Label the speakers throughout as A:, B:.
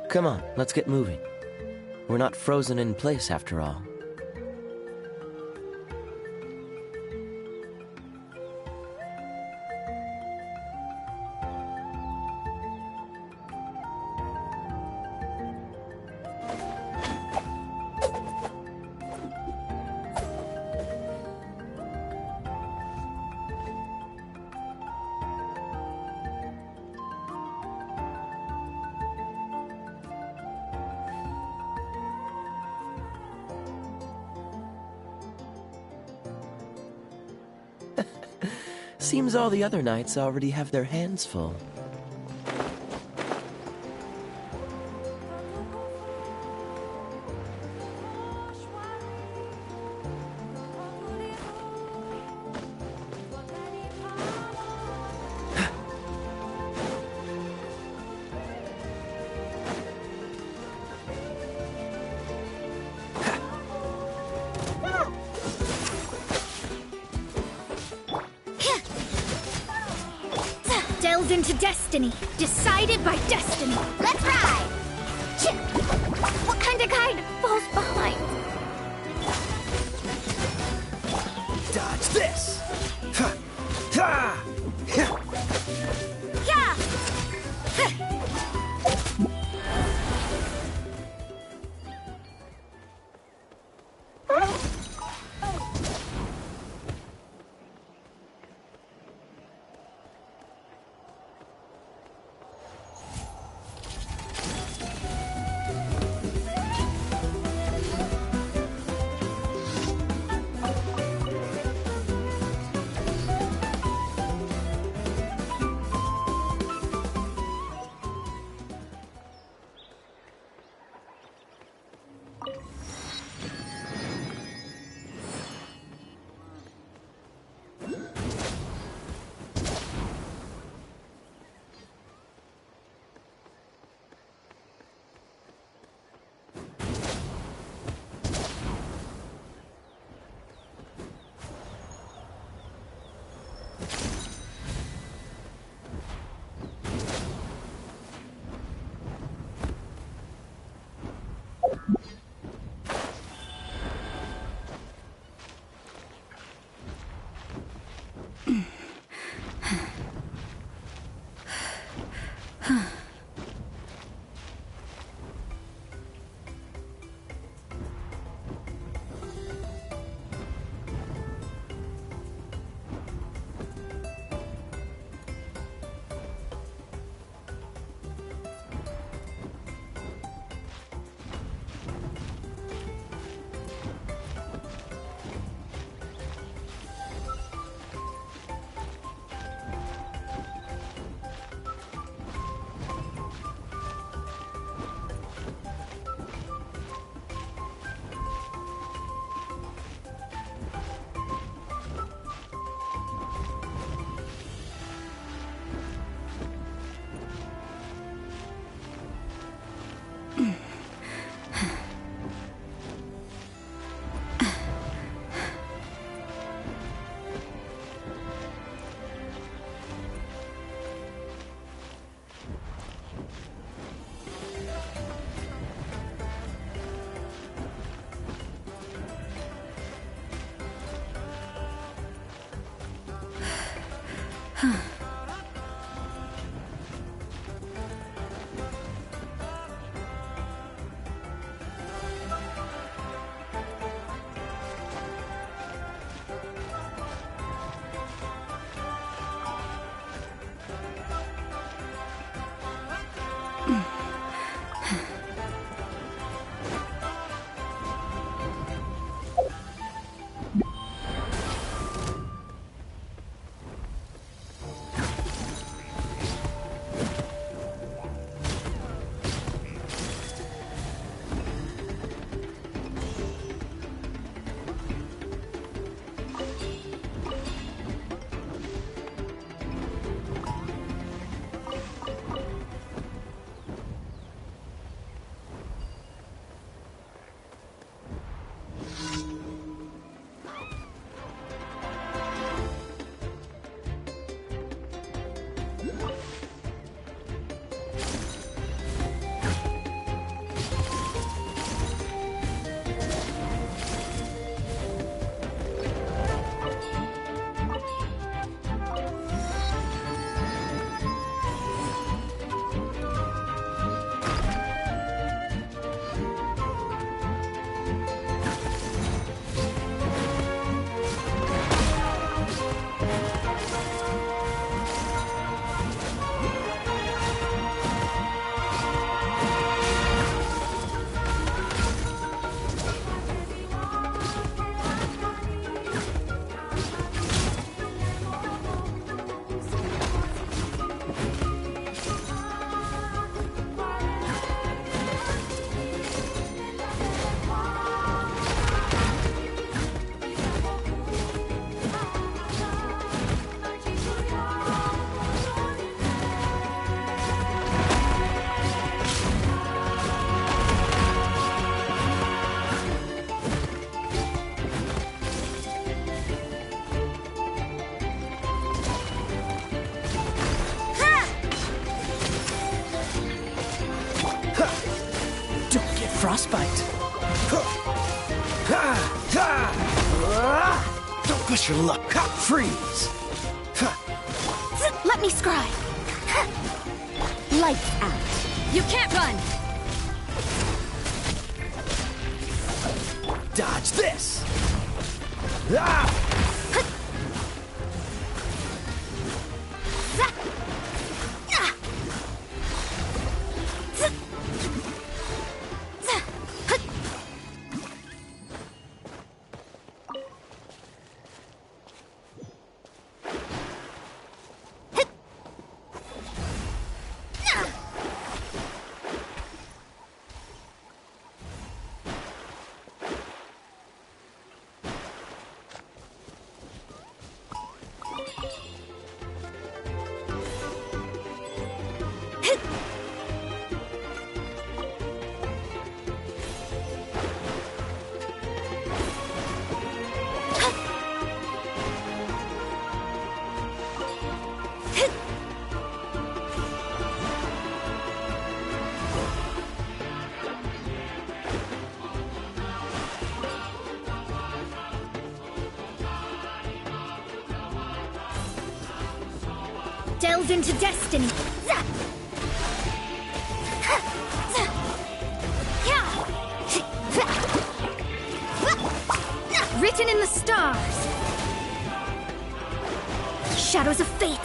A: Come on, let's get moving. We're not frozen in place after all. Seems all the other knights already have their hands full.
B: Delved into destiny, decided by destiny. Let's ride! What kind of guide falls behind?
C: Dodge this! Ha! Ha!
B: Yeah!
C: Frostbite. Don't push your luck. Freeze.
B: Let me scry. Lights out. You can't run.
C: Dodge this.
B: Delve into destiny. Written in the stars. Shadows of fate.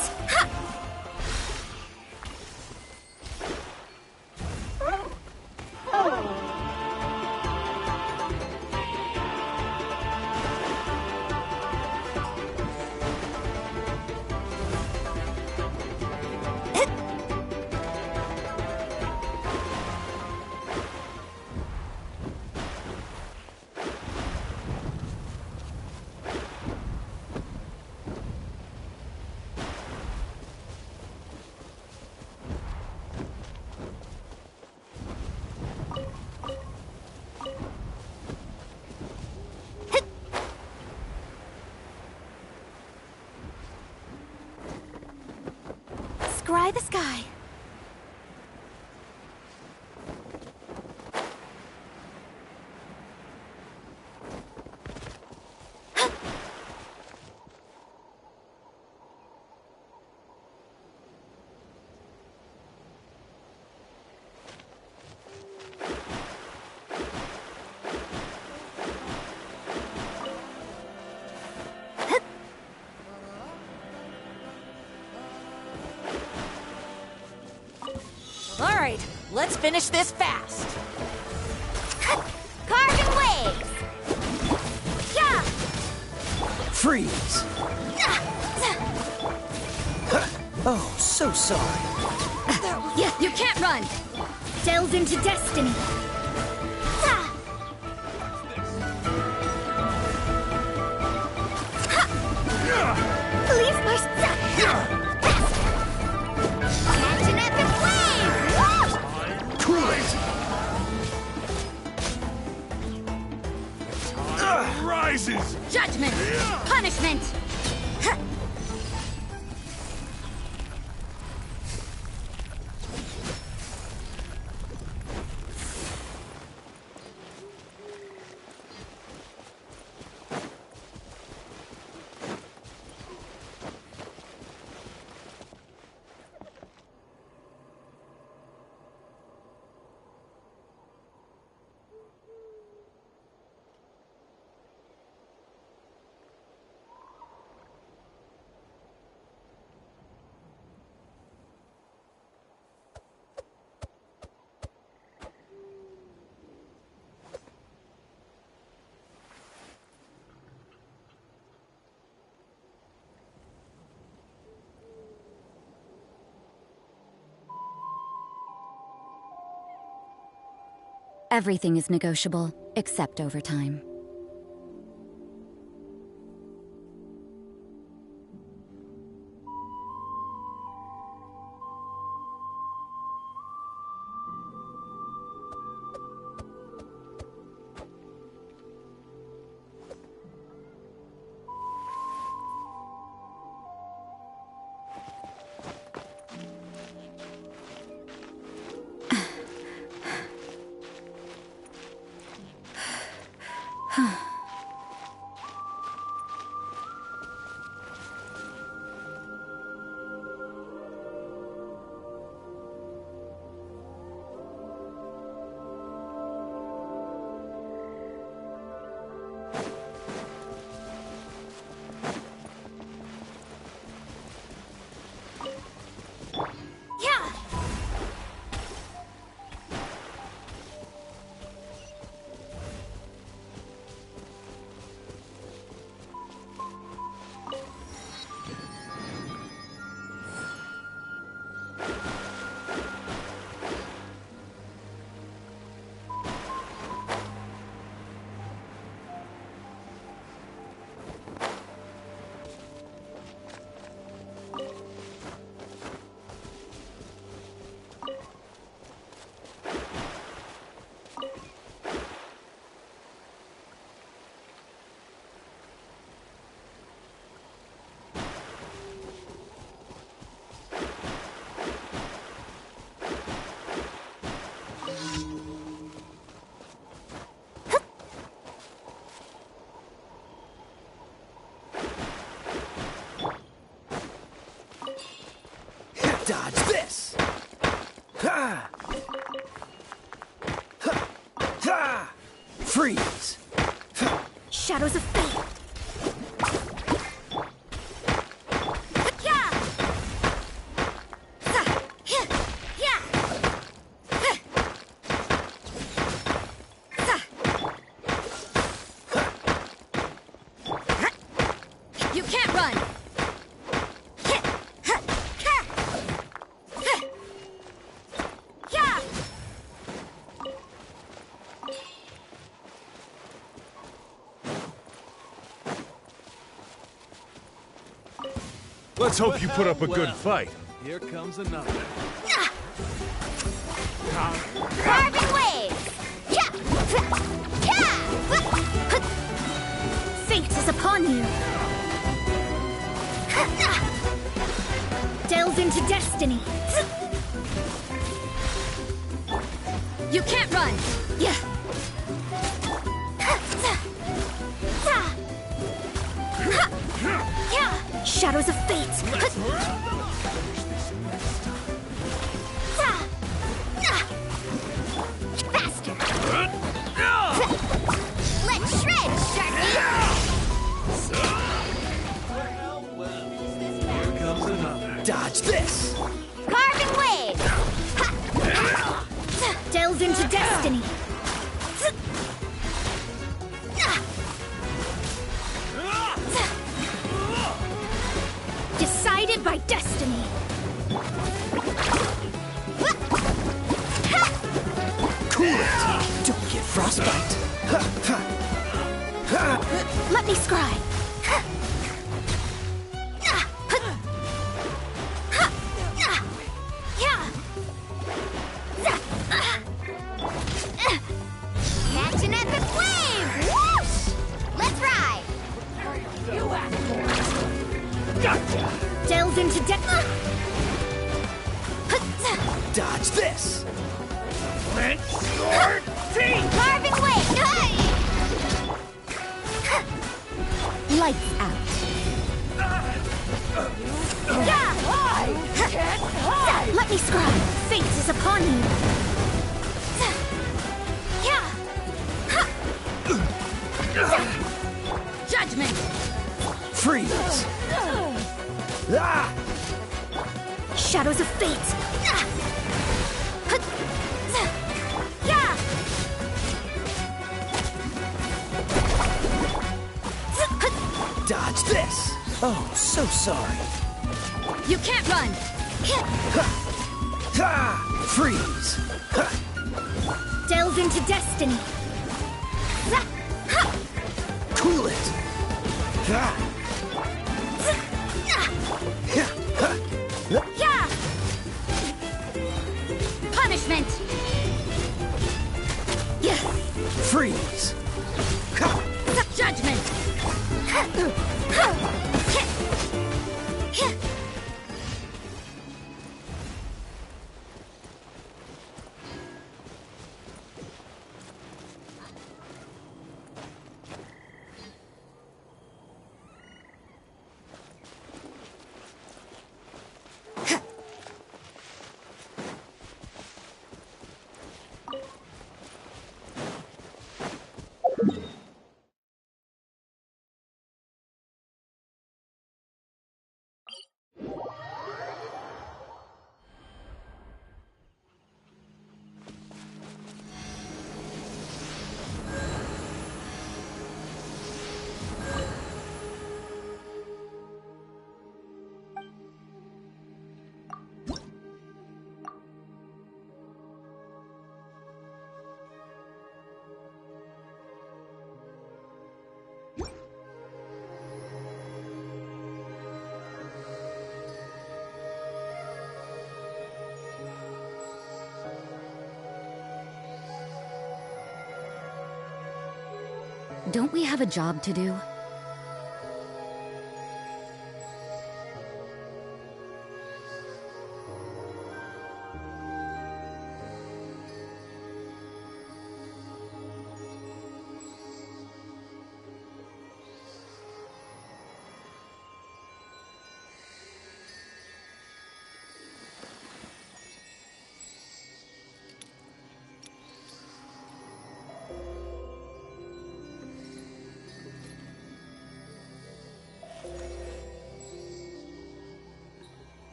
B: Scry the sky.
D: right, let's finish this fast.
B: Carving waves! Yeah!
C: Freeze! Oh, so sorry.
B: Yeah, you can't run! Delve into destiny! Leave my stuff! Catch an epic wave!
C: Cool it!
E: Rises!
B: Judgment! Punishment! Everything is negotiable, except overtime.
C: Dodge this! Ha! Ha! Ha! Freeze!
B: Shadows of fate! Yeah! Yeah! You can't run!
E: Let's hope you put up a good fight.
C: Here comes another.
B: Carving waves! Fate is upon you! Delve into destiny! You can't run! Yeah! Shadows of fate! Faster! Let's shred, Sharky!
C: Here comes another. Dodge this!
B: Carving waves! Ha! Let me scry. Catch an epic wave! Whoosh! Let's ride!
C: Gotcha!
B: Delve into
C: Dodge this! Plant your teeth!
B: Carving wave! Lights out. Let me scry. Fate is upon you.
D: Judgment!
C: Freeze! Ah!
B: Shadows of fate.
C: Dodge this! Oh, so sorry.
D: You can't run!
C: Ah! Freeze!
B: Delve into destiny.
C: Cool it! Ah!
D: Punishment!
C: Freeze!
D: Judgment!
B: Don't we have a job to do?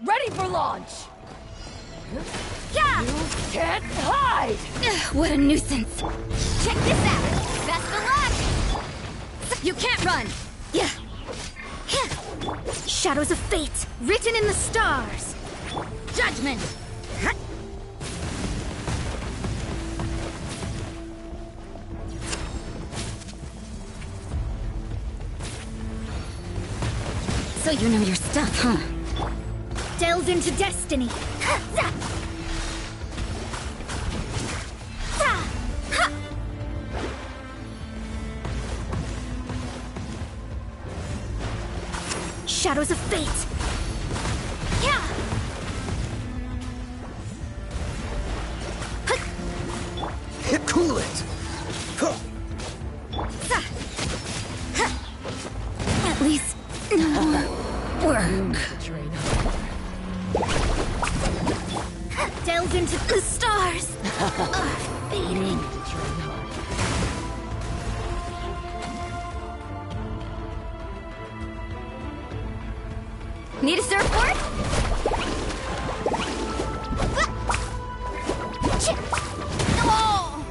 D: Ready for launch!
B: Yeah!
D: You can't hide!
B: What a nuisance. Check this out. Best of luck!
D: You can't run!
B: Yeah. Shadows of fate, written in the stars.
D: Judgment!
B: So you know your stuff, huh? Delve into destiny. Shadows of fate. Yeah.
C: Cool it! Huh.
B: At least no more work. Delve into the stars. Are fading. Need a surfboard? Oh!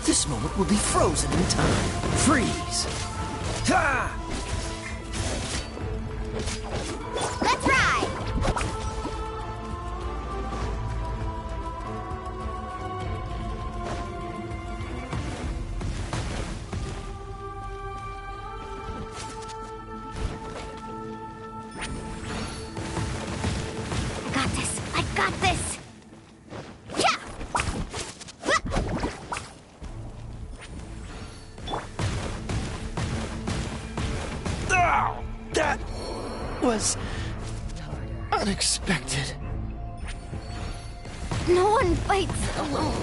C: This moment will be frozen in time. Freeze! Ha!
B: Let's ride! I got this! Yeah!
C: Ow! That was unexpected.
B: No one fights alone.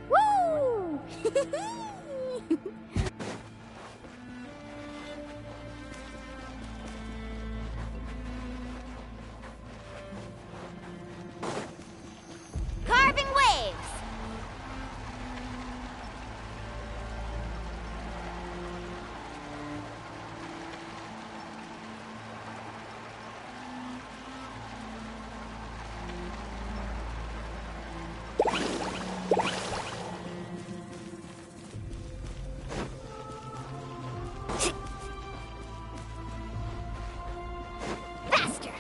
B: Woo! Carving waves! Faster!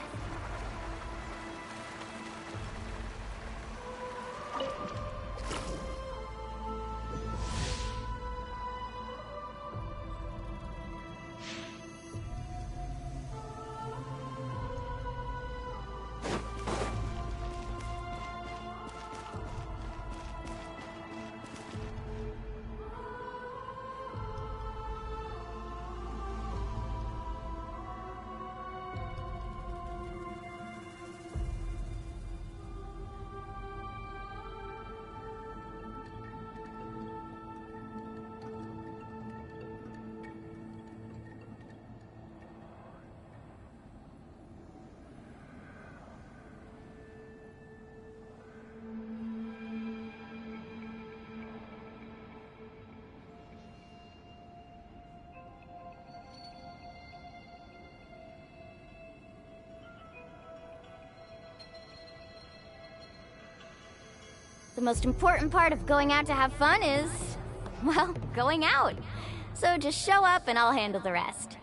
B: The most important part of going out to have fun is, well, going out. So just show up and I'll handle the rest.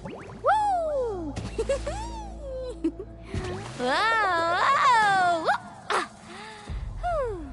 B: Woo! Whoa! Whoa! Ah. Whew.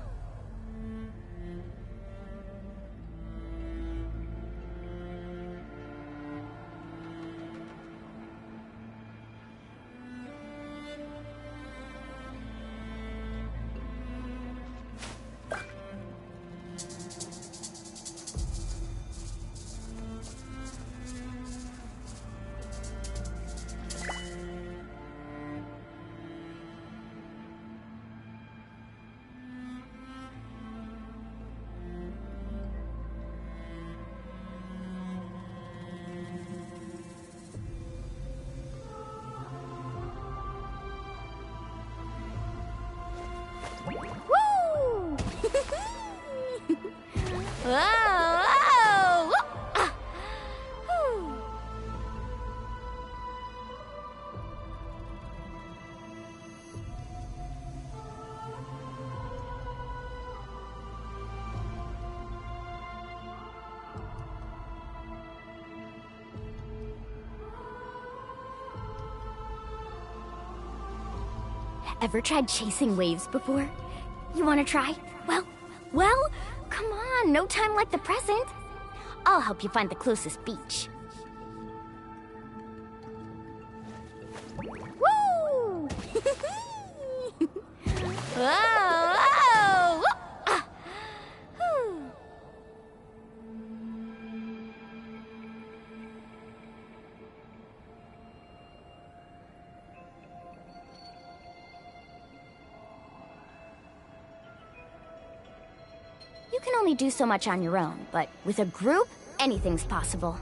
B: Whoa! Ah. Whew. Ever tried chasing waves before? You wanna try? Well, come on, no time like the present. I'll help you find the closest beach. Woo! Whoa! Whoa! Ah. Whew. You can only do so much on your own, but with a group, anything's possible.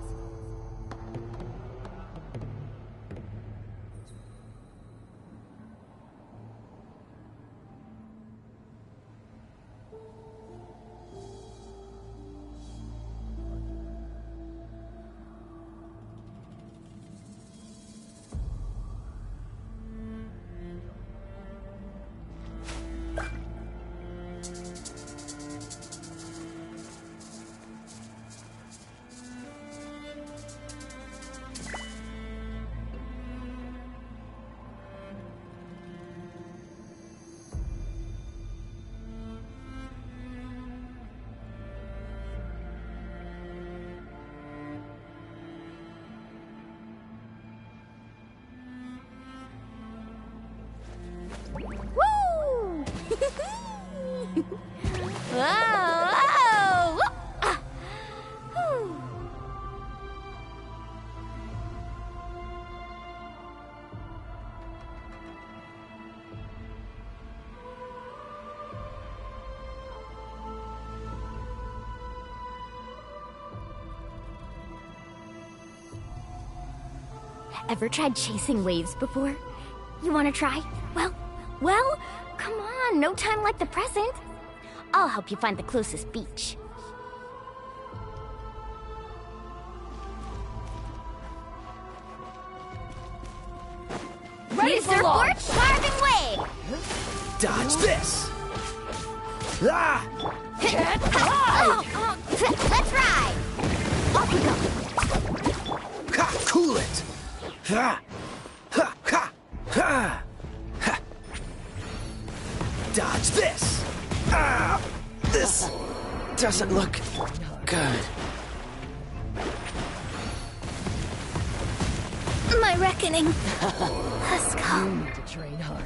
B: Woo! Whoa! Whoa! Ah. Whew. Ever tried chasing waves before? You wanna try? Well, come on, no time like the present. I'll help you find the closest beach.
D: Ready
B: New
D: for
B: surfboard,
D: launch.
B: carving wave.
C: Dodge this! Ah!
B: Let's ride. Off we go.
C: Ha! Cool it! Ha! Ha! Ha! Ha! Ha! Dodge this! Ah! This doesn't look good.
B: My reckoning. Let's go.
D: Need to train harder.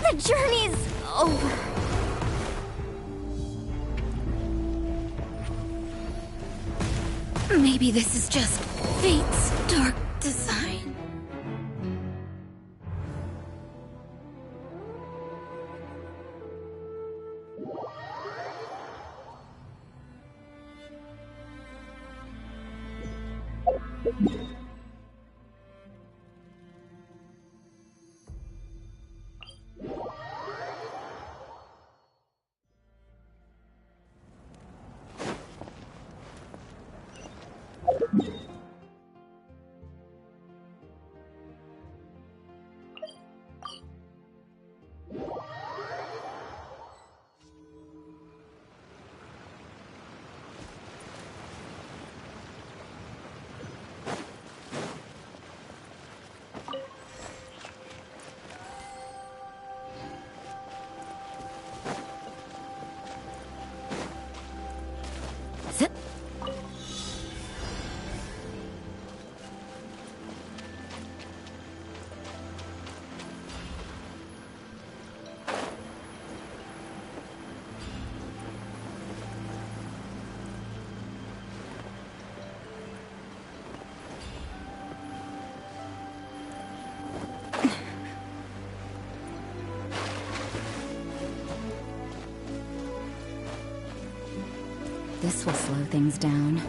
B: The journey's over. Maybe this is just fate's dark design. Zip. This will slow things down.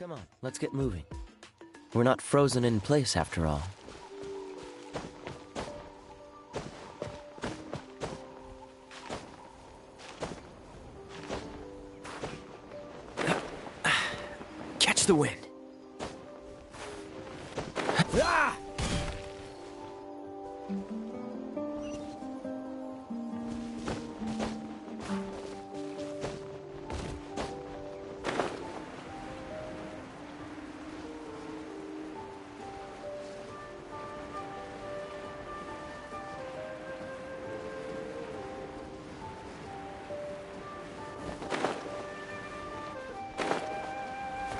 A: Come on, let's get moving. We're not frozen in place after all.
C: Catch the wind. Ah!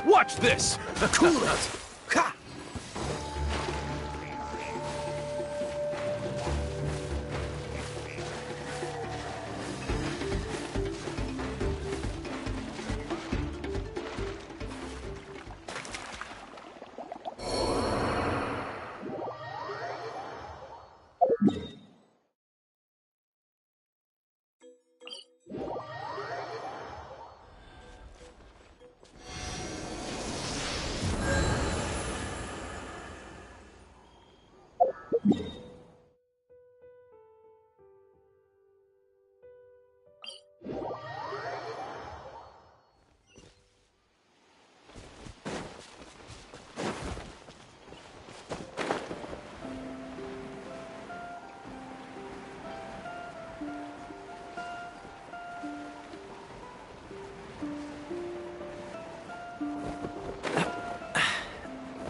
E: Watch this!
C: Cool it! Ha!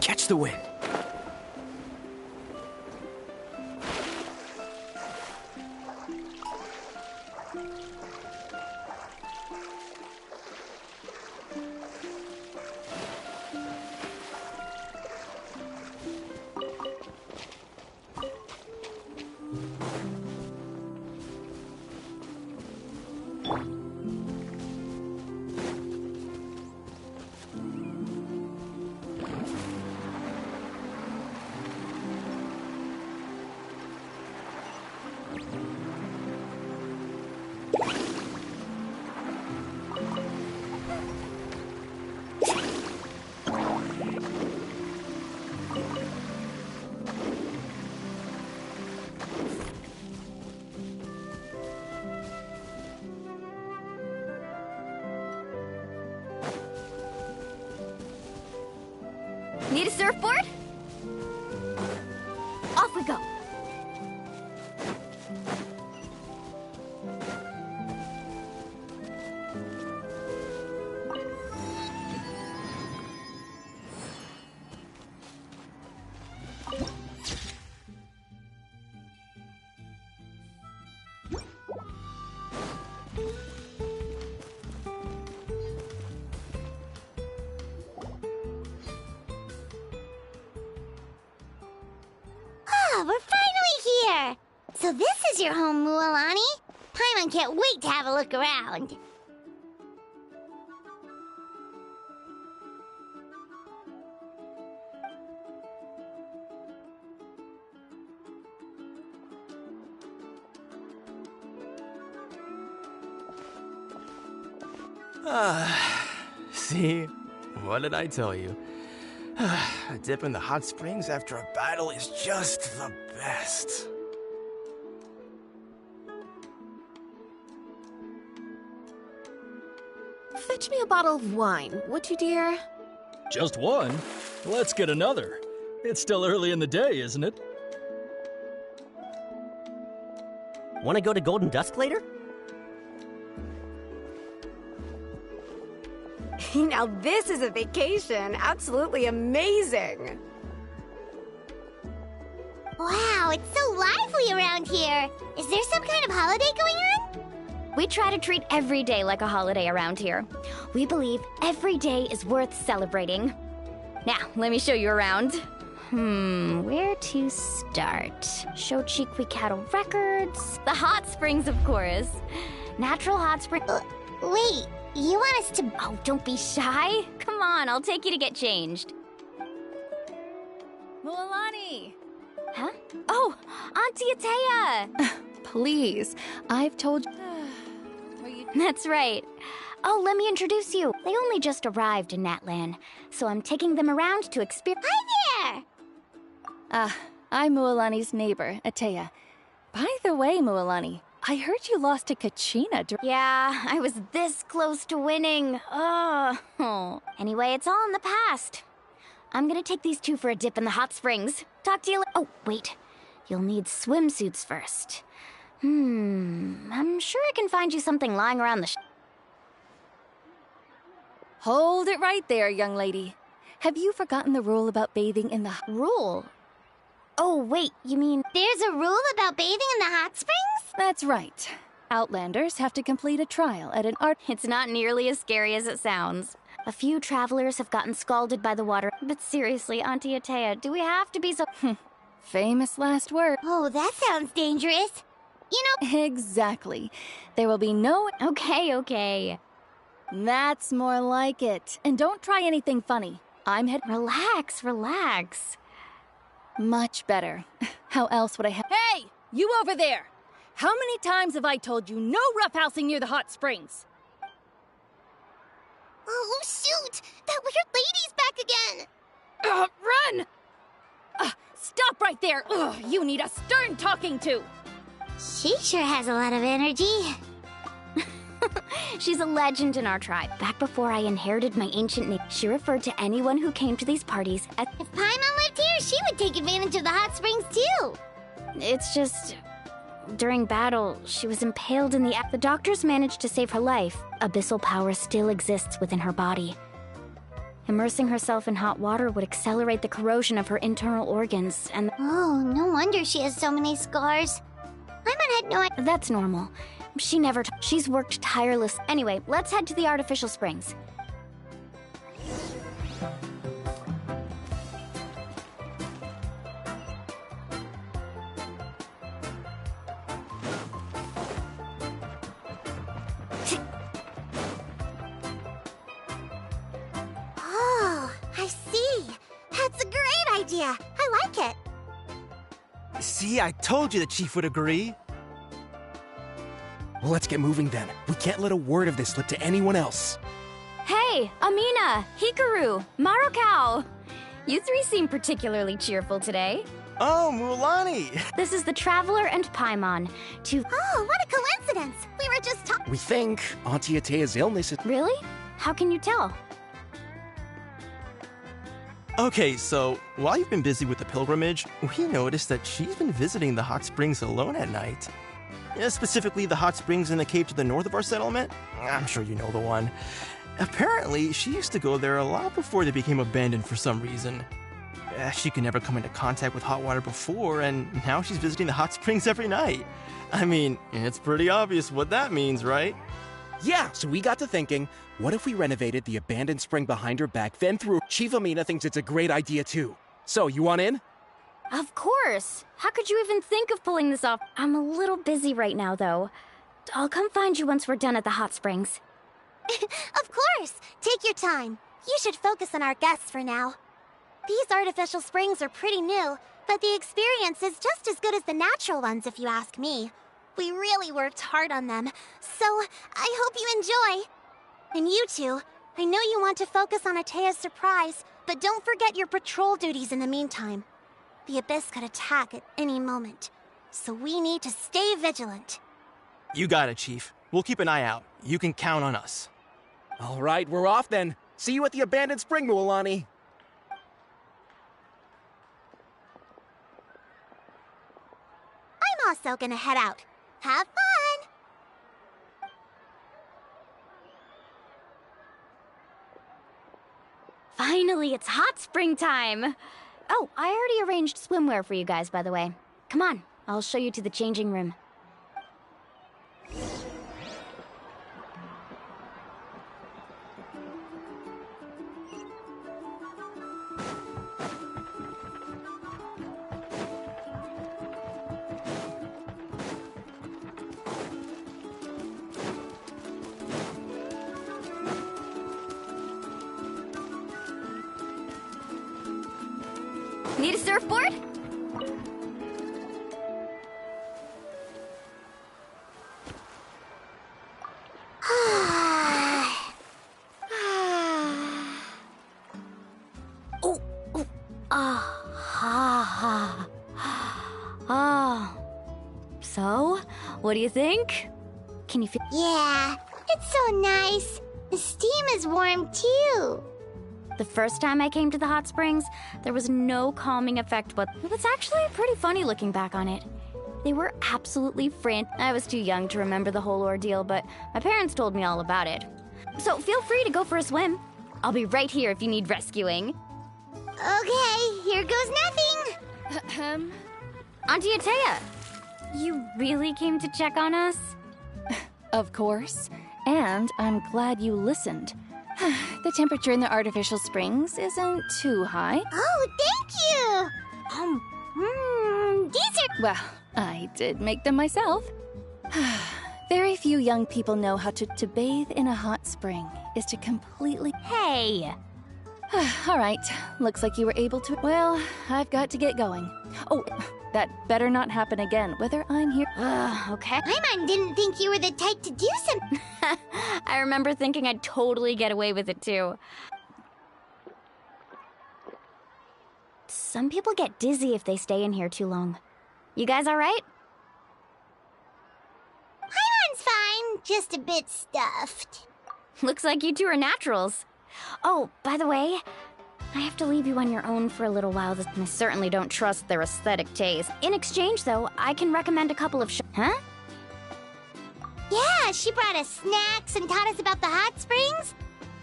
C: Catch the wind.
B: Need a surfboard? Off we go. Oh, we're finally here! So this is your home, Mualani? Paimon can't wait to have a look around.
F: See? What did I tell you? A dip in the hot springs after a battle is just the best.
G: Fetch me a bottle of wine, would you, dear?
H: Just one? Let's get another. It's still early in the day, isn't it?
I: Want to go to Golden Dusk later?
G: Now this is a vacation. Absolutely amazing.
B: Wow, it's so lively around here. Is there some kind of holiday going on? We try to treat every day like a holiday around here. We believe every day is worth celebrating. Now, let me show you around. Where to start? Shochiqui Cattle Records. The hot springs, of course. Natural hot spring. Wait, you want us to... Oh, don't be shy. Come on, I'll take you to get changed.
G: Mualani!
B: Huh? Oh, Auntie Atea!
G: Please, I've told you...
B: That's right. Oh, let me introduce you. They only just arrived in Natlan, so I'm taking them around to experience. Hi there!
J: I'm Mualani's neighbor, Atea. By the way, Mualani, I heard you lost to Kachina.
B: Yeah, I was this close to winning. Oh. Anyway, it's all in the past. I'm gonna take these two for a dip in the hot springs. Talk to you later. Oh, wait. You'll need swimsuits first. I'm sure I can find you something lying around the
J: Hold it right there, young lady. Have you forgotten the rule about bathing in the...
B: Rule? Oh, wait, you mean there's a rule about bathing in the hot springs?
J: That's right. Outlanders have to complete a trial at an art...
B: It's not nearly as scary as it sounds. A few travelers have gotten scalded by the water. But seriously, Auntie Atea, do we have to be so...
J: Famous last word.
B: Oh, that sounds dangerous. You know...
J: Exactly. There will be no...
B: Okay.
J: That's more like it. And don't try anything funny.
B: Relax.
J: Much better. How else would I have... Hey! You over there! How many times have I told you no roughhousing near the hot springs?
B: Oh, shoot! That weird lady's back again!
J: Run! Stop right there! You need a stern talking to!
B: She sure has a lot of energy. She's a legend in our tribe. Back before I inherited my ancient name, she referred to anyone who came to these parties as... If Paimon lived here, she would take advantage of the hot springs too! It's just... During battle, she was impaled in the... The doctors managed to save her life. Abyssal power still exists within her body. Immersing herself in hot water would accelerate the corrosion of her internal organs, and... Oh, no wonder she has so many scars. Paimon had no idea. That's normal. She's worked tireless. Anyway, let's head to the artificial springs.
K: Oh, I see. That's a great idea. I like it.
F: See, I told you the chief would agree.
C: Well, let's get moving then. We can't let a word of this slip to anyone else.
B: Hey, Amina, Hikaru, Marukao. You three seem particularly cheerful today.
F: Oh, Mualani!
B: This is the Traveler and Paimon.
K: Oh, what a coincidence. We were just talking.
C: We think Auntie Atea's illness is...
B: Really? How can you tell?
F: Okay, so while you've been busy with the pilgrimage, we noticed that she's been visiting the hot springs alone at night. Specifically, the hot springs in the cave to the north of our settlement. I'm sure you know the one. Apparently, she used to go there a lot before they became abandoned for some reason. She could never come into contact with hot water before, and now she's visiting the hot springs every night. I mean, it's pretty obvious what that means, right?
C: Yeah, so we got to thinking, what if we renovated the abandoned spring behind her back, then through... Chief Amina thinks it's a great idea too. So, you want in?
B: Of course! How could you even think of pulling this off? I'm a little busy right now, though. I'll come find you once we're done at the hot springs.
K: Of course! Take your time. You should focus on our guests for now. These artificial springs are pretty new, but the experience is just as good as the natural ones if you ask me. We really worked hard on them, so I hope you enjoy. And you two, I know you want to focus on Atea's surprise, but don't forget your patrol duties in the meantime. The Abyss could attack at any moment, so we need to stay vigilant.
F: You got it, Chief. We'll keep an eye out. You can count on us.
C: All right, we're off then. See you at the abandoned spring, Mualani.
K: I'm also gonna head out. Have fun!
B: Finally, it's hot spring time! Oh, I already arranged swimwear for you guys, by the way. Come on, I'll show you to the changing room. Need a surfboard?
J: do you think? Can you feel?
K: Yeah, it's so nice. The steam is warm too.
B: The first time I came to the hot springs, there was no calming effect, but it was actually pretty funny looking back on it. They were absolutely frantic. I was too young to remember the whole ordeal, but my parents told me all about it. So feel free to go for a swim. I'll be right here if you need rescuing.
K: Okay, here goes nothing.
B: Auntie Atea, you really came to check on us?
J: Of course. And I'm glad you listened. The temperature in the artificial springs isn't too high.
K: Oh, thank you. These are...
J: Well, I did make them myself. Very few young people know how to bathe in a hot spring is to completely...
B: Hey!
J: All right, looks like you were able to... Well, I've got to get going. Oh, that better not happen again, whether I'm here...
B: Okay.
K: Paimon didn't think you were the type to do something.
B: I remember thinking I'd totally get away with it, too. Some people get dizzy if they stay in here too long. You guys all right?
K: Paimon's fine, just a bit stuffed.
B: Looks like you two are naturals. Oh, by the way, I have to leave you on your own for a little while. I certainly don't trust their aesthetic taste. In exchange, though, I can recommend a couple of Huh?
K: Yeah, she brought us snacks and taught us about the hot springs.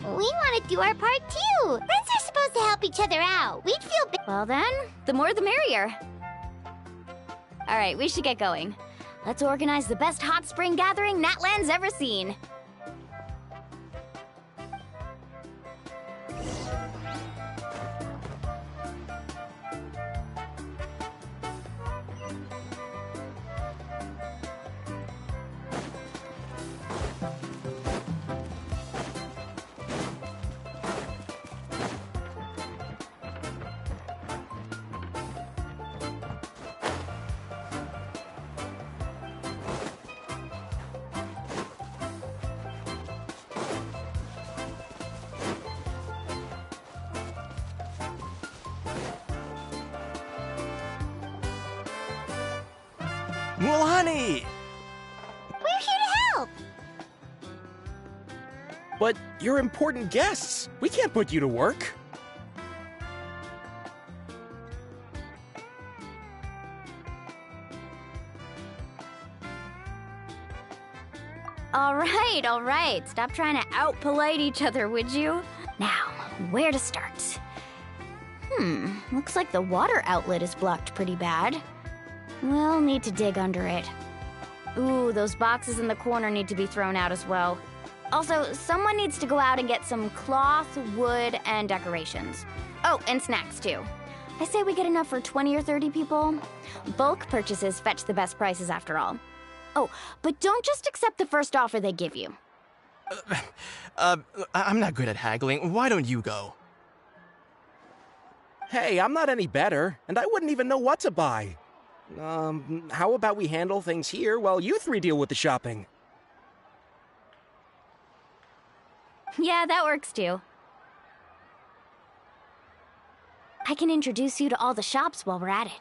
K: We want to do our part, too. Friends are supposed to help each other out. We'd feel...
B: Well then, the more the merrier. All right, we should get going. Let's organize the best hot spring gathering Natland's ever seen.
F: Well, honey!
K: We're here to help.
C: But you're important guests. We can't put you to work.
B: All right. Stop trying to out-polite each other, would you? Now, where to start? Looks like the water outlet is blocked pretty bad. We'll need to dig under it. Ooh, those boxes in the corner need to be thrown out as well. Also, someone needs to go out and get some cloth, wood, and decorations. Oh, and snacks too. I say we get enough for 20 or 30 people. Bulk purchases fetch the best prices after all. Oh, but don't just accept the first offer they give you.
F: I'm not good at haggling. Why don't you go?
C: Hey, I'm not any better, and I wouldn't even know what to buy. How about we handle things here while you three deal with the shopping?
B: Yeah, that works too. I can introduce you to all the shops while we're at it.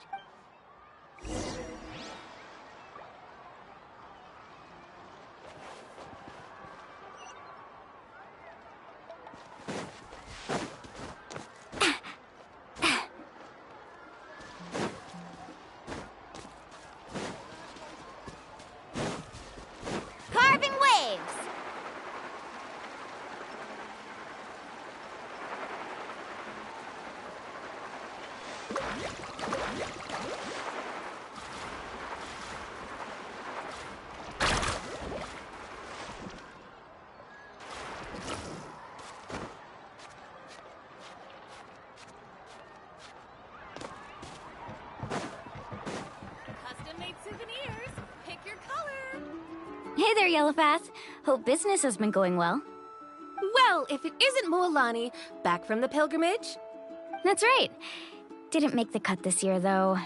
K: Carving waves.
J: Custom-made souvenirs. Pick your color.
B: Hey there, Yellowpath. Hope business has been going well.
G: Well, if it isn't Moalani, back from the pilgrimage?
B: That's right. Didn't make the cut this year, though.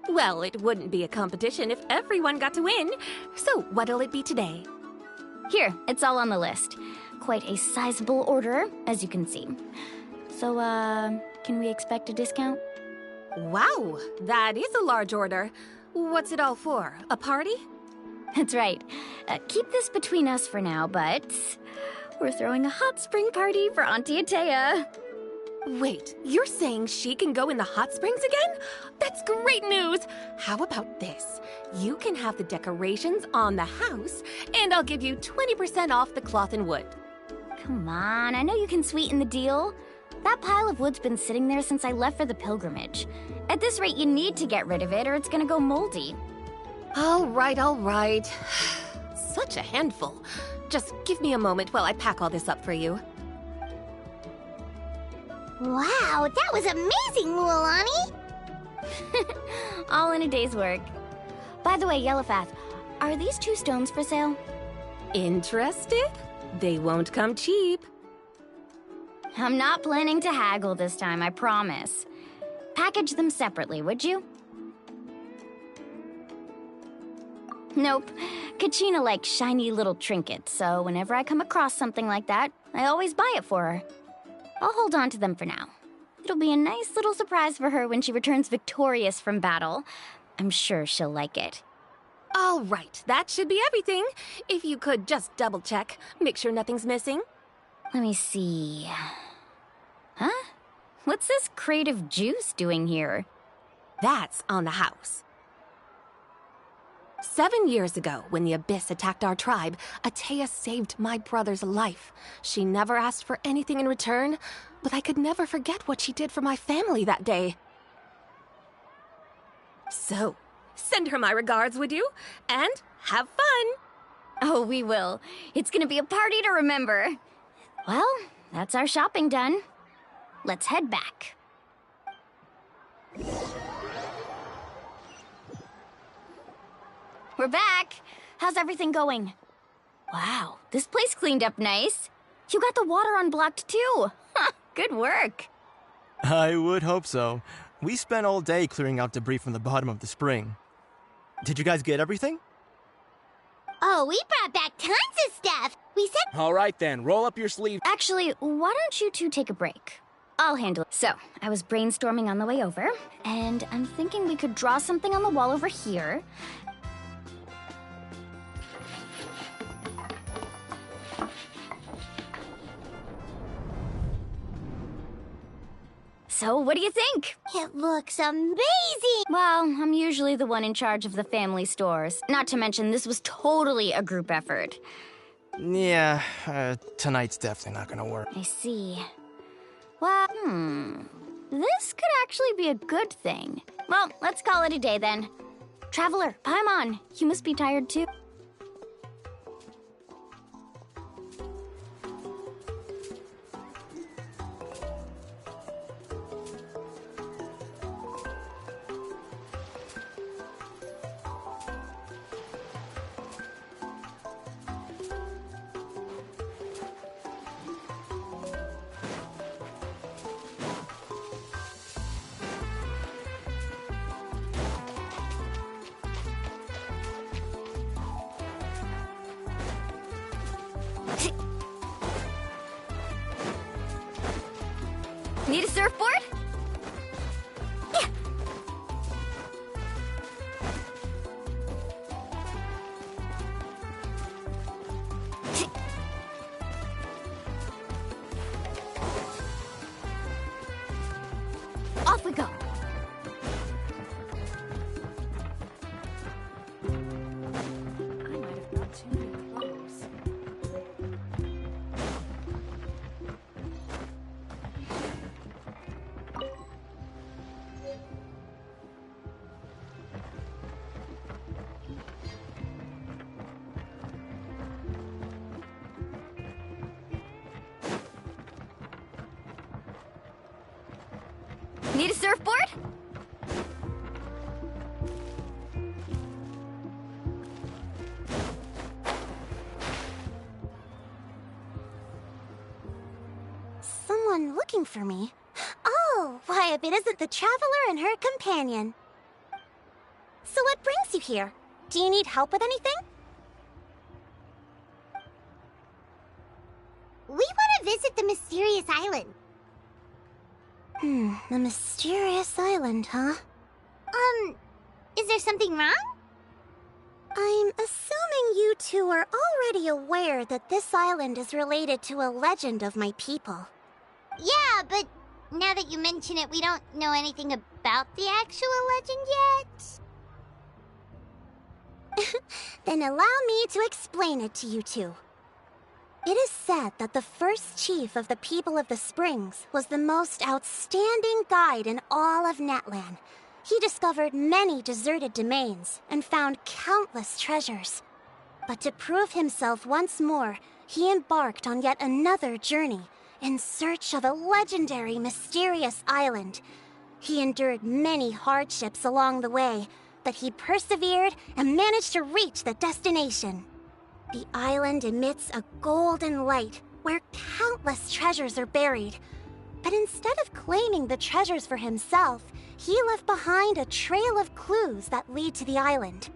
G: Well, it wouldn't be a competition if everyone got to win. So, what'll it be today?
B: Here, it's all on the list. Quite a sizable order, as you can see. So, can we expect a discount?
G: Wow, that is a large order. What's it all for? A party?
B: That's right. Keep this between us for now, but we're throwing a hot spring party for Auntie Atea.
G: Wait, you're saying she can go in the hot springs again? That's great news! How about this? You can have the decorations on the house, and I'll give you 20% off the cloth and wood.
B: Come on, I know you can sweeten the deal. That pile of wood's been sitting there since I left for the pilgrimage. At this rate, you need to get rid of it or it's gonna go moldy.
G: All right. Such a handful. Just give me a moment while I pack all this up for you.
K: Wow, that was amazing, Mualani!
B: All in a day's work. By the way, Yellowfath, are these 2 stones for sale?
G: Interested? They won't come cheap.
B: I'm not planning to haggle this time, I promise. Package them separately, would you? Nope. Kachina likes shiny little trinkets, so whenever I come across something like that, I always buy it for her. I'll hold on to them for now. It'll be a nice little surprise for her when she returns victorious from battle. I'm sure she'll like it.
G: All right, that should be everything. If you could just double check, make sure nothing's missing.
B: Let me see. Huh? What's this crate of juice doing here?
G: That's on the house. 7 years ago, when the Abyss attacked our tribe, Atea saved my brother's life. She never asked for anything in return, but I could never forget what she did for my family that day. So, send her my regards, would you? And have fun!
B: Oh, we will. It's gonna be a party to remember. Well, that's our shopping done. Let's head back. We're back. How's everything going? Wow, this place cleaned up nice. You got the water unblocked too. Good work.
F: I would hope so. We spent all day clearing out debris from the bottom of the spring. Did you guys get everything?
K: Oh, we brought back tons of stuff! We said—
C: All right then, roll up your sleeve.
B: Actually, why don't you two take a break? I'll handle it. So, I was brainstorming on the way over, and I'm thinking we could draw something on the wall over here. So, what do you think?
K: It looks amazing!
B: Well, I'm usually the one in charge of the family stores. Not to mention, this was totally a group effort.
F: Yeah, tonight's definitely not gonna work.
B: I see. Well, this could actually be a good thing. Well, let's call it a day then. Traveler, Paimon, you must be tired too. Need a surfboard? Yeah. Off we go. I might have brought too many clothes. Need a surfboard?
K: Someone looking for me. Oh, why, if it isn't the traveler and her companion. So what brings you here? Do you need help with anything? We want to visit the mysterious island. The mysterious island, huh? Is there something wrong? I'm assuming you two are already aware that this island is related to a legend of my people.
B: Yeah, but now that you mention it, we don't know anything about the actual legend yet.
K: Then allow me to explain it to you two. It is said that the first chief of the people of the Springs was the most outstanding guide in all of Netland. He discovered many deserted domains and found countless treasures. But to prove himself once more, he embarked on yet another journey in search of a legendary, mysterious island. He endured many hardships along the way, but he persevered and managed to reach the destination. The island emits a golden light where countless treasures are buried. But instead of claiming the treasures for himself, he left behind a trail of clues that lead to the island.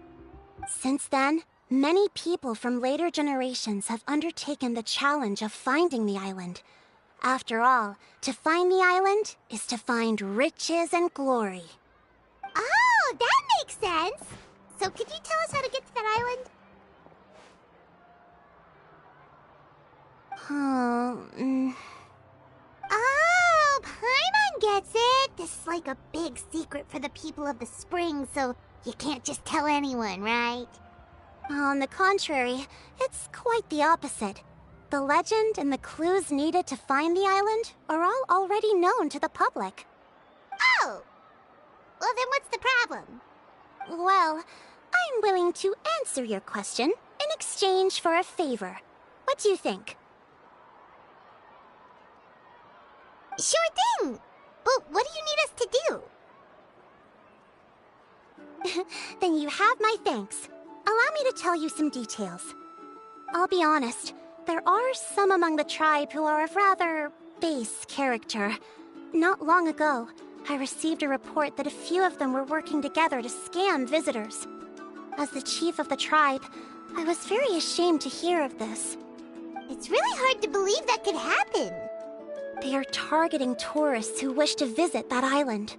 K: Since then, many people from later generations have undertaken the challenge of finding the island. After all, to find the island is to find riches and glory.
B: Oh, that makes sense! So could you tell us how to get to that island? Oh, Paimon gets it! This is like a big secret for the people of the spring, so you can't just tell anyone, right?
K: On the contrary, it's quite the opposite. The legend and the clues needed to find the island are all already known to the public.
B: Oh! Well, then what's the problem?
K: Well, I'm willing to answer your question in exchange for a favor. What do you think?
B: Sure thing! But what do you need us to do?
K: Then you have my thanks. Allow me to tell you some details. I'll be honest, there are some among the tribe who are of rather base character. Not long ago, I received a report that a few of them were working together to scam visitors. As the chief of the tribe, I was very ashamed to hear of this.
B: It's really hard to believe that could happen.
K: They are targeting tourists who wish to visit that island.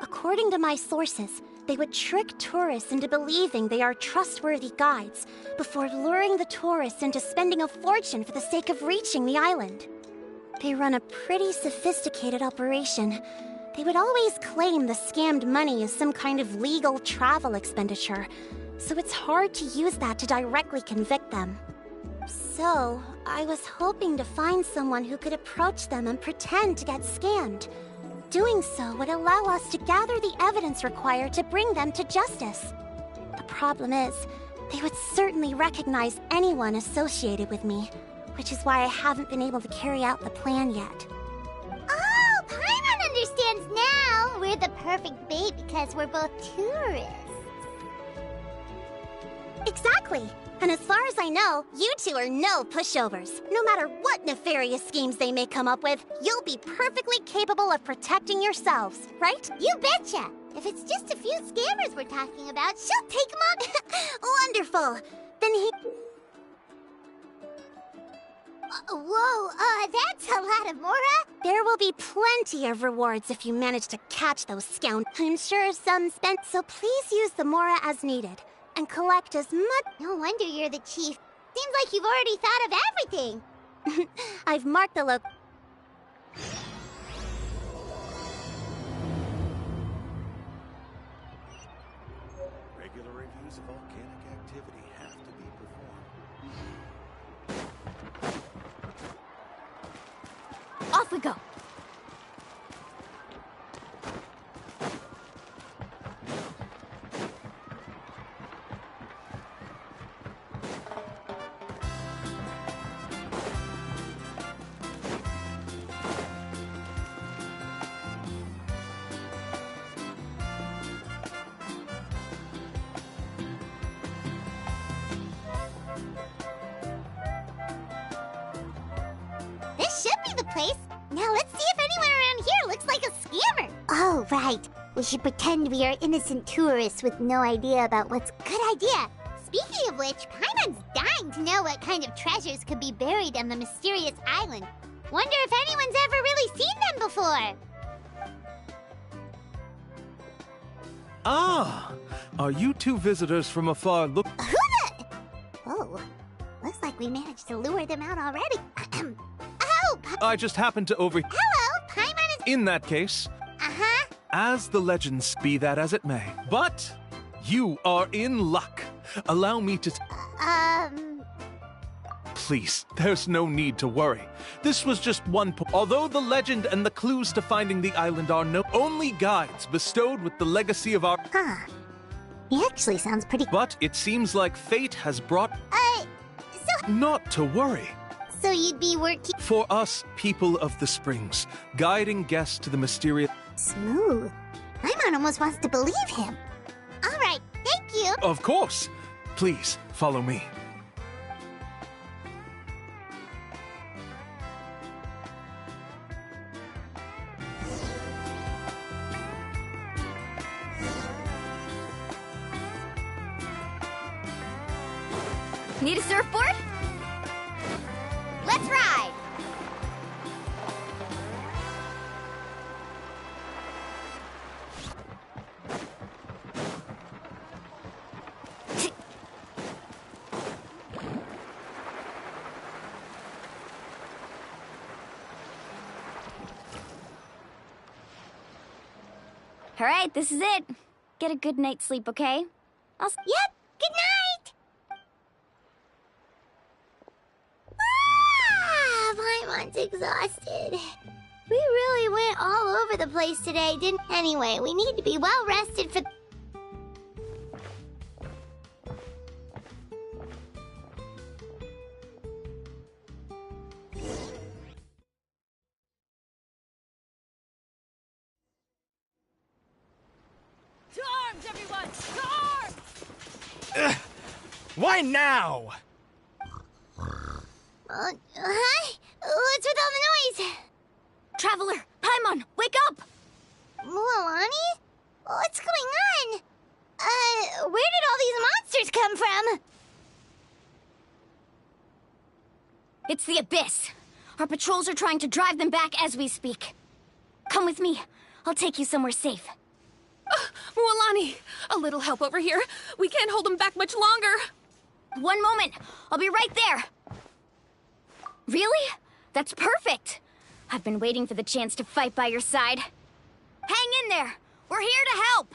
K: According to my sources, they would trick tourists into believing they are trustworthy guides before luring the tourists into spending a fortune for the sake of reaching the island. They run a pretty sophisticated operation. They would always claim the scammed money as some kind of legal travel expenditure, so it's hard to use that to directly convict them. So, I was hoping to find someone who could approach them and pretend to get scammed. Doing so would allow us to gather the evidence required to bring them to justice. The problem is, they would certainly recognize anyone associated with me, which is why I haven't been able to carry out the plan yet.
B: Oh, Paimon understands now! We're the perfect bait because we're both tourists.
K: Exactly! And as far as I know, you two are no pushovers. No matter what nefarious schemes they may come up with, you'll be perfectly capable of protecting yourselves, right?
B: You betcha! If it's just a few scammers we're talking about, she'll take them on.
K: Wonderful! Then he...
B: Whoa, that's a lot of Mora.
K: There will be plenty of rewards if you manage to catch those scoundrels. I'm sure some spent, so please use the Mora as needed. And collect as much...
B: No wonder you're the chief. Seems like you've already thought of everything.
K: I've marked the
E: Regular reviews of volcanic activity have to be performed.
J: Off we go.
B: This should be the place. Now let's see if anyone around here looks like a scammer. Oh, right. We should pretend we are innocent tourists with no idea about what's a good idea. Speaking of which, Paimon's dying to know what kind of treasures could be buried on the mysterious island. Wonder if anyone's ever really seen them before.
L: Ah! Are you two visitors from afar look...
K: Who the... Oh, looks like we managed to lure them out already. Oh!
L: I just happened to
K: Hello, Paimon is...
L: In that case...
K: Uh-huh.
L: As the legends be that as it may. But you are in luck. Allow me to... Please, there's no need to worry. This was just one although the legend and the clues to finding the island are only guides bestowed with the legacy of our...
K: Huh. He actually sounds pretty...
L: But it seems like fate has brought... Not to worry.
K: So you'd be working...
L: For us, people of the Springs, guiding guests to the mysterious...
K: Smooth. Paimon almost wants to believe him. All right, thank you.
L: Of course. Please, follow me.
B: Need a surfboard? Let's ride! All right, this is it. Get a good night's sleep, okay?
K: Yep, good night! Paimon's exhausted. We really went all over the place today, didn't... Anyway, we need to be well rested for...
D: To arms, everyone! To arms!
F: Why now?
K: Hi? What's with all the noise?
B: Traveler, Paimon, wake up!
K: Mualani? What's going on? Where did all these monsters come from?
B: It's the Abyss. Our patrols are trying to drive them back as we speak. Come with me. I'll take you somewhere safe.
G: Mualani, a little help over here. We can't hold them back much longer.
B: One moment. I'll be right there. Really? That's perfect. I've been waiting for the chance to fight by your side. Hang in there. We're here to help.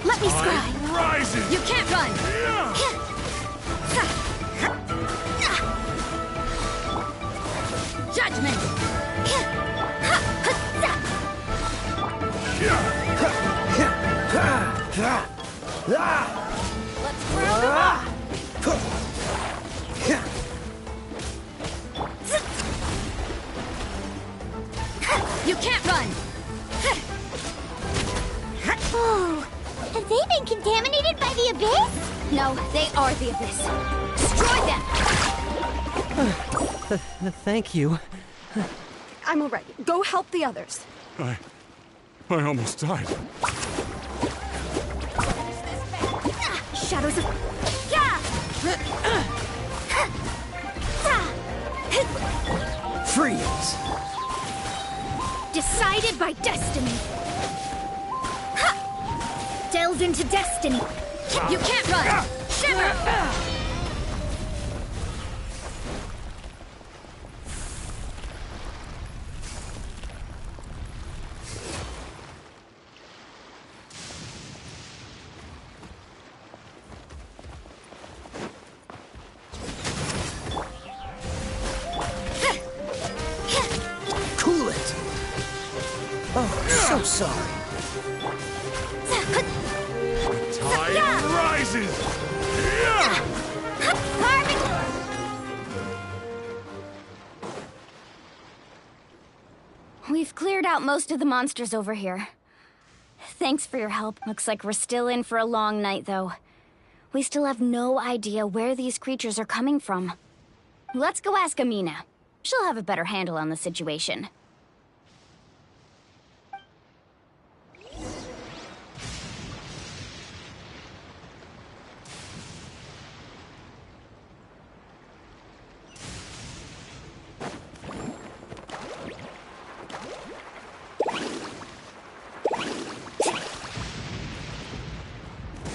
G: Let me scry.
E: Rises!
D: You can't run! Judgment!
B: Let's throw them off.
D: You can't run!
K: Oh, have they been contaminated by the Abyss?
B: No, they are the Abyss. Destroy them!
I: Thank you.
G: I'm all right. Go help the others.
E: I almost died.
G: Shadows of...
I: Freeze!
B: Decided by destiny. Delve into destiny.
D: You can't run! Shiver!
I: Cool it! Oh, so sorry.
E: Tide rises!
B: We've cleared out most of the monsters over here. Thanks for your help. Looks like we're still in for a long night, though. We still have no idea where these creatures are coming from. Let's go ask Amina. She'll have a better handle on the situation.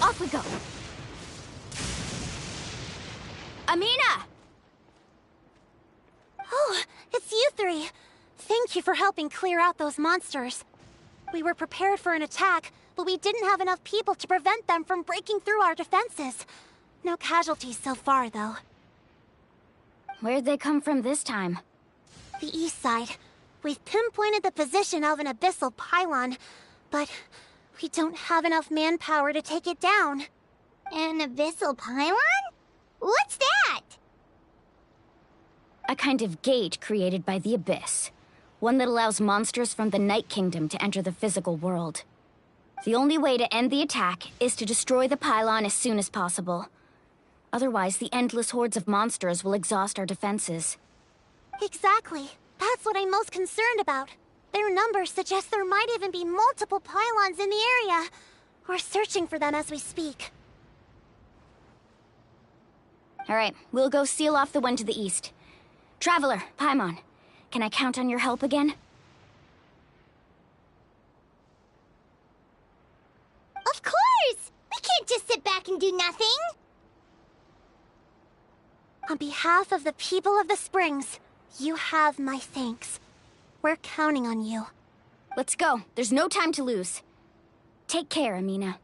B: Off we go. Amina!
K: Oh, it's you three. Thank you for helping clear out those monsters. We were prepared for an attack, but we didn't have enough people to prevent them from breaking through our defenses. No casualties so far, though.
B: Where'd they come from this time?
K: The east side. We've pinpointed the position of an abyssal pylon, but we don't have enough manpower to take it down.
B: An abyssal pylon? What's that? A kind of gate created by the Abyss. One that allows monsters from the Night Kingdom to enter the physical world. The only way to end the attack is to destroy the pylon as soon as possible. Otherwise, the endless hordes of monsters will exhaust our defenses.
K: Exactly. That's what I'm most concerned about. Their numbers suggest there might even be multiple pylons in the area. We're searching for them as we speak.
B: All right, we'll go seal off the one to the east. Traveler, Paimon, can I count on your help again?
K: Of course! We can't just sit back and do nothing! On behalf of the people of the Springs, you have my thanks. We're counting on you.
B: Let's go. There's no time to lose. Take care, Amina.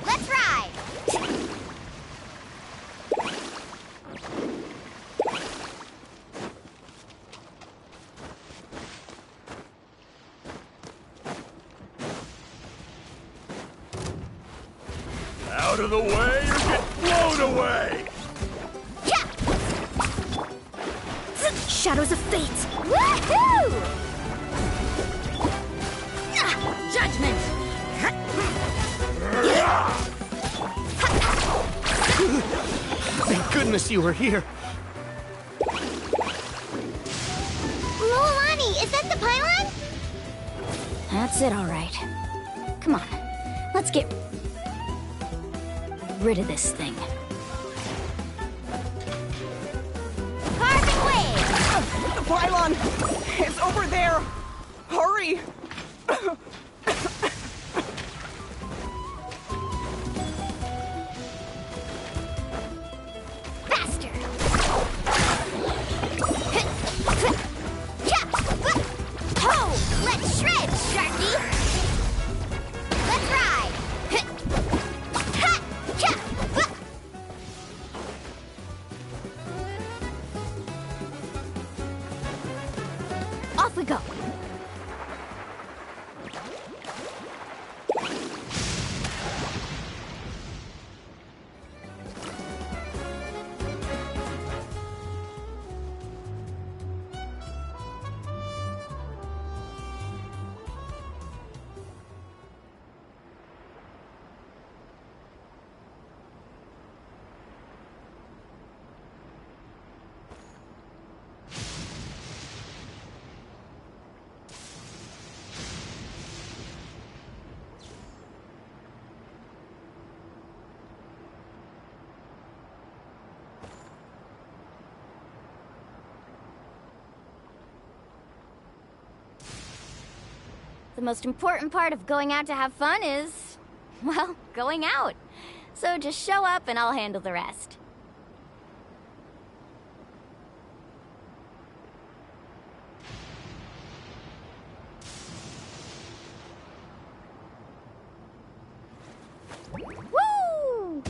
K: Let's ride!
E: Out of the way or get blown away!
K: Shadows of Fate!
B: Woohoo!
D: Judgment!
C: Thank goodness you were here.
K: Loalani, is that the pylon?
B: That's it, all right. Come on, let's get rid of this thing.
K: Carving wave!
M: The pylon is over there. Hurry!
K: Faster! Ho! Let's shred, Sharky! Let's ride!
B: Off we go. The most important part of going out to have fun is, well, going out. So just show up and I'll handle the rest. Woo!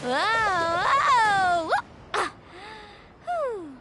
B: Whoa! Whoa! Ah. Whew.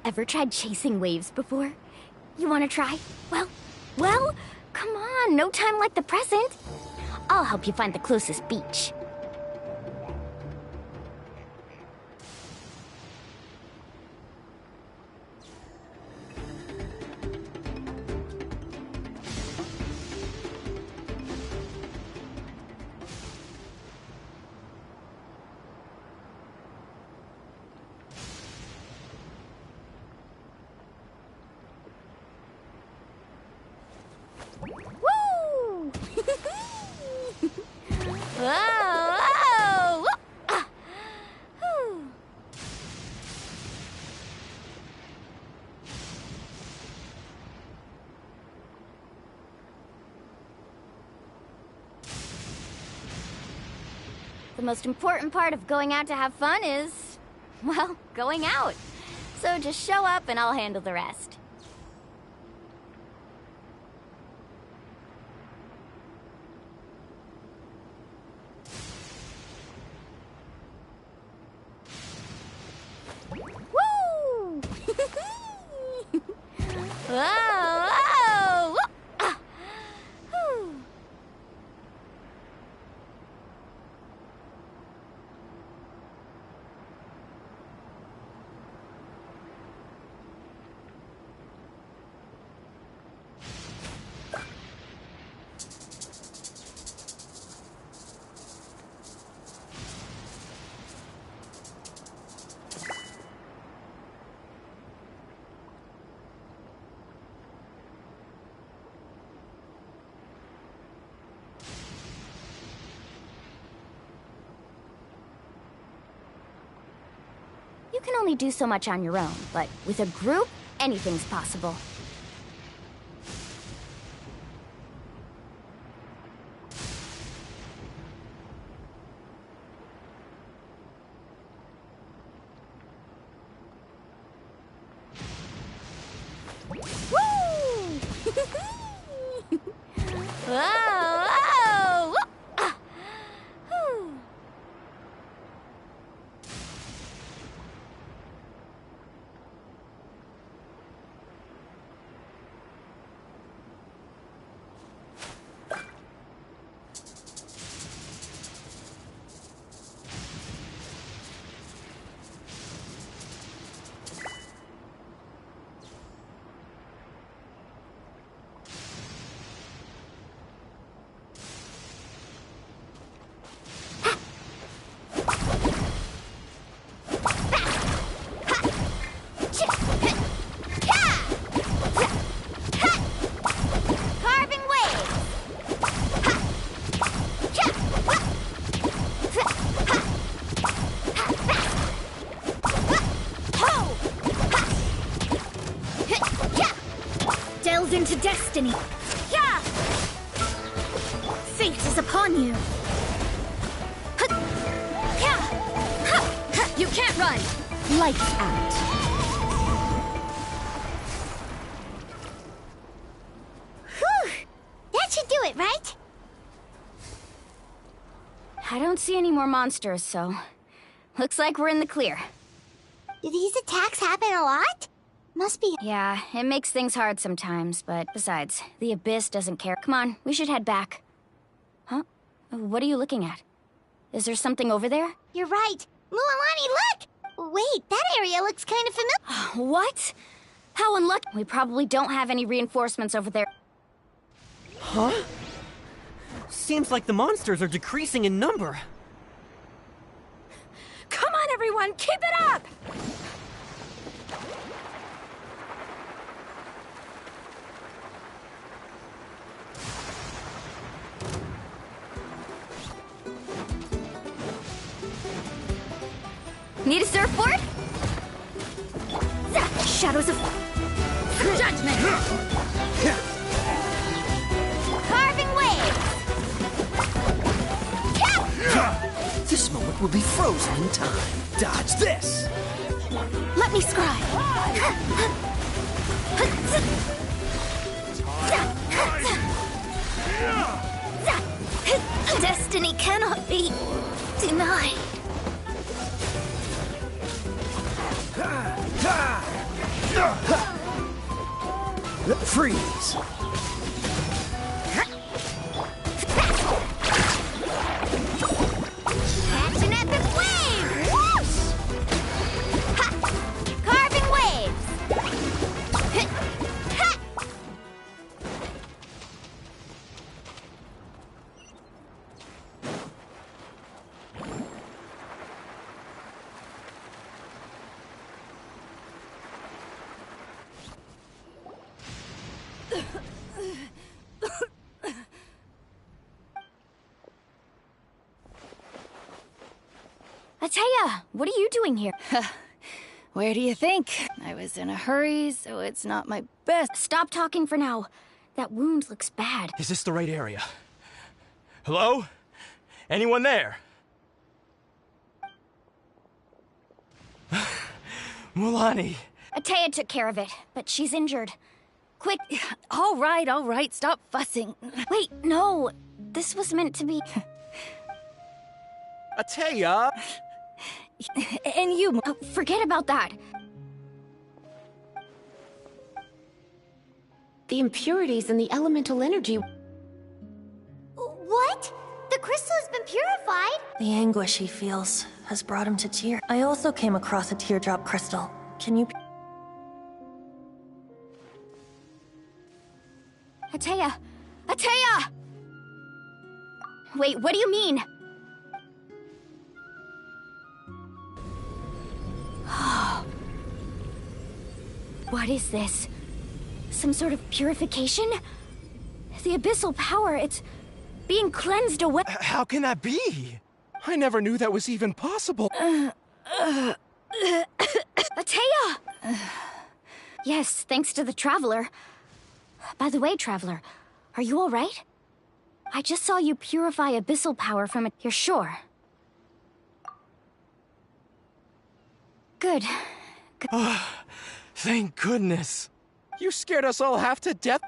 B: Ever tried chasing waves before? You want to try? Well, come on, no time like the present. I'll help you find the closest beach. Woo! Whoa! Whoa! Ah. Whew. The most important part of going out to have fun is, well, going out. So just show up and I'll handle the rest. Woo! Whoa! Whoa! Ah. Whew. You can only do so much on your own, but with a group, anything's possible. Woo! Whoa! Whoa! Ah. Whew. Carving waves.
K: Delve into destiny. Fate is upon you.
J: You can't run!
K: Lights out. Whew! That should do it, right?
B: I don't see any more monsters, so looks like we're in the clear.
K: Do these attacks happen a lot? Must be.
B: Yeah, it makes things hard sometimes, but besides, the Abyss doesn't care. Come on, we should head back. Huh? What are you looking at? Is there something over there?
K: You're right. Mualani, look! Wait, that area looks kind of familiar.
B: What? How unlucky. We probably don't have any reinforcements over there.
I: Huh? Seems like the monsters are decreasing in number.
G: Come on, everyone, keep it up!
B: Need a surfboard?
K: Shadows of
J: Judgment!
B: Carving waves!
I: This moment will be frozen in time. Dodge this!
K: Let me scry. Destiny cannot be denied.
A: Freeze!
B: Catch an epic wave! Whoosh! Ha! Carving waves! Ha! Ataya, what are you doing here?
J: Where do you think? I was in a hurry, so it's not my best.
B: Stop talking for now. That wound looks bad.
F: Is this the right area? Hello? Anyone there? Mulani.
B: Ataya took care of it, but she's injured. Quick.
J: All right, stop fussing.
B: Wait, no. This was meant to be...
C: Ataya!
J: And you...
B: Oh, forget about that.
G: The impurities in the elemental energy.
K: What? The crystal has been purified?
N: The anguish he feels has brought him to tears. I also came across a teardrop crystal. Can you...
B: Ataya! Ataya! Wait, what do you mean? What is this? Some sort of purification? The abyssal power, it's being cleansed away.
F: How can that be? I never knew that was even possible.
B: Ataya! Yes, thanks to the Traveler. By the way, Traveler, are you all right? I just saw you purify abyssal power from it. You're sure? Good.
F: Thank goodness. You scared us all half to death.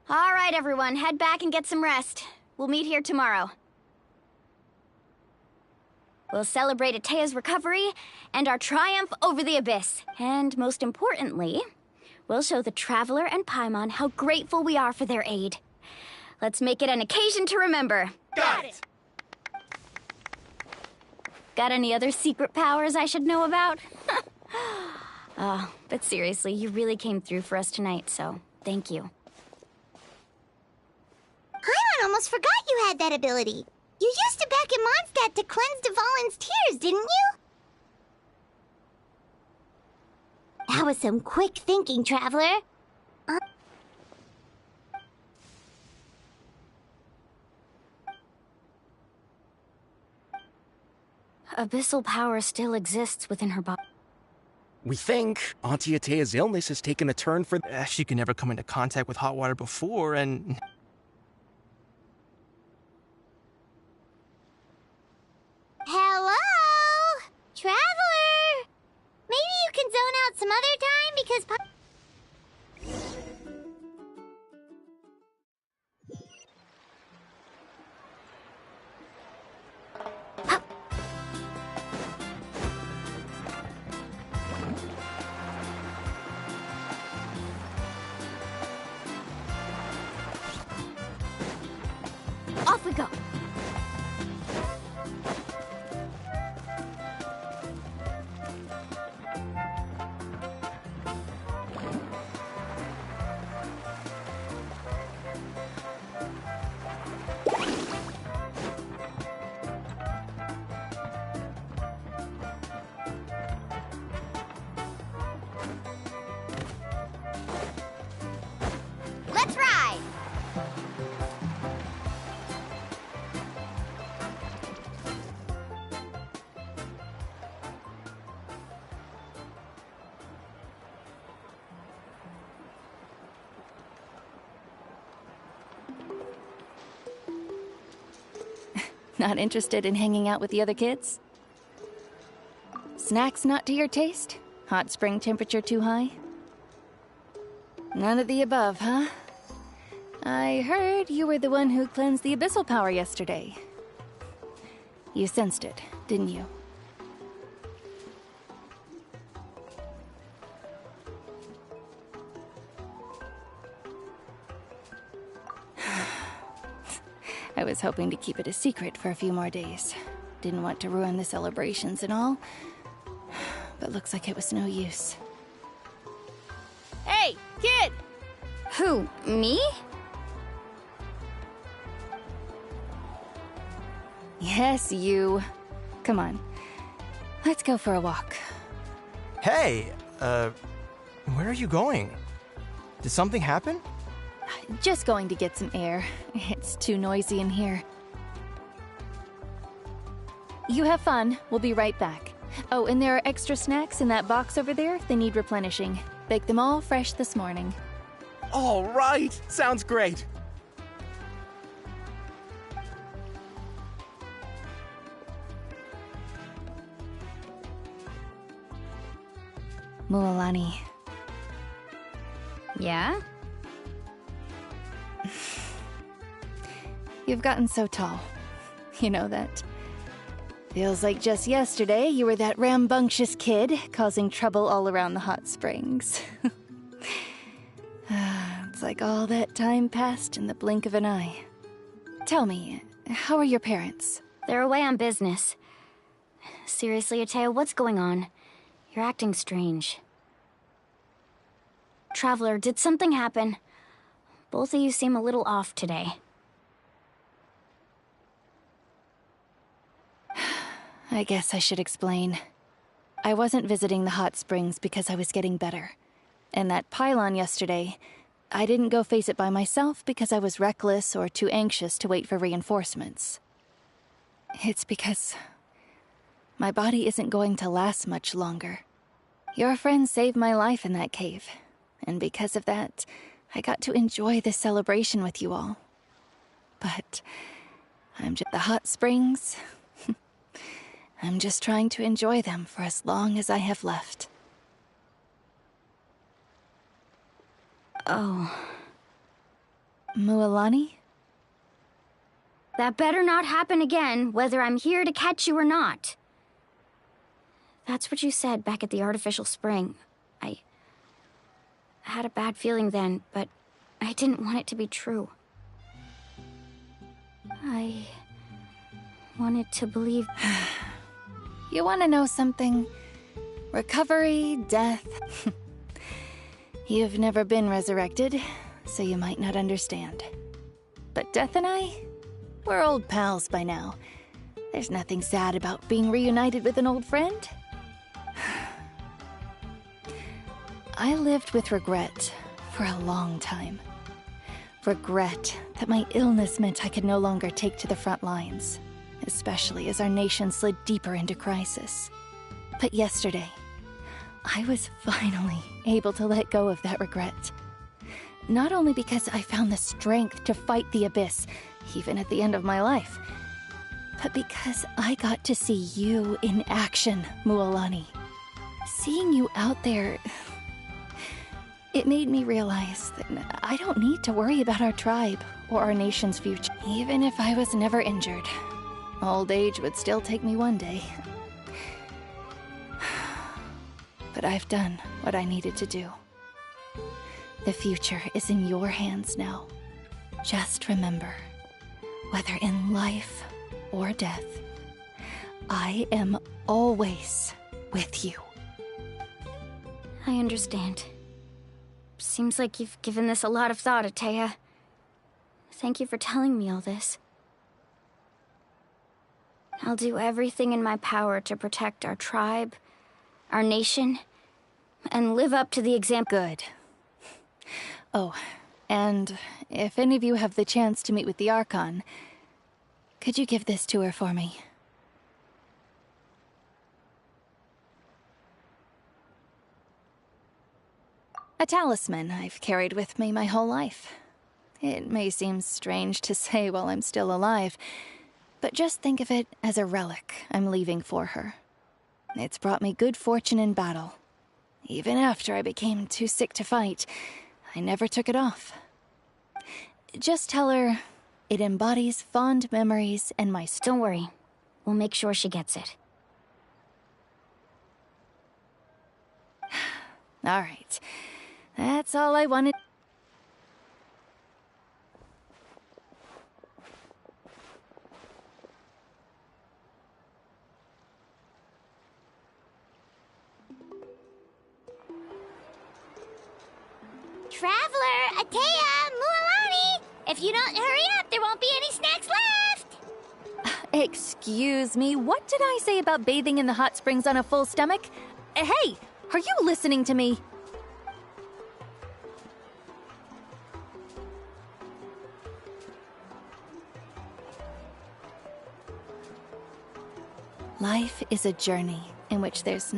B: All right, everyone, head back and get some rest. We'll meet here tomorrow. We'll celebrate Ataya's recovery and our triumph over the Abyss. And most importantly, we'll show the Traveler and Paimon how grateful we are for their aid. Let's make it an occasion to remember.
F: Got it!
B: Got any other secret powers I should know about? But seriously, you really came through for us tonight, so thank you.
K: Paimon almost forgot you had that ability. You used it back in Mondstadt to cleanse Dvalin's tears, didn't you? That was some quick thinking, Traveler.
B: Abyssal power still exists within her body.
C: We think Auntie Ataya's illness has taken a turn for...
F: She could never come into contact with hot water before, and...
K: Hello? Traveler? Maybe you can zone out some other time because...
B: Off we go. Let's ride!
J: Not interested in hanging out with the other kids? Snacks not to your taste? Hot spring temperature too high? None of the above, huh? I heard you were the one who cleansed the abyssal power yesterday. You sensed it, didn't you? I was hoping to keep it a secret for a few more days. Didn't want to ruin the celebrations and all, but looks like it was no use. Hey, kid!
B: Who, me?
J: Yes, you. Come on. Let's go for a walk.
F: Hey, where are you going? Did something happen?
J: Just going to get some air. It's too noisy in here. You have fun. We'll be right back. Oh, and there are extra snacks in that box over there. They need replenishing. Baked them all fresh this morning.
C: All right! Sounds great!
J: Mualani.
B: Yeah?
J: You've gotten so tall. You know that. Feels like just yesterday you were that rambunctious kid causing trouble all around the hot springs. It's like all that time passed in the blink of an eye. Tell me, how are your parents?
B: They're away on business. Seriously, Ateo, what's going on? You're acting strange. Traveler, did something happen? Both of you seem a little off today.
J: I guess I should explain. I wasn't visiting the hot springs because I was getting better. And that pylon yesterday, I didn't go face it by myself because I was reckless or too anxious to wait for reinforcements. It's because my body isn't going to last much longer. Your friend saved my life in that cave, and because of that, I got to enjoy this celebration with you all. But I'm just the hot springs. I'm just trying to enjoy them for as long as I have left.
B: Oh.
J: Mualani?
B: That better not happen again, whether I'm here to catch you or not. That's what you said back at the artificial spring. I had a bad feeling then, but I didn't want it to be true. I wanted to believe...
J: You want to know something? Recovery, death... You've never been resurrected, so you might not understand. But Death and I, we're old pals by now. There's nothing sad about being reunited with an old friend. I lived with regret for a long time. Regret that my illness meant I could no longer take to the front lines, especially as our nation slid deeper into crisis. But yesterday, I was finally able to let go of that regret. Not only because I found the strength to fight the abyss, even at the end of my life, but because I got to see you in action, Mualani. Seeing you out there, it made me realize that I don't need to worry about our tribe or our nation's future. Even if I was never injured, old age would still take me one day. But I've done what I needed to do. The future is in your hands now. Just remember, whether in life or death, I am always with you.
B: I understand. Seems like you've given this a lot of thought, Atea. Thank you for telling me all this. I'll do everything in my power to protect our tribe, our nation, and live up to the example.
J: Good. Oh, and if any of you have the chance to meet with the Archon, could you give this to her for me? A talisman I've carried with me my whole life. It may seem strange to say while I'm still alive, but just think of it as a relic I'm leaving for her. It's brought me good fortune in battle. Even after I became too sick to fight, I never took it off. Just tell her it embodies fond memories and my...
B: Don't worry. We'll make sure she gets it.
J: All right. That's all I wanted.
K: Traveler, Atea, Mualani! If you don't hurry up, there won't be any snacks left!
J: Excuse me, what did I say about bathing in the hot springs on a full stomach? Hey, are you listening to me? Life is a journey in which there's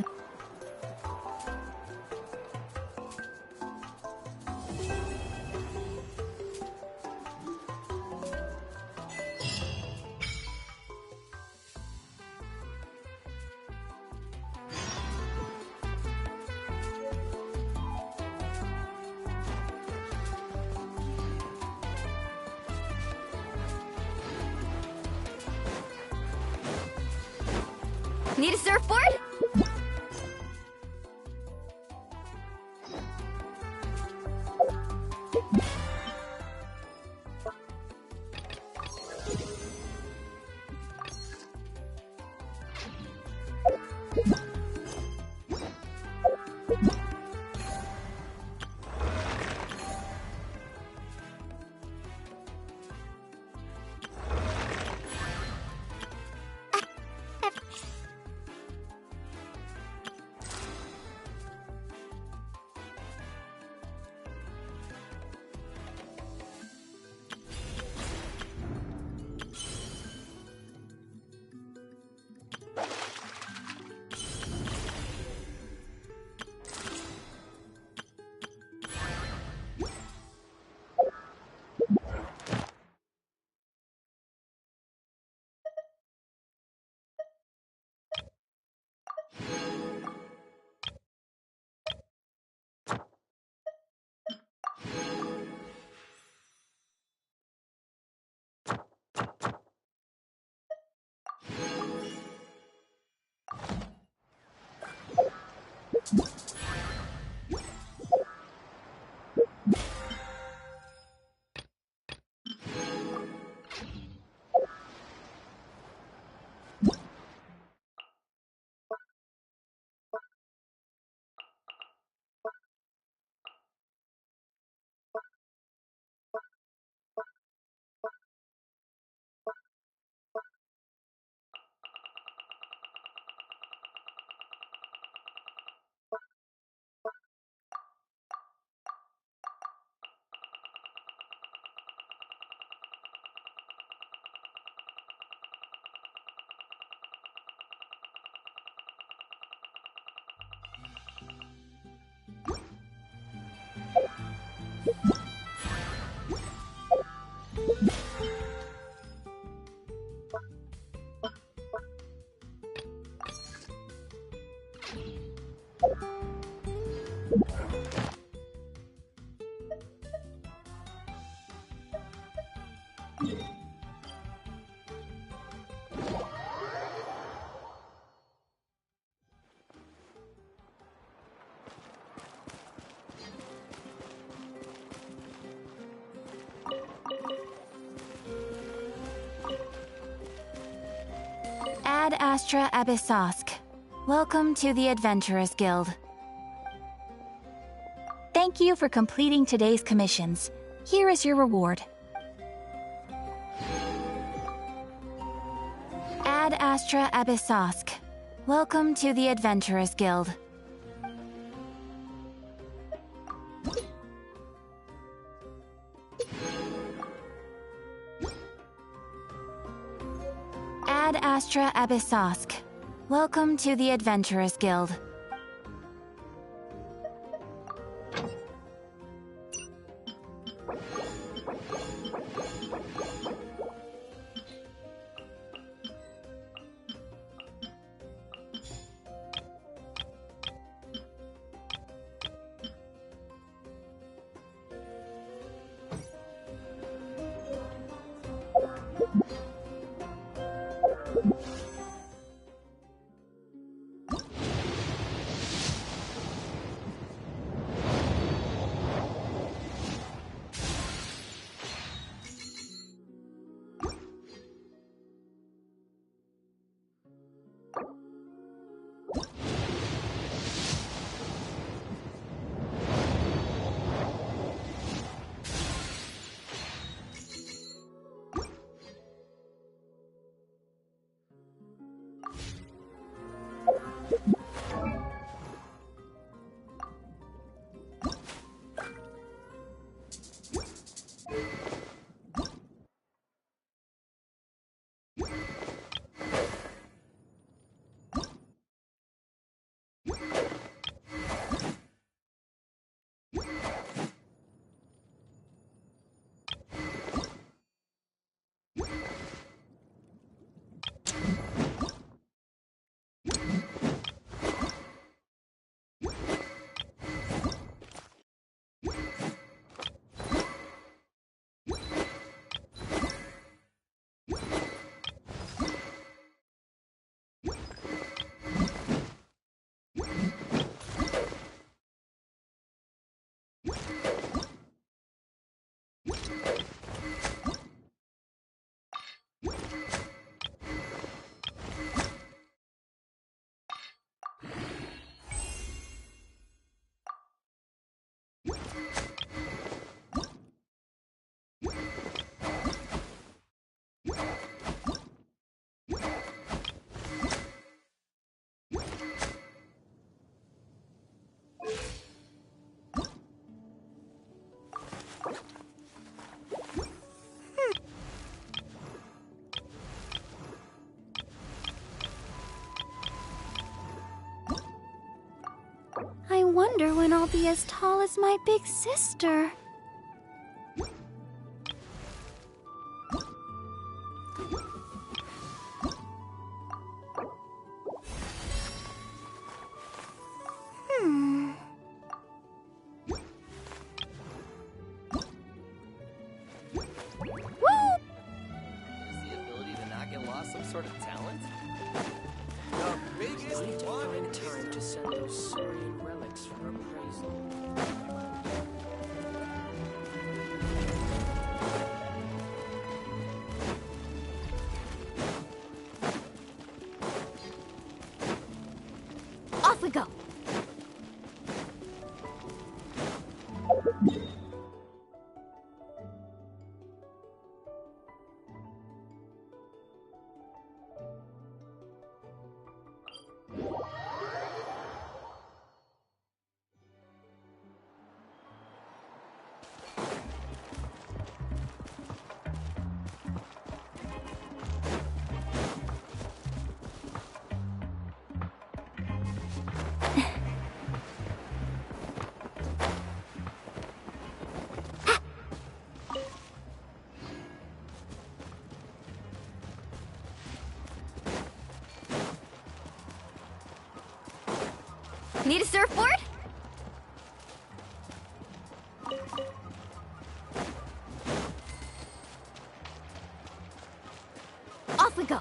B: Need a surfboard? Ad Astra Abyssosk. Welcome to the Adventurers Guild. Thank you for completing today's commissions. Here is your reward. Ad Astra Abyssosk. Welcome to the Adventurers Guild. Ad Astra Abyssosk. Welcome to the Adventurers Guild. wonder when I'll be as tall as my big sister.
A: Some sort of talent?
O: The biggest one
A: in time to send those Saurian relics for appraisal.
B: Off we go! Need a surfboard? Off we go.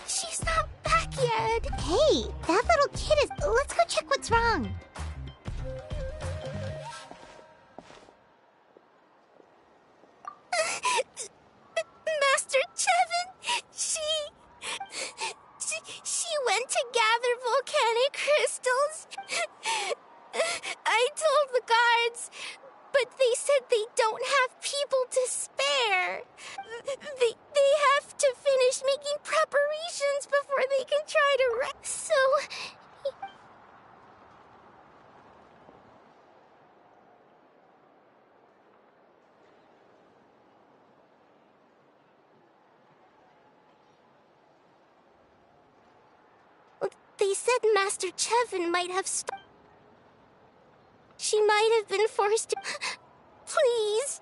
B: She's not back yet.
K: Hey, that little kid is... Let's go check what's wrong.
B: Master Chevin, she went to gather volcanic crystals. I told the guards, but they said they don't have people to spare. They have to finish making preparations before they can try to rest. So... They said Master Chevin might have She might have been forced to... Please.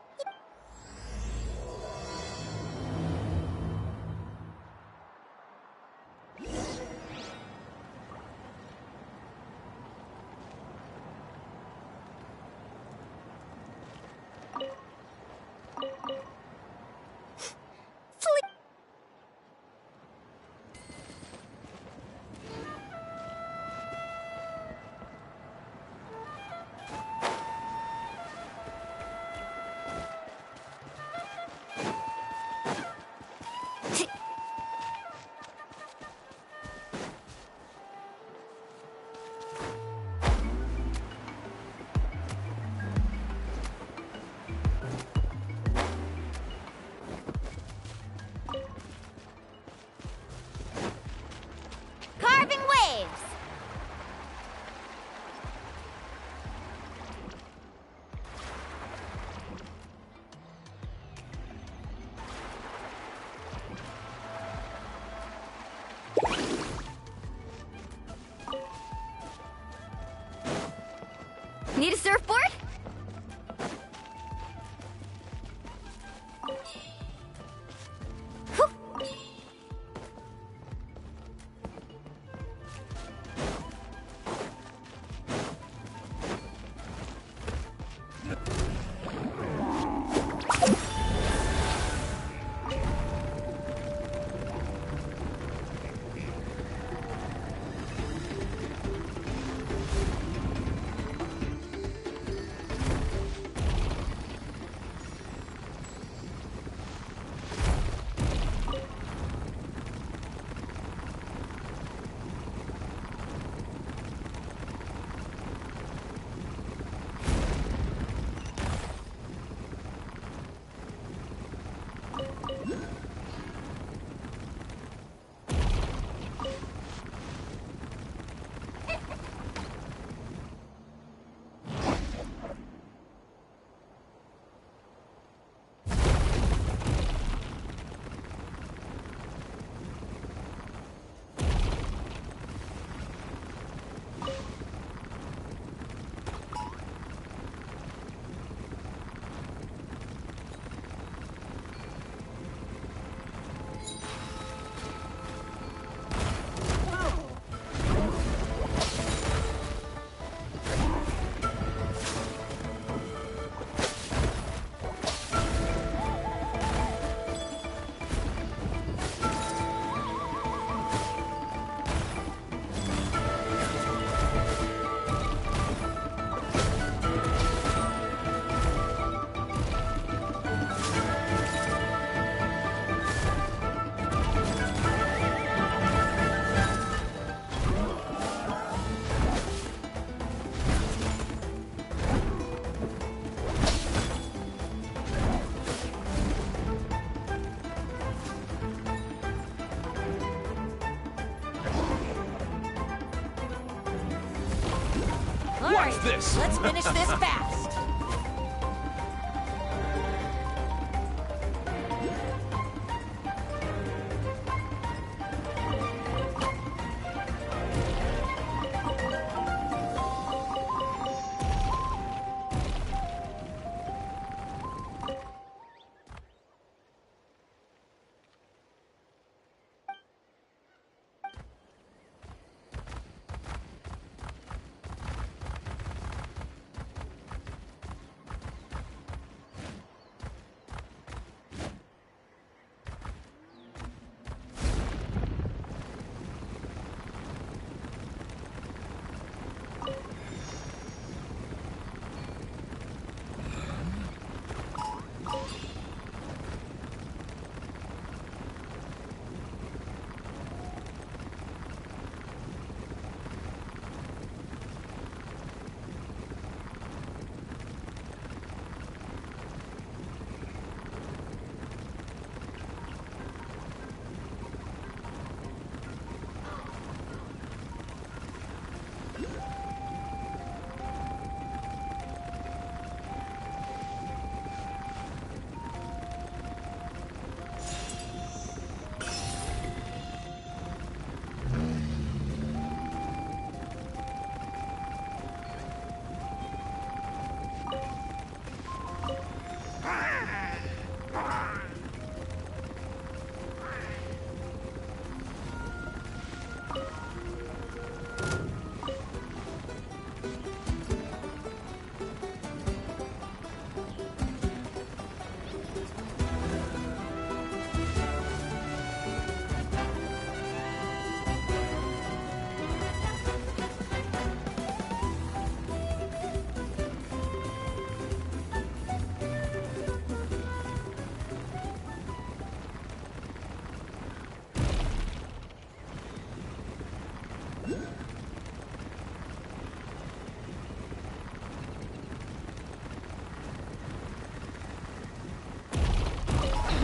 D: Watch this! Let's finish this fast!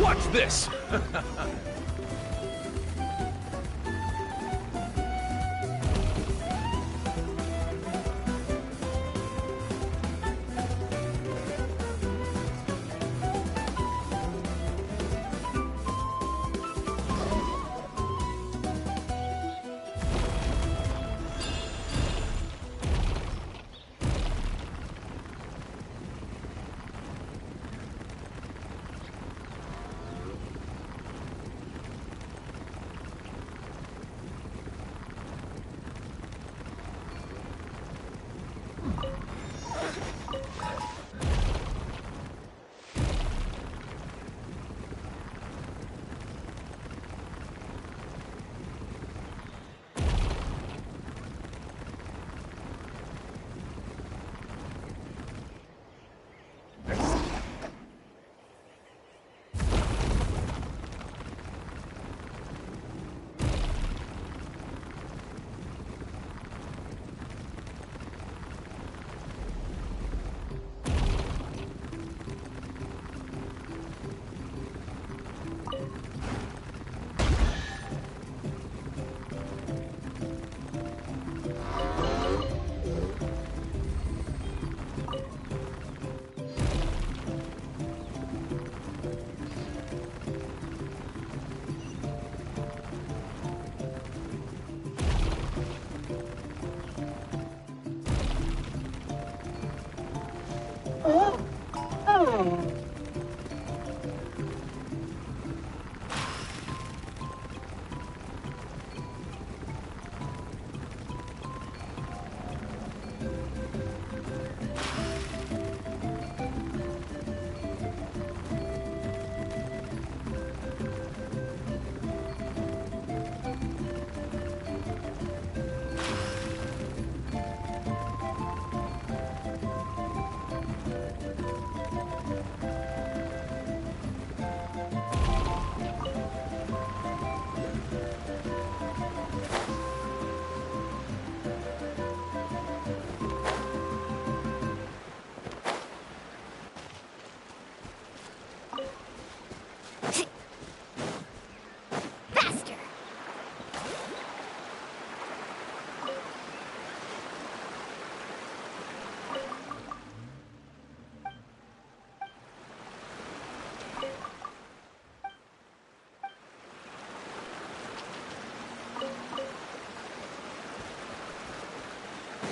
L: Watch this!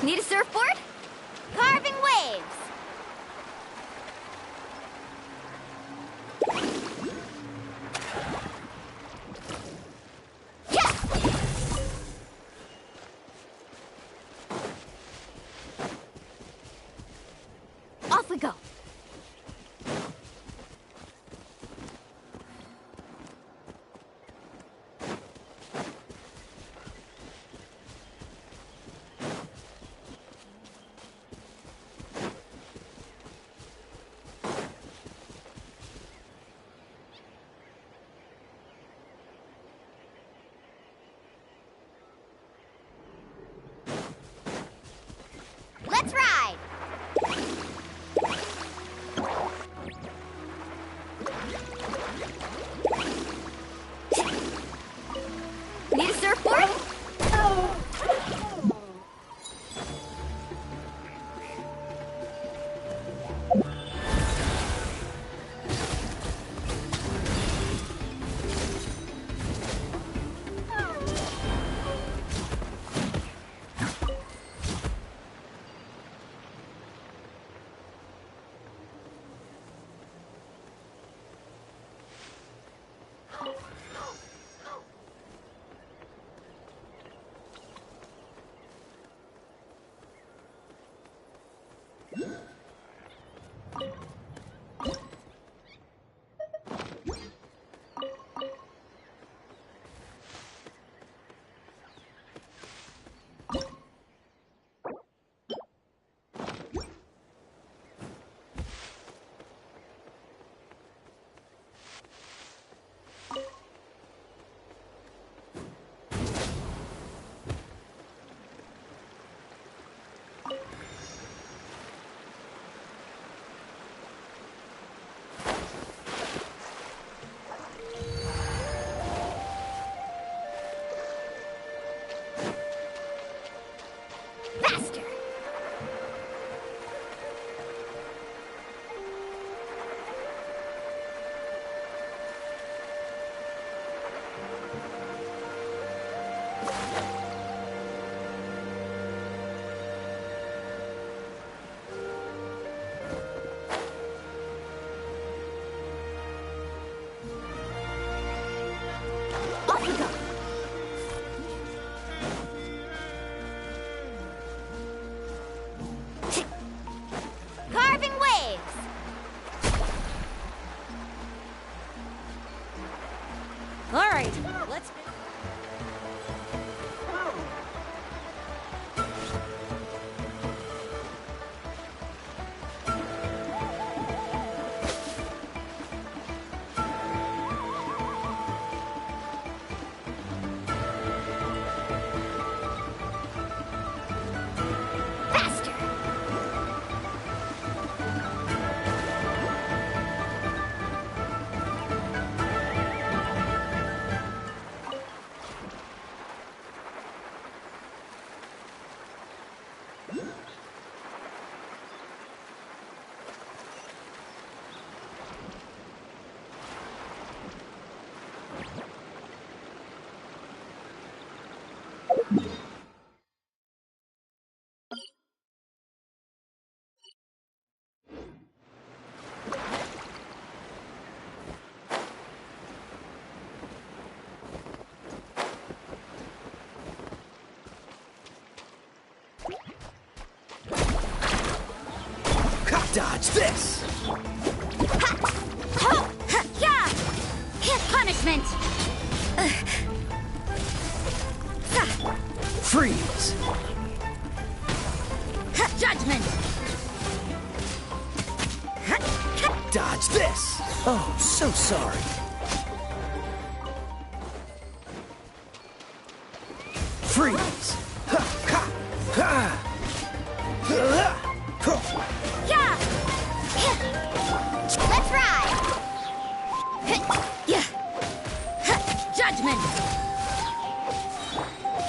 B: Need a surfboard? Carving waves! Off we go. Let's ride! Need a surfboard? Faster! Off we go! Carving waves! All right, let's... Faster!
A: Dodge this!
B: Yeah! Punishment!
A: Freeze!
B: Judgment!
A: Dodge this! Oh, so sorry. Freeze!
B: Yeah! Let's ride! Yeah! Judgment!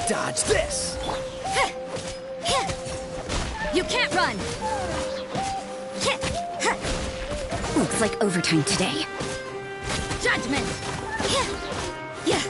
A: Dodge this!
B: You can't run! Looks like overtime today. Judgment! Yeah! Yeah!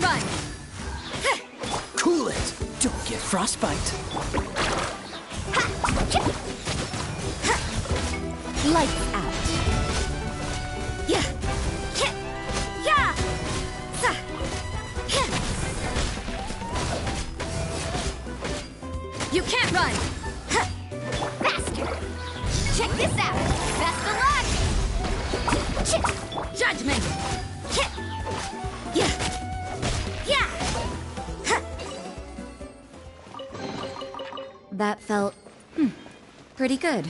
P: run!
Q: Cool it! Don't get frostbite.
P: Lights out. Yeah. Yeah. You can't run.
B: Faster! Check this out! Best of luck!
P: Judgment!
B: Yeah! Yeah!
P: That felt pretty good.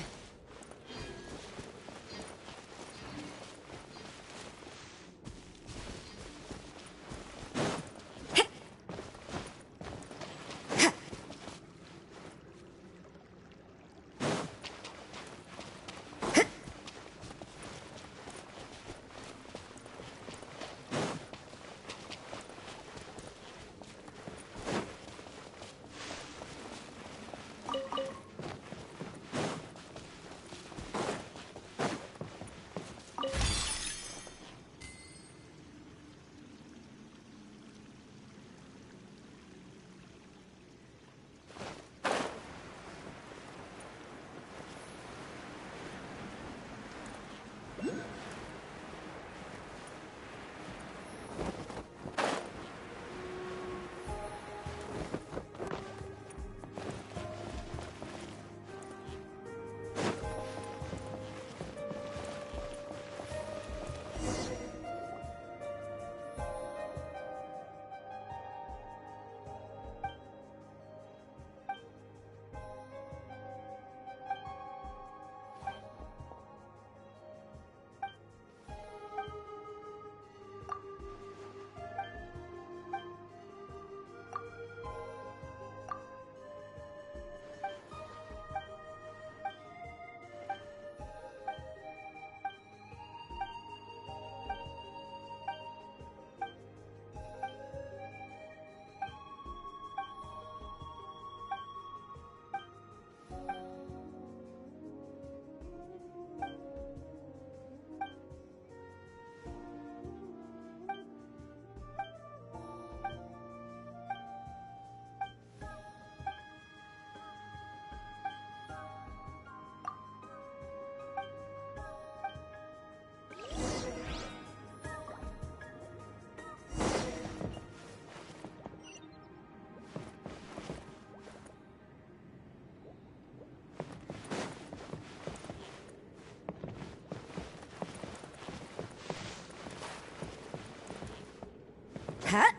P: Huh?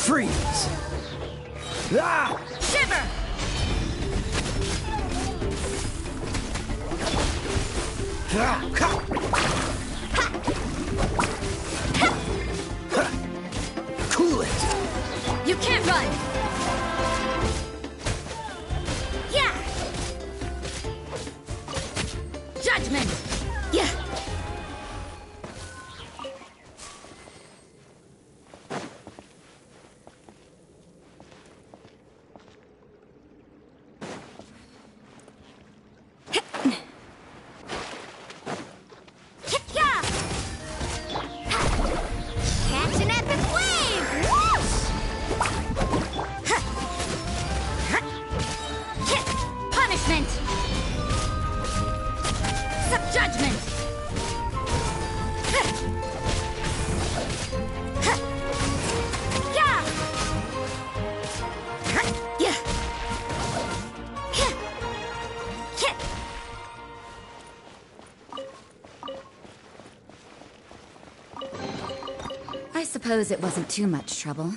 Q: Freeze! Ah!
P: Shiver!
Q: Ah! Ha! Ha! Cool it!
P: You can't run! Yeah! Judgment! Yeah! I suppose it wasn't too much trouble.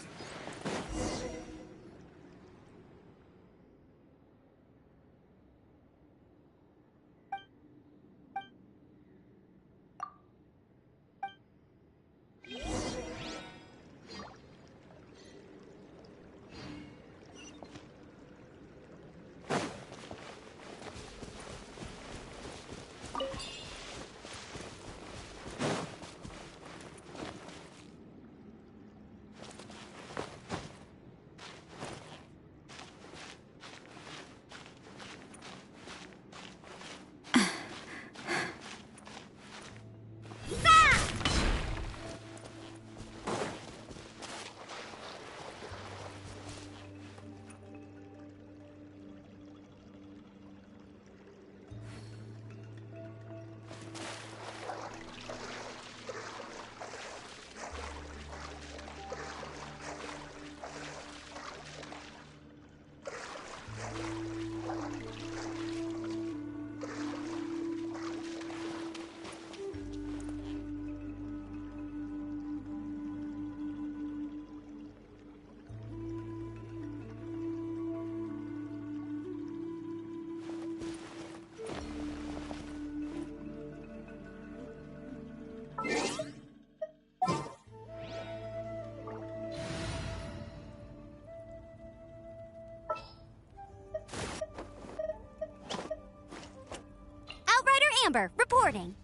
K: Amber, reporting.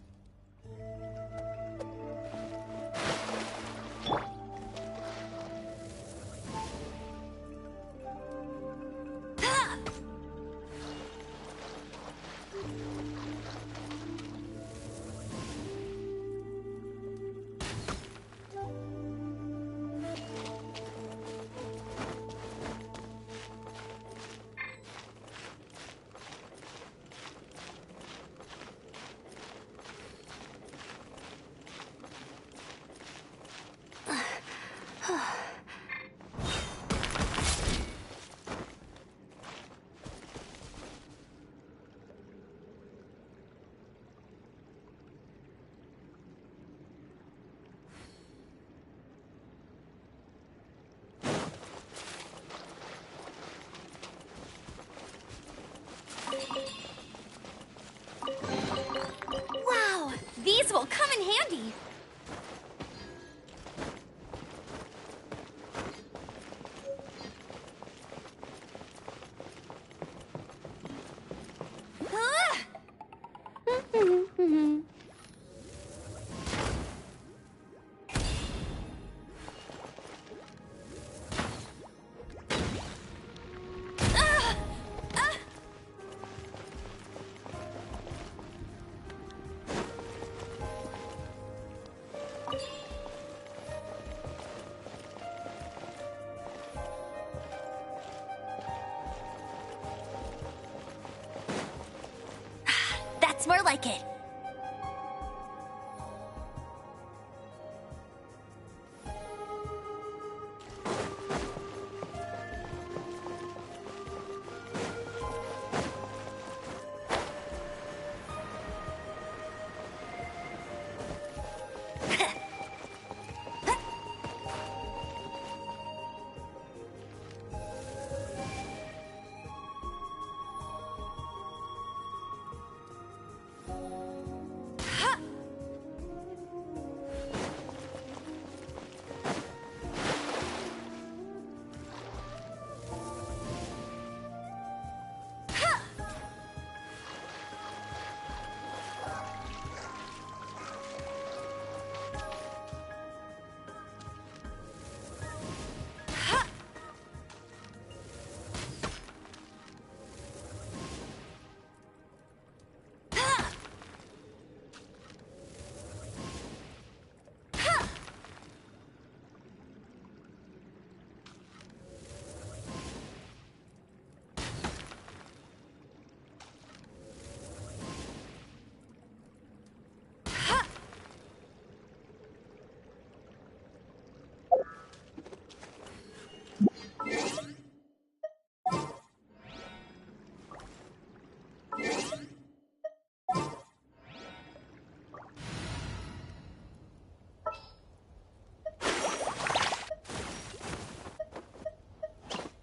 B: Wow, these will come in handy. That's more like it.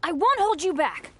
B: I won't hold you back.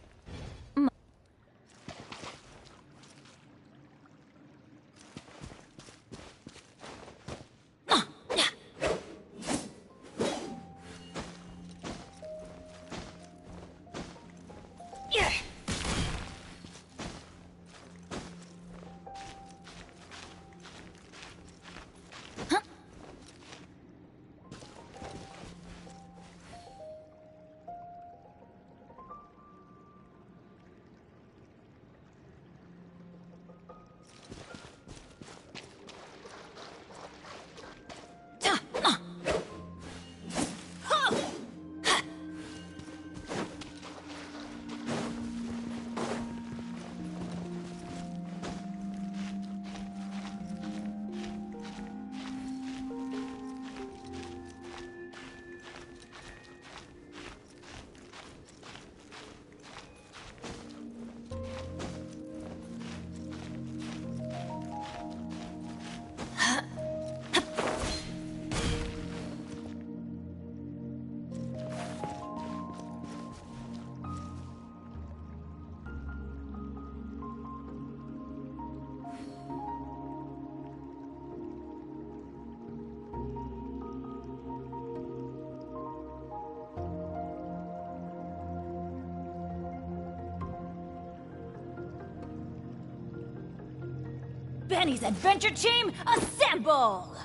B: Benny's Adventure Team, assemble!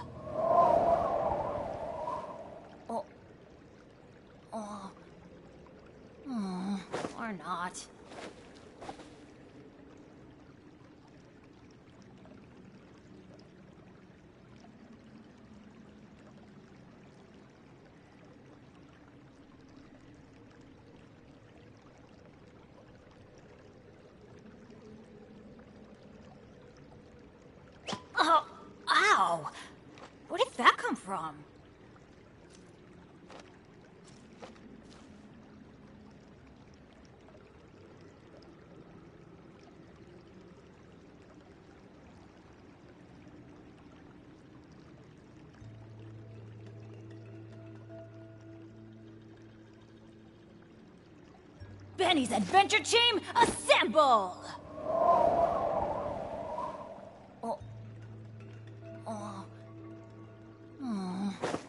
B: Or not. Oh, ow! Where did that come from? Benny's Adventure Team, assemble!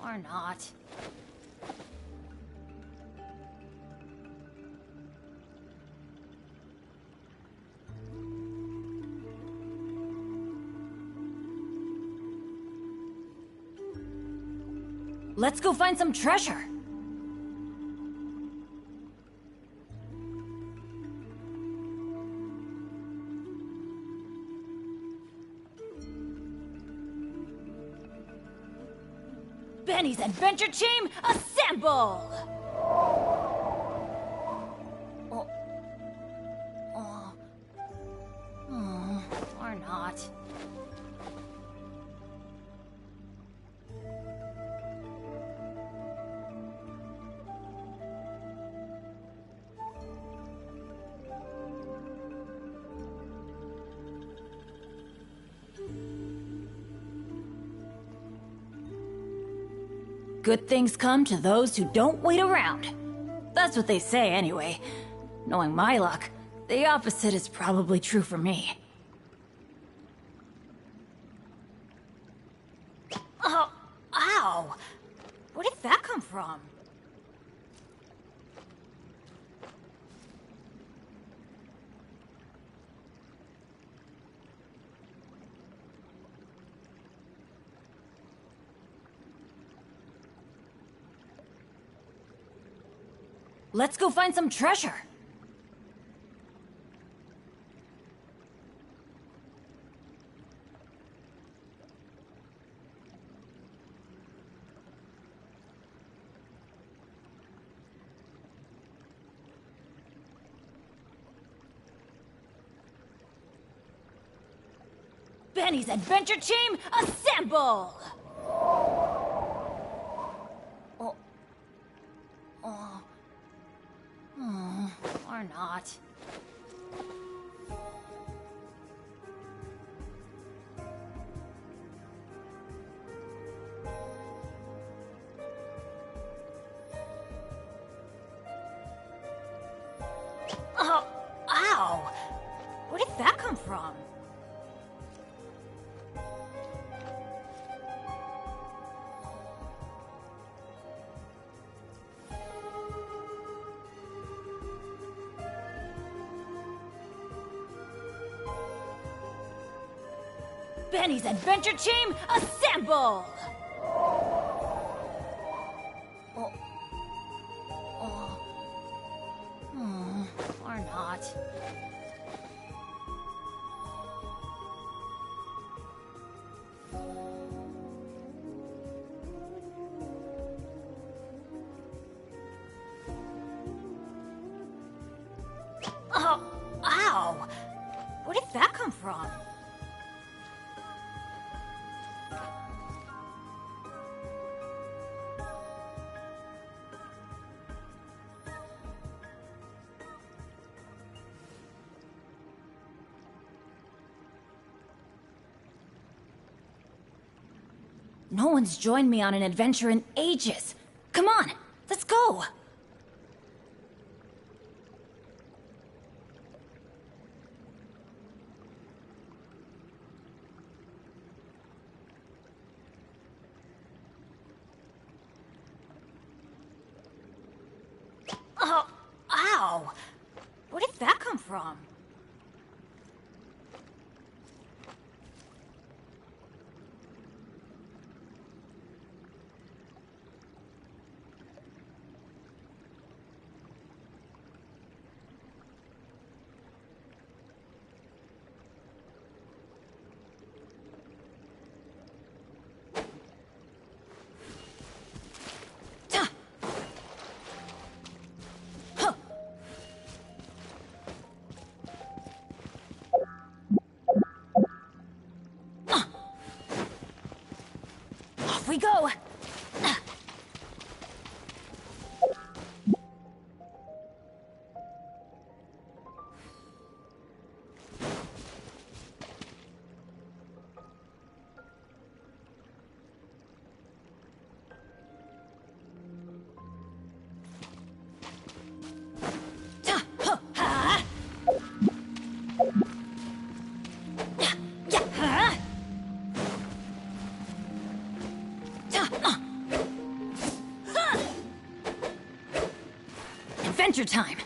B: Or not. Let's go find some treasure. Benny's Adventure Team, assemble! Or not. Good things come to those who don't wait around. That's what they say anyway. Knowing my luck, the opposite is probably true for me. Oh, ow! Where did that come from? Let's go find some treasure. Benny's Adventure Team, assemble! Or not.
P: from? Benny's Adventure Team, assemble! Or not. Oh, ow! Where did that come from? No one's joined me on an adventure in ages. Come on, let's go! Oh, ow! Where did that come from? Off we go! Adventure time!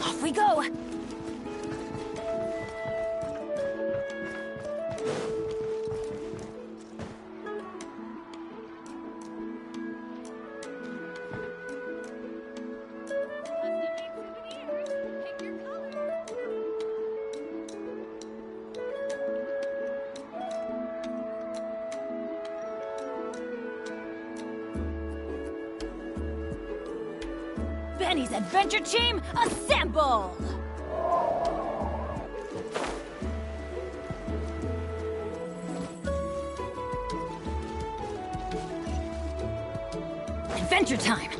P: Off we go! Benny's Adventure Team, assemble! Adventure time!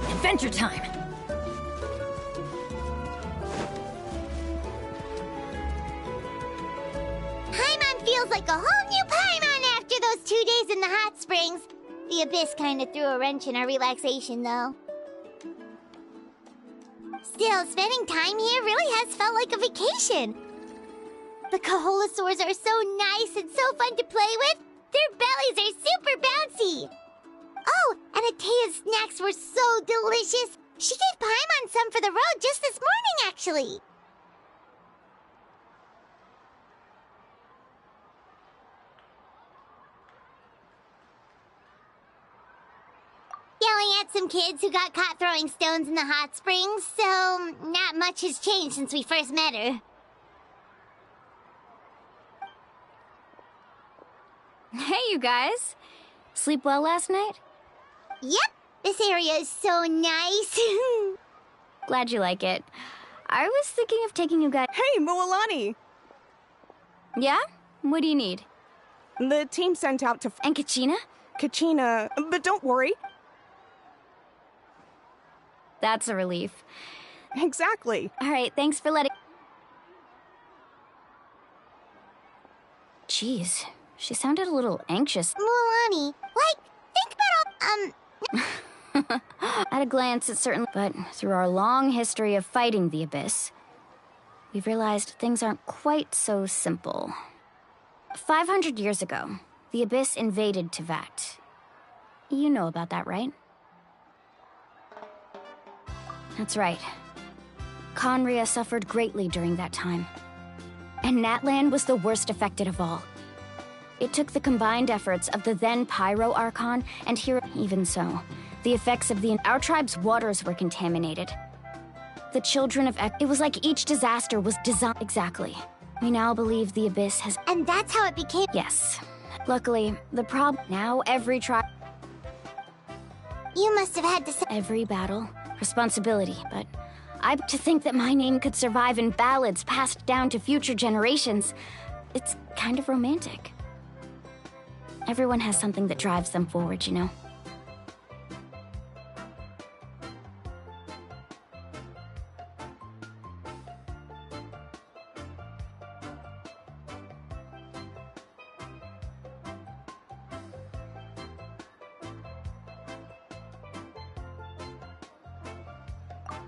P: Adventure time!
K: Paimon feels like a whole new Paimon after those 2 days in the hot springs. The Abyss kinda threw a wrench in our relaxation, though. Still, spending time here really has felt like a vacation. The Kaholosaurs are so nice and so fun to play with. Their bellies are super bouncy. Oh, and Atea's snacks were so delicious. She gave Paimon some for the road just this morning, actually. met some kids who got caught throwing stones in the hot springs, so not much has changed since we first met her.
B: Hey, you guys. Sleep well last night?
K: Yep, this area is so nice.
B: Glad you like it. I was thinking of taking you guys...
M: Hey, Mualani!
B: Yeah? What do you need?
M: The team sent out to...
B: And Kachina?
M: Kachina, but don't worry.
B: That's a relief.
M: Exactly.
B: All right, thanks for letting... Jeez, she sounded a little anxious.
K: Mualani, think about all...
B: At a glance, it certainly... But through our long history of fighting the Abyss, we've realized things aren't quite so simple. 500 years ago, the Abyss invaded Tevat. You know about that, right? That's right. Conria suffered greatly during that time. And Natlan was the worst affected of all. It took the combined efforts of the then Pyro Archon and Hero... Even so, the effects of our tribe's waters were contaminated. The children of It was like each disaster was designed... Exactly. We now believe the Abyss has...
K: And that's how it became...
B: Yes. Luckily, the problem... Now every tribe...
K: You must have had to...
B: Every battle, responsibility, but... to think that my name could survive in ballads passed down to future generations. It's kind of romantic. Everyone has something that drives them forward, you know?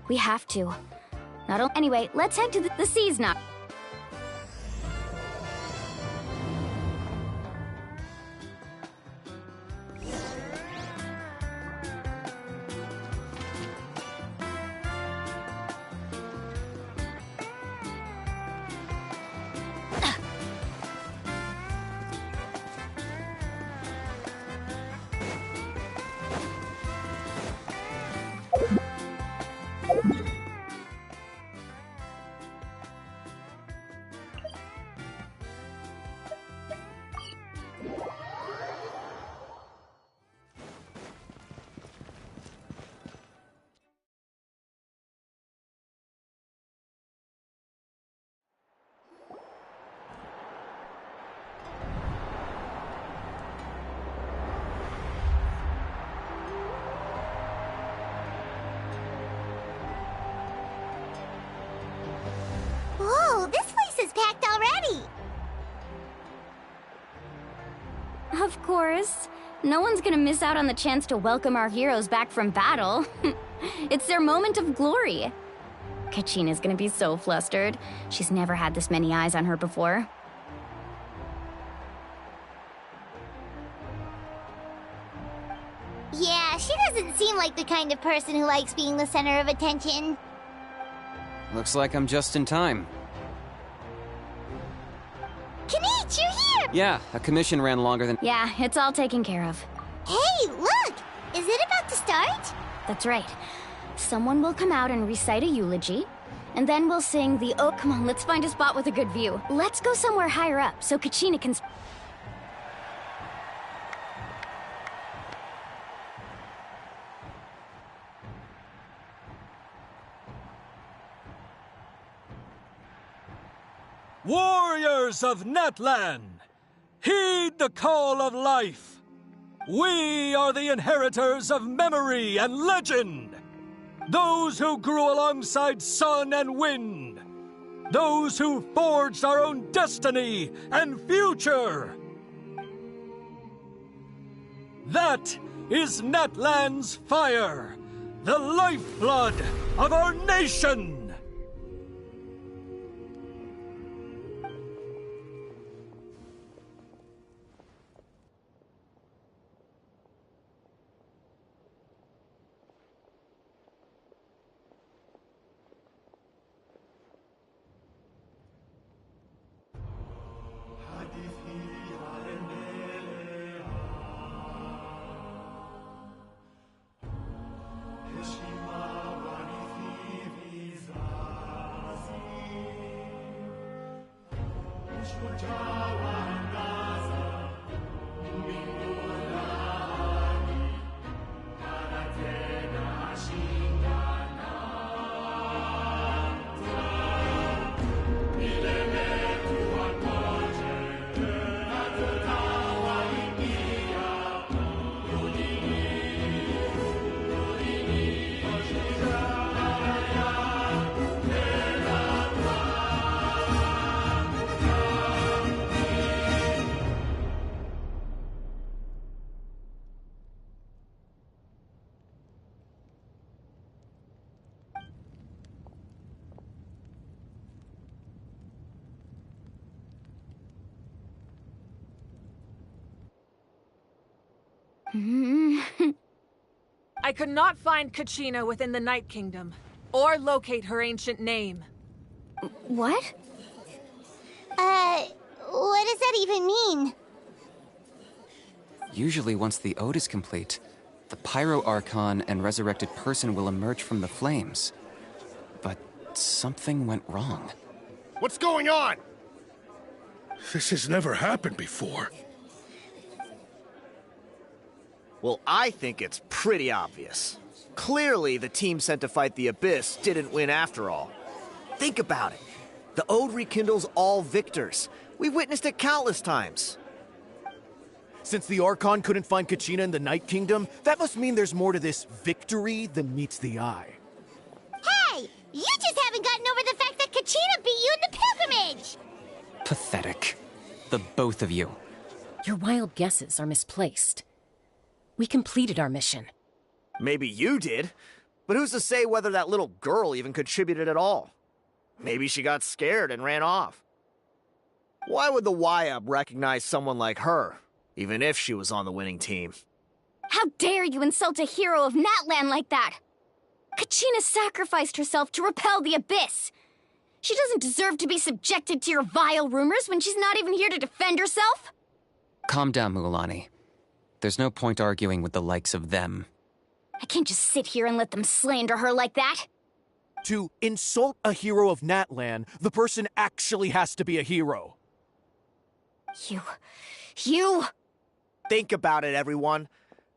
B: We have to. Anyway, let's head to the seas now.
K: Whoa, this place is packed already!
B: Of course. No one's gonna miss out on the chance to welcome our heroes back from battle. It's their moment of glory. Kachina's gonna be so flustered. She's never had this many eyes on her before.
K: Yeah, she doesn't seem like the kind of person who likes being the center of attention.
R: Looks like I'm just in time.
K: Kanich, you're here!
R: Yeah, a commission ran longer than...
B: Yeah, it's all taken care of.
K: Hey, look! Is it about to start?
B: That's right. Someone will come out and recite a eulogy, and then we'll sing the... Oh, come on, let's find a spot with a good view. Let's go somewhere higher up so Kachina can...
H: Warriors of Natlan, heed the call of life. We are the inheritors of memory and legend. Those who grew alongside sun and wind. Those who forged our own destiny and future. That is Natlan's fire, the lifeblood of our nation.
G: I could not find Kachina within the Night Kingdom, or locate her ancient name.
B: What?
K: What does that even mean?
R: Usually once the ode is complete, the Pyro Archon and resurrected person will emerge from the flames. But something went wrong.
S: What's going on?
E: This has never happened before.
T: Well, I think it's pretty obvious. Clearly, the team sent to fight the Abyss didn't win after all. Think about it. The Ode rekindles all victors. We've witnessed it countless times. Since the Archon couldn't find Kachina in the Night Kingdom, that must mean there's more to this victory than meets the eye.
K: Hey! You just haven't gotten over the fact that Kachina beat you in the pilgrimage!
R: Pathetic. The both of you.
U: Your wild guesses are misplaced. We completed our mission.
T: Maybe you did, but who's to say whether that little girl even contributed at all? Maybe she got scared and ran off. Why would the YUB recognize someone like her, even if she was on the winning team?
B: How dare you insult a hero of Natlan like that? Kachina sacrificed herself to repel the Abyss. She doesn't deserve to be subjected to your vile rumors when she's not even here to defend herself.
R: Calm down, Mualani. There's no point arguing with the likes of them.
B: I can't just sit here and let them slander her like that.
C: To insult a hero of Natlan, the person actually has to be a hero.
B: You...
T: Think about it, everyone.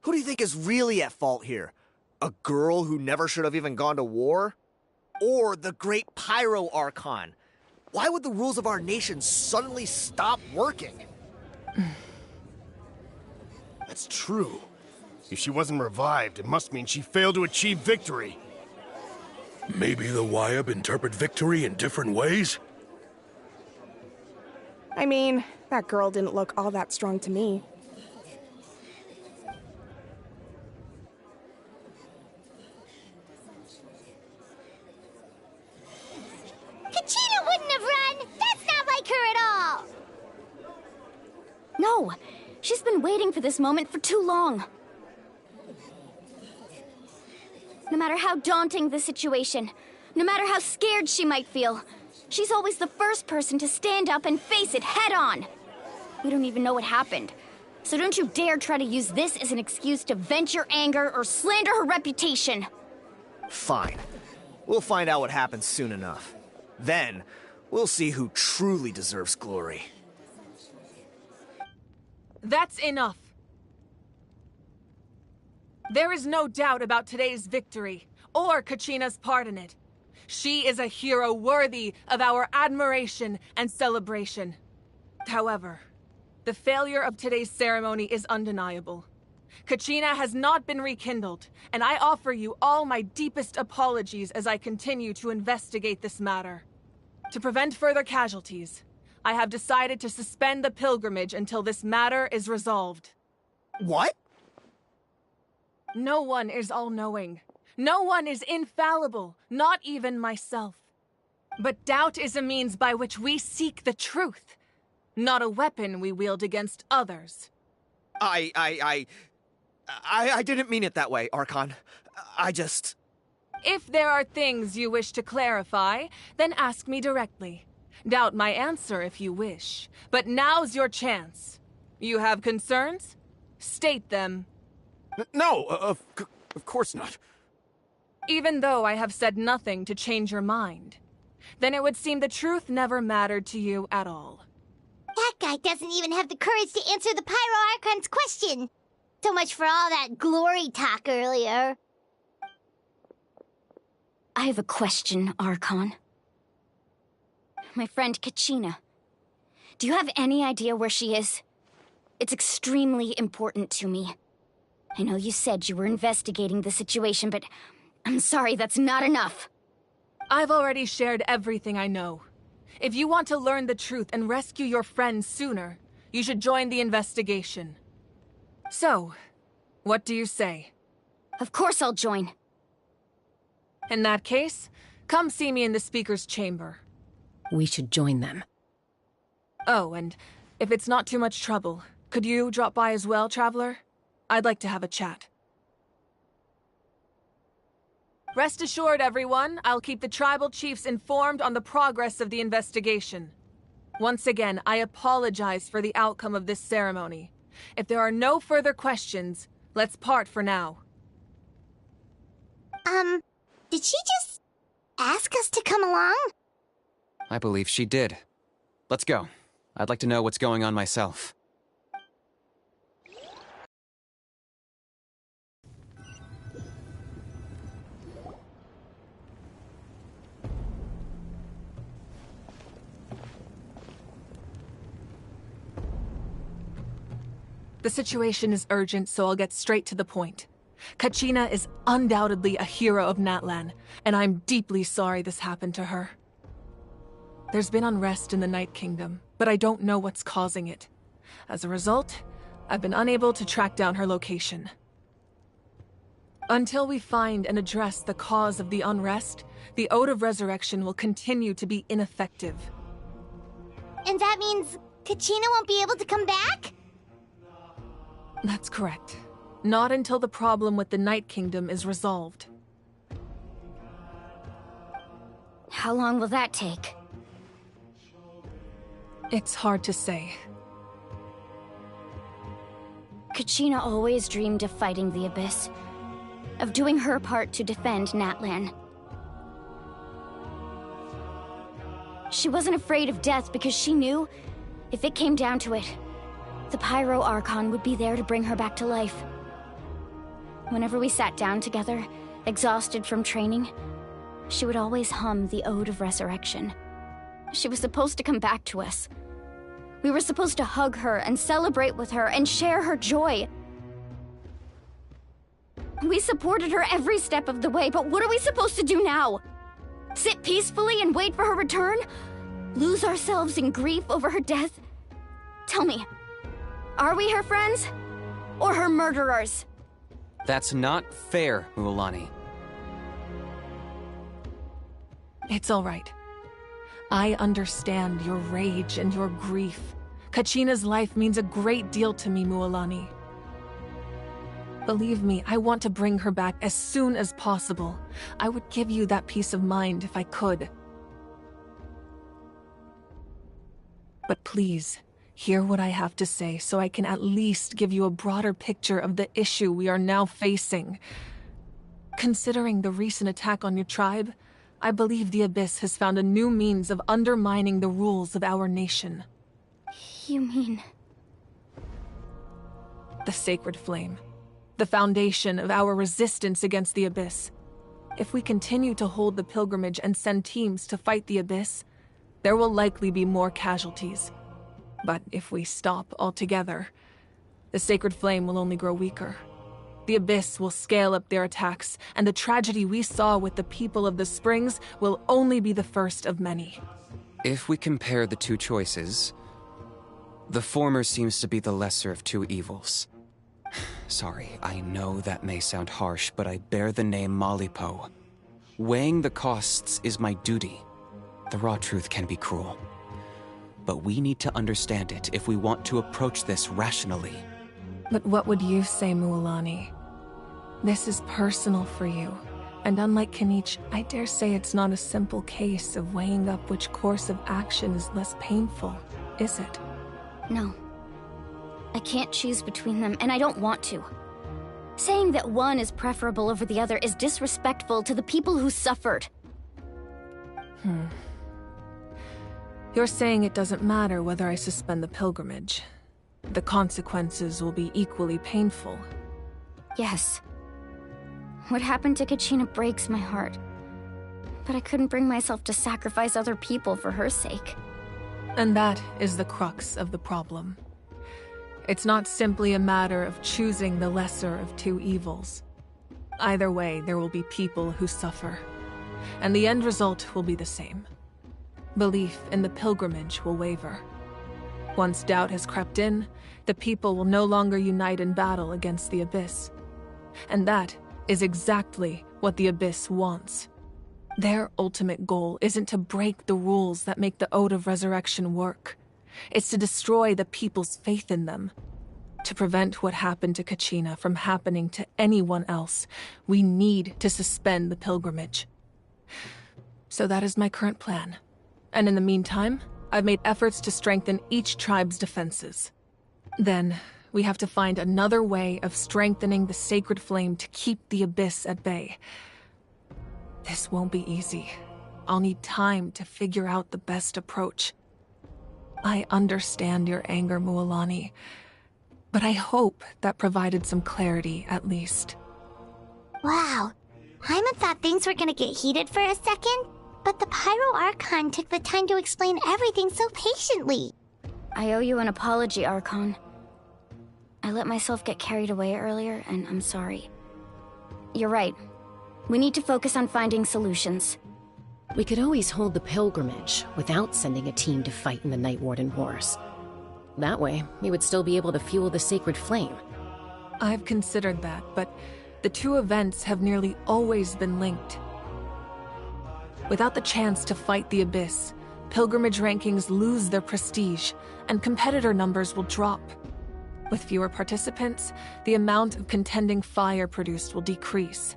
T: Who do you think is really at fault here? A girl who never should have even gone to war? Or the great Pyro Archon? Why would the rules of our nation suddenly stop working?
S: That's true. If she wasn't revived, it must mean she failed to achieve victory.
E: Maybe the YUB interpret victory in different ways?
M: I mean, that girl didn't look all that strong to me.
K: Kachina wouldn't have run! That's not like her at all!
B: No, she's been waiting for this moment for too long. No matter how daunting the situation, no matter how scared she might feel, she's always the first person to stand up and face it head on. We don't even know what happened, so don't you dare try to use this as an excuse to vent your anger or slander her reputation.
T: Fine. We'll find out what happens soon enough. Then, we'll see who truly deserves glory.
G: That's enough. There is no doubt about today's victory, or Kachina's part in it. She is a hero worthy of our admiration and celebration. However, the failure of today's ceremony is undeniable. Kachina has not been rekindled, and I offer you all my deepest apologies as I continue to investigate this matter. To prevent further casualties, I have decided to suspend the pilgrimage until this matter is resolved.
T: What?
G: No one is all-knowing. No one is infallible, not even myself. But doubt is a means by which we seek the truth, not a weapon we wield against others.
T: I didn't mean it that way, Archon. I just...
G: If there are things you wish to clarify, then ask me directly. Doubt my answer if you wish, but now's your chance. You have concerns? State them.
C: No, of course not.
G: Even though I have said nothing to change your mind, then it would seem the truth never mattered to you at all.
K: guy doesn't even have the courage to answer the Pyro Archon's question. So much for all that glory talk earlier.
B: I have a question, Archon. My friend Kachina. Do you have any idea where she is? It's extremely important to me. I know you said you were investigating the situation, but I'm sorry, that's not enough.
G: I've already shared everything I know. If you want to learn the truth and rescue your friend sooner, you should join the investigation. So, what do you say?
B: Of course I'll join.
G: In that case, come see me in the speaker's chamber.
U: We should join them.
G: Oh, and if it's not too much trouble, could you drop by as well, Traveler? I'd like to have a chat. Rest assured, everyone, I'll keep the tribal chiefs informed on the progress of the investigation. Once again, I apologize for the outcome of this ceremony. If there are no further questions, let's part for now.
K: Did she just ask us to come along?
R: I believe she did. Let's go. I'd like to know what's going on myself.
G: The situation is urgent, so I'll get straight to the point. Kachina is undoubtedly a hero of Natlan, and I'm deeply sorry this happened to her. There's been unrest in the Night Kingdom, but I don't know what's causing it. As a result, I've been unable to track down her location. Until we find and address the cause of the unrest, the Ode of Resurrection will continue to be ineffective.
K: And that means Kachina won't be able to come back?
G: That's correct. Not until the problem with the Night Kingdom is resolved.
B: How long will that take?
G: It's hard to say.
B: Kachina always dreamed of fighting the Abyss, of doing her part to defend Natlan. She wasn't afraid of death because she knew, if it came down to it, the Pyro Archon would be there to bring her back to life. Whenever we sat down together, exhausted from training, she would always hum the Ode of Resurrection. She was supposed to come back to us. We were supposed to hug her and celebrate with her and share her joy. We supported her every step of the way, but what are we supposed to do now? Sit peacefully and wait for her return? Lose ourselves in grief over her death? Tell me, are we her friends? Or her murderers?
R: That's not fair, Mualani.
G: It's all right. I understand your rage and your grief. Kachina's life means a great deal to me, Mualani. Believe me, I want to bring her back as soon as possible. I would give you that peace of mind if I could. But please, hear what I have to say so I can at least give you a broader picture of the issue we are now facing. Considering the recent attack on your tribe, I believe the Abyss has found a new means of undermining the rules of our nation.
B: You mean...
G: The Sacred Flame. The foundation of our resistance against the Abyss. If we continue to hold the pilgrimage and send teams to fight the Abyss, there will likely be more casualties. But if we stop altogether, the Sacred Flame will only grow weaker. The Abyss will scale up their attacks, and the tragedy we saw with the people of the Springs will only be the first of many.
R: If we compare the two choices, the former seems to be the lesser of two evils. Sorry, I know that may sound harsh, but I bear the name Malipo. Weighing the costs is my duty. The raw truth can be cruel. But we need to understand it if we want to approach this rationally.
G: But what would you say, Mualani? This is personal for you, and unlike Kanich, I dare say it's not a simple case of weighing up which course of action is less painful, is it?
B: No. I can't choose between them, and I don't want to. Saying that one is preferable over the other is disrespectful to the people who suffered.
G: You're saying it doesn't matter whether I suspend the pilgrimage. The consequences will be equally painful.
B: Yes. What happened to Kachina breaks my heart. But I couldn't bring myself to sacrifice other people for her sake.
G: And that is the crux of the problem. It's not simply a matter of choosing the lesser of two evils. Either way, there will be people who suffer. And the end result will be the same. Belief in the pilgrimage will waver. Once doubt has crept in, the people will no longer unite in battle against the Abyss. And that is exactly what the Abyss wants. Their ultimate goal isn't to break the rules that make the Ode of Resurrection work. It's to destroy the people's faith in them. To prevent what happened to Kachina from happening to anyone else, we need to suspend the pilgrimage. So that is my current plan. And in the meantime, I've made efforts to strengthen each tribe's defenses. Then, we have to find another way of strengthening the sacred flame to keep the Abyss at bay. This won't be easy. I'll need time to figure out the best approach. I understand your anger, Mualani, but I hope that provided some clarity, at least.
K: Wow. Paimon thought things were gonna get heated for a second, but the Pyro Archon took the time to explain everything so patiently.
B: I owe you an apology, Archon. I let myself get carried away earlier, and I'm sorry. You're right. We need to focus on finding solutions.
U: We could always hold the pilgrimage without sending a team to fight in the Night Warden Wars. That way, we would still be able to fuel the sacred flame.
G: I've considered that, but the two events have nearly always been linked. Without the chance to fight the Abyss, pilgrimage rankings lose their prestige, and competitor numbers will drop. With fewer participants, the amount of contending fire produced will decrease,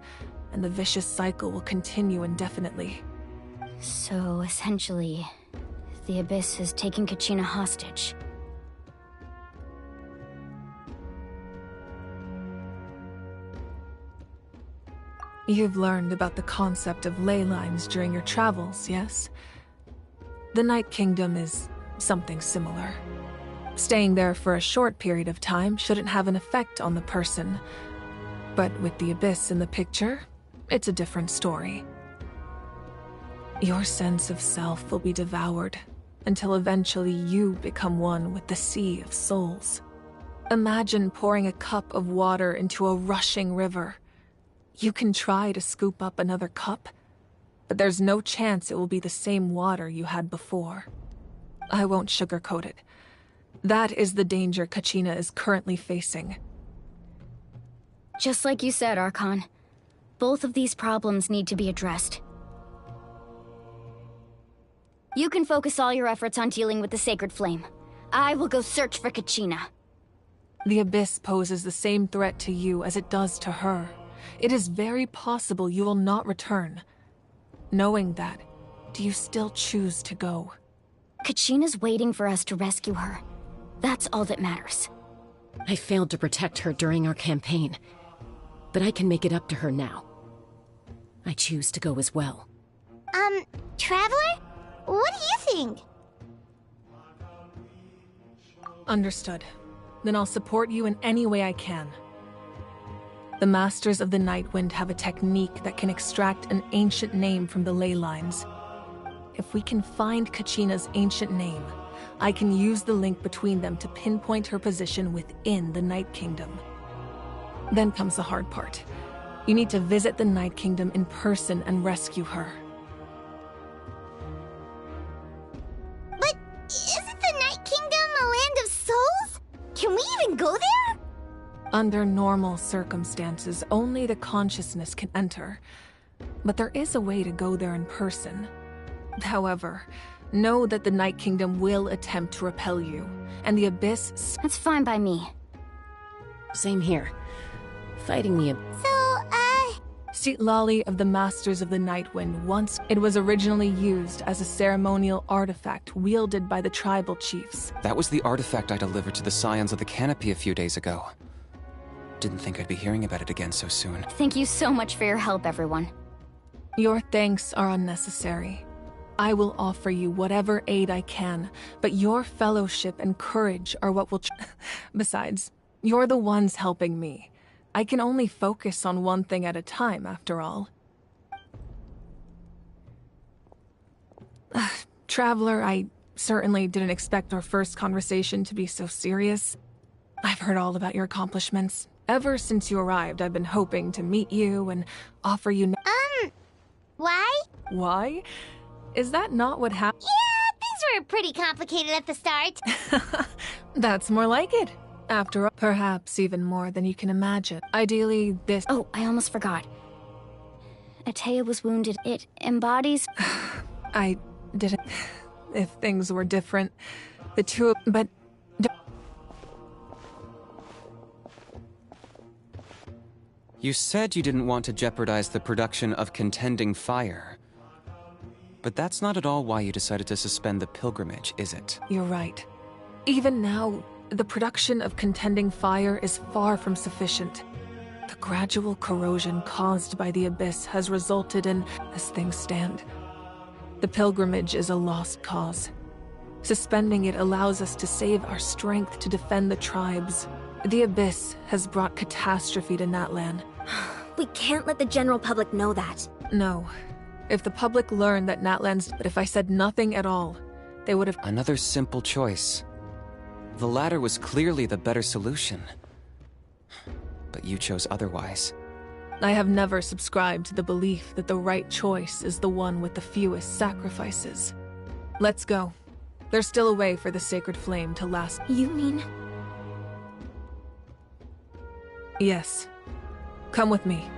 G: and the vicious cycle will continue indefinitely.
B: So, essentially, the Abyss is taking Kachina hostage.
G: You've learned about the concept of ley lines during your travels, yes? The Night Kingdom is something similar. Staying there for a short period of time shouldn't have an effect on the person. But with the Abyss in the picture, it's a different story. Your sense of self will be devoured, until eventually you become one with the sea of souls. Imagine pouring a cup of water into a rushing river. You can try to scoop up another cup, but there's no chance it will be the same water you had before. I won't sugarcoat it. That is the danger Kachina is currently facing.
B: Just like you said, Archon. Both of these problems need to be addressed. You can focus all your efforts on dealing with the sacred flame. I will go search for Kachina.
G: The Abyss poses the same threat to you as it does to her. It is very possible you will not return. Knowing that, do you still choose to go?
B: Kachina's waiting for us to rescue her. That's all that matters.
U: I failed to protect her during our campaign, but I can make it up to her now. I choose to go as well.
K: Traveler? What do you think?
G: Understood. Then I'll support you in any way I can. The Masters of the Nightwind have a technique that can extract an ancient name from the ley lines. If we can find Kachina's ancient name, I can use the link between them to pinpoint her position within the Night Kingdom. Then comes the hard part. You need to visit the Night Kingdom in person and rescue her.
K: But isn't the Night Kingdom a land of souls? Can we even go there?
G: Under normal circumstances, only the consciousness can enter. But there is a way to go there in person. However, know that the Night Kingdom will attempt to repel you, and the Abyss...
B: That's fine by me.
U: Same here. Fighting the...
K: So,
G: Lali of the Masters of the Nightwind once... It was originally used as a ceremonial artifact wielded by the tribal chiefs.
R: That was the artifact I delivered to the Scions of the Canopy a few days ago. Didn't think I'd be hearing about it again so soon.
B: Thank you so much for your help, everyone.
G: Your thanks are unnecessary.
I: I will offer you whatever aid I can, but your fellowship and courage are what will... Besides, you're the ones helping me. I can only focus on one thing at a time, after all. Traveler, I certainly didn't expect our first conversation to be so serious. I've heard all about your accomplishments. Ever since you arrived, I've been hoping to meet you and offer you...
K: Why?
I: Why? Is that not what happened?
K: Yeah, things were pretty complicated at the start.
I: That's more like it. After all, perhaps even more than you can imagine. Ideally, this...
B: Oh, I almost forgot. Atea was wounded. It embodies...
I: I didn't... If things were different, the two of... But...
R: You said you didn't want to jeopardize the production of Contending Fire. But that's not at all why you decided to suspend the pilgrimage, is it?
I: You're right. Even now, the production of Contending Fire is far from sufficient. The gradual corrosion caused by the Abyss has resulted in, as things stand, the pilgrimage is a lost cause. Suspending it allows us to save our strength to defend the tribes. The Abyss has brought catastrophe to Natlan.
V: We can't let the general public know that.
I: No. If the public learned that Natlan's... But if I said nothing at all, they would have...
R: Another simple choice. The latter was clearly the better solution. But you chose otherwise.
I: I have never subscribed to the belief that the right choice is the one with the fewest sacrifices. Let's go. There's still a way for the sacred flame to last.
V: You mean...
I: Yes. Come with me.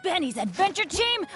P: Benny's adventure team!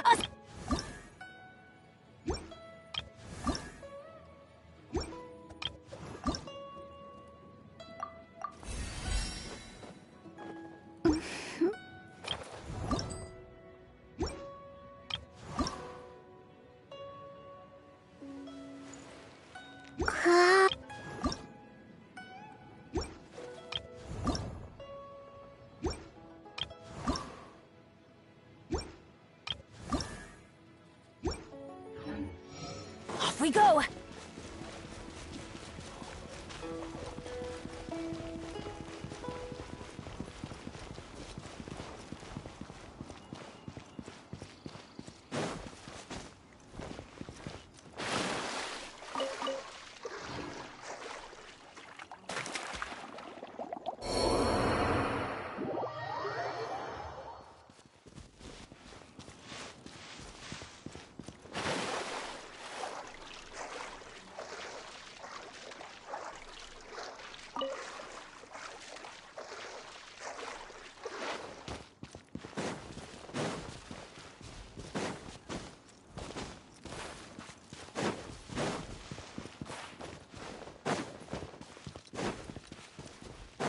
P: Off we go!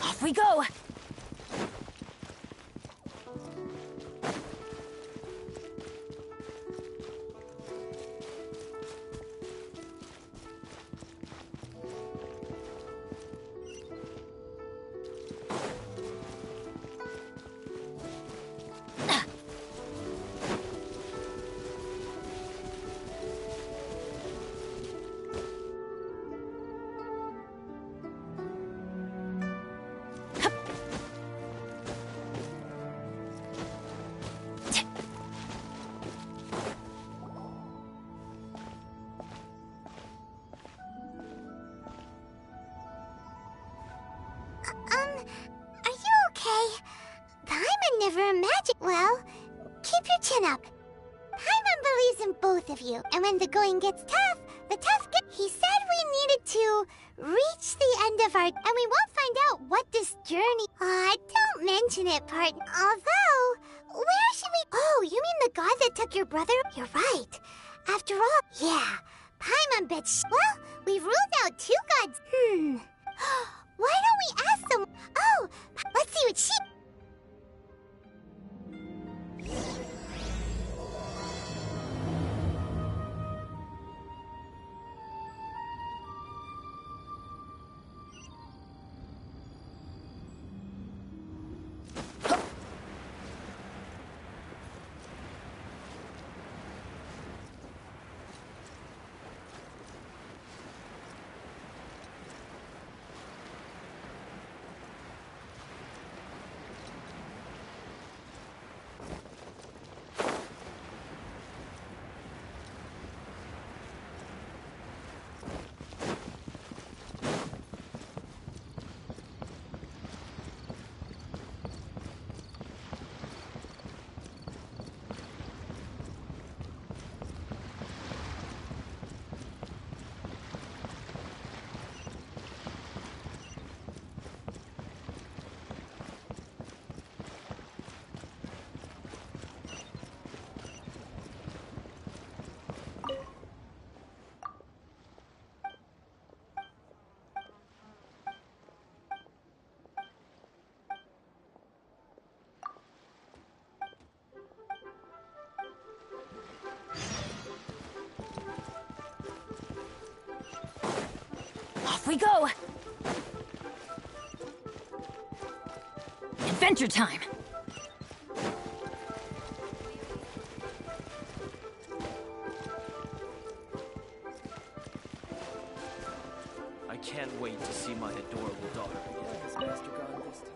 P: Off we go!
K: Paimon never imagined. Well, keep your chin up. Paimon believes in both of you, and when the going gets tough, the tough get. He said we needed to reach the end of our, and we won't find out what this journey. Don't mention it, part. Although, where should we? Oh, you mean the god that took your brother? You're right. After all, yeah, Paimon bitch. Well, we've ruled out 2 gods. Why don't we ask them? Oh, let's see what she.
P: Off we go! Adventure time!
F: I can't wait to see my adorable daughter again. Is Master gone this time?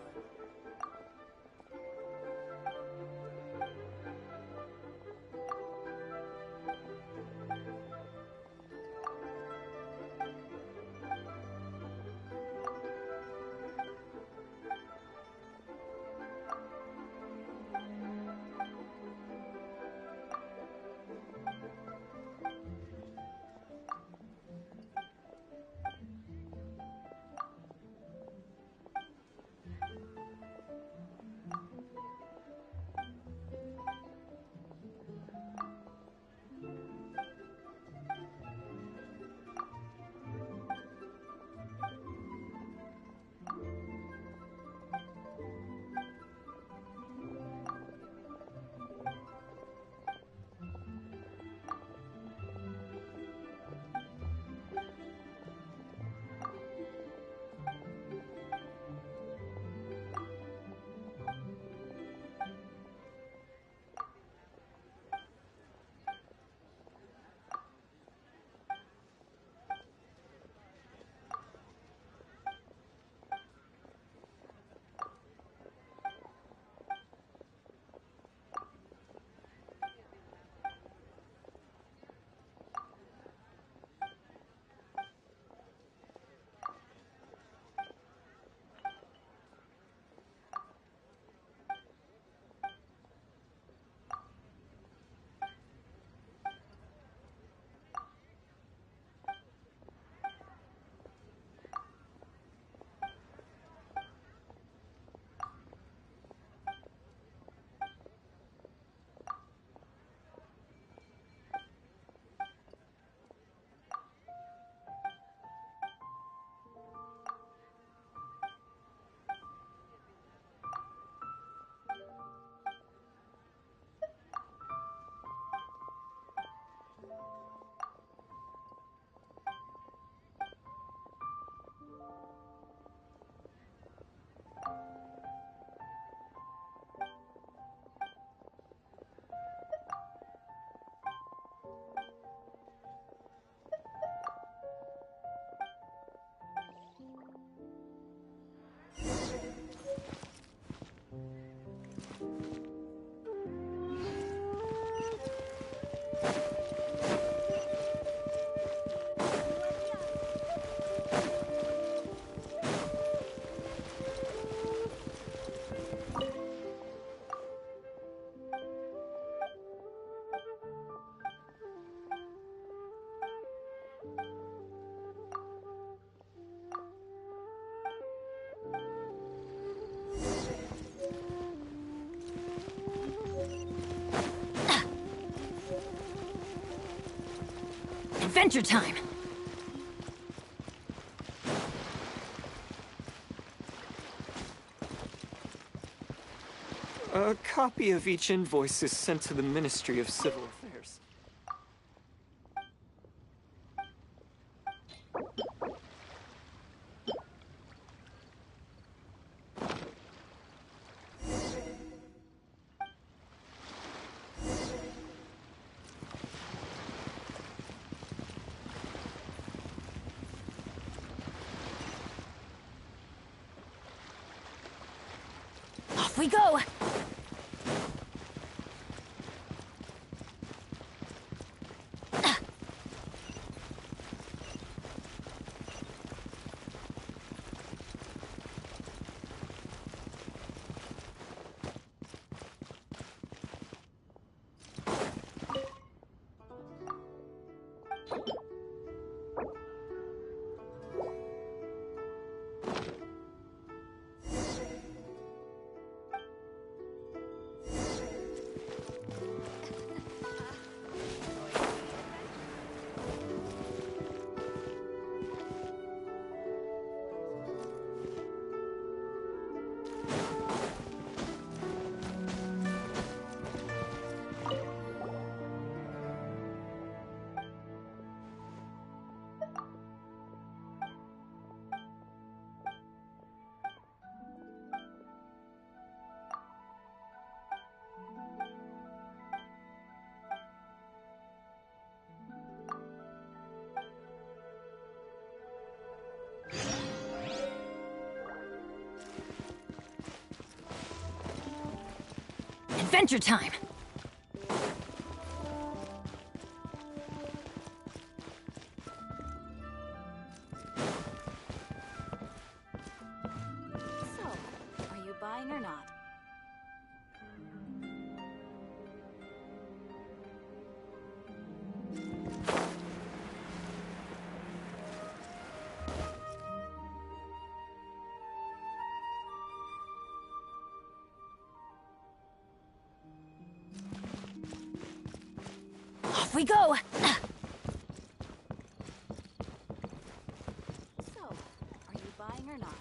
P: Adventure time!
F: A copy of each invoice is sent to the Ministry of Civil Affairs.
P: Off we go! Adventure time!
J: So, are you buying or not?
P: Off we go!
J: So, are you buying or not?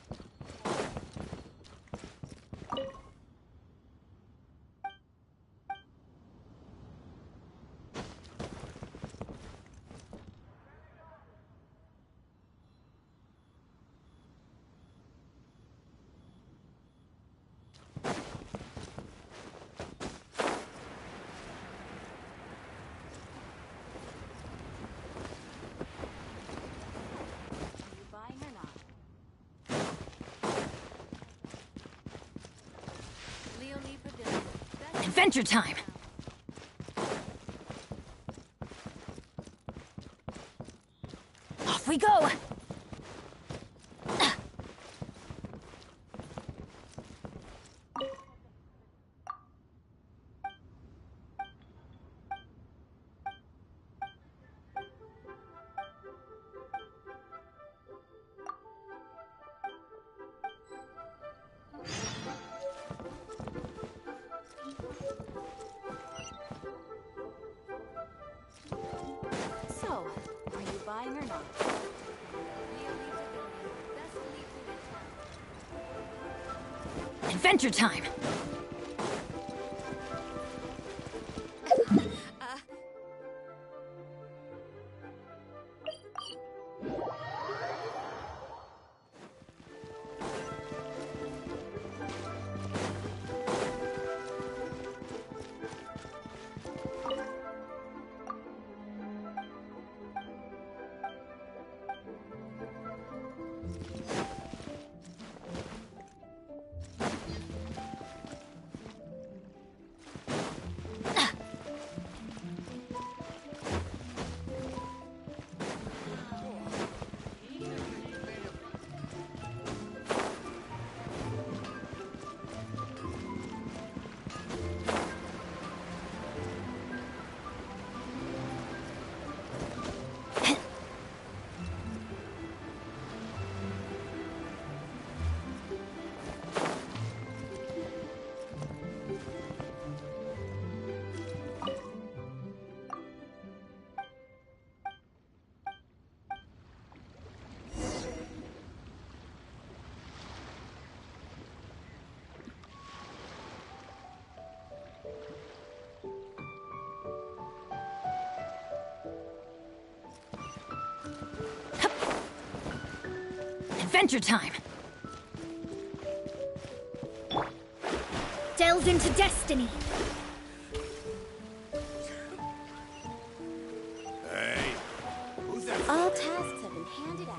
P: Adventure time! Off we go!
J: So, are you buying or not?
P: Adventure time! Adventure time! Delve into destiny!
E: Hey, who's that?
J: All tasks have been handed out.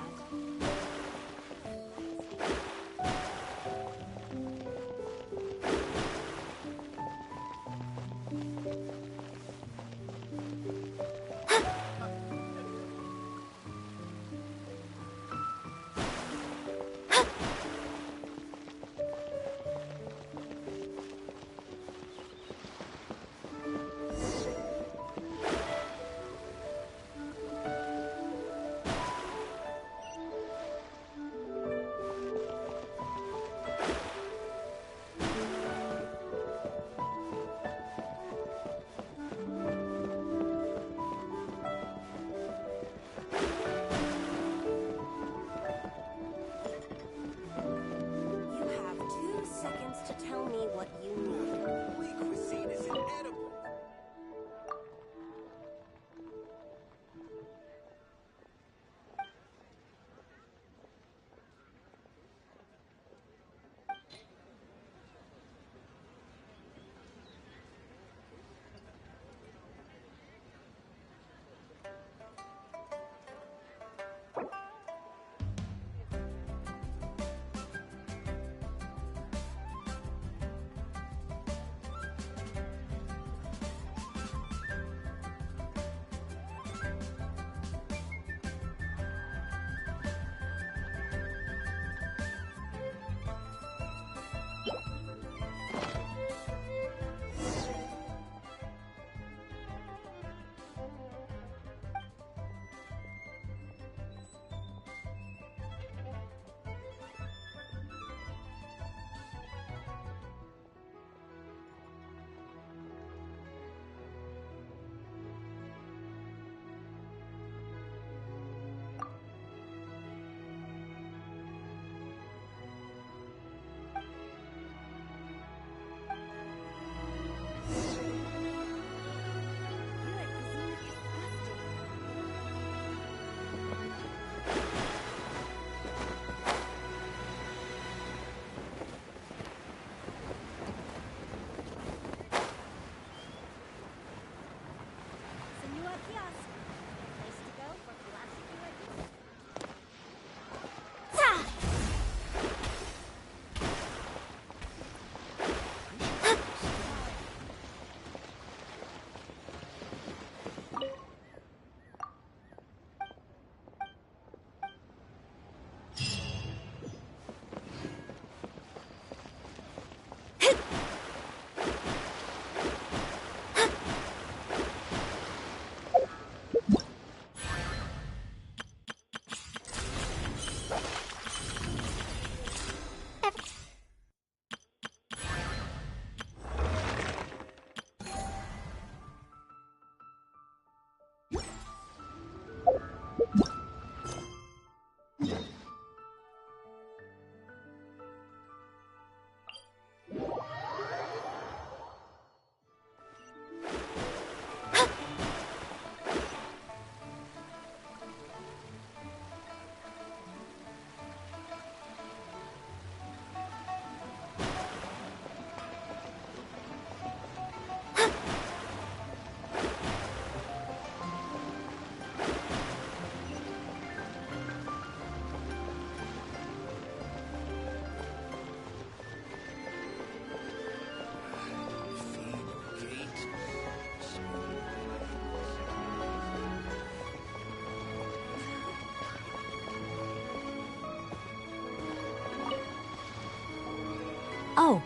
N: Oh.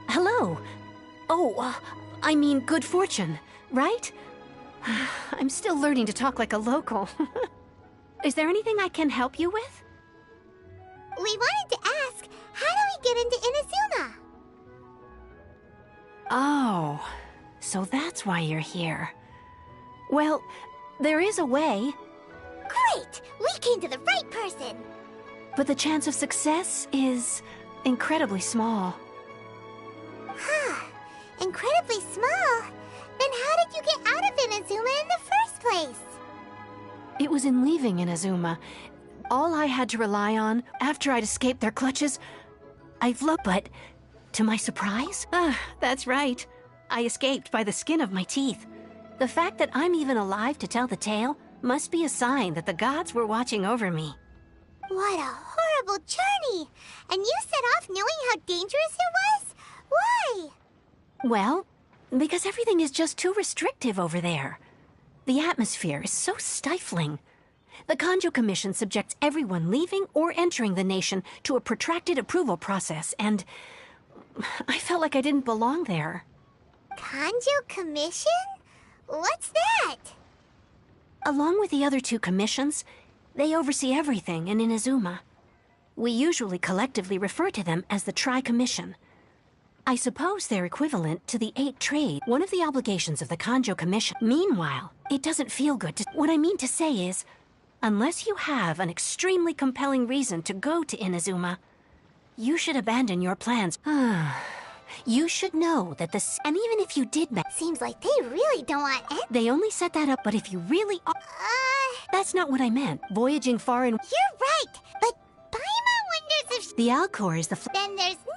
N: Hello. Oh, I mean good fortune, right? I'm still learning to talk like a local. Is there anything I can help you with?
K: We wanted to ask, how do we get into Inazuma?
N: Oh, so that's why you're here. Well, there is a way.
K: Great! We came to the right person!
N: But the chance of success is incredibly small.
K: Huh. Incredibly small? Then how did you get out of Inazuma in the first place?
N: It was in leaving Inazuma. All I had to rely on after I'd escaped their clutches, I've looked, but to my surprise, that's right. I escaped by the skin of my teeth. The fact that I'm even alive to tell the tale must be a sign that the gods were watching over me.
K: What a horrible journey! And you set off knowing how dangerous it was? Why?
N: Well, because everything is just too restrictive over there. The atmosphere is so stifling. The Kanjo Commission subjects everyone leaving or entering the nation to a protracted approval process, and I felt like I didn't belong there.
K: Kanjo Commission? What's that?
N: Along with the other two commissions, they oversee everything in Inazuma. We usually collectively refer to them as the Tri-Commission. I suppose they're equivalent to the 8 trade, one of the obligations of the Kanjo Commission. Meanwhile, it doesn't feel good to... What I mean to say is, unless you have an extremely compelling reason to go to Inazuma, you should abandon your plans. You should know that this... And even if you did...
K: Seems like they really don't want it.
N: They only set that up, but if you really are... That's not what I meant. Voyaging far and...
K: You're right, but Paimon wonders if...
N: The Alcor is the...
K: Then there's no...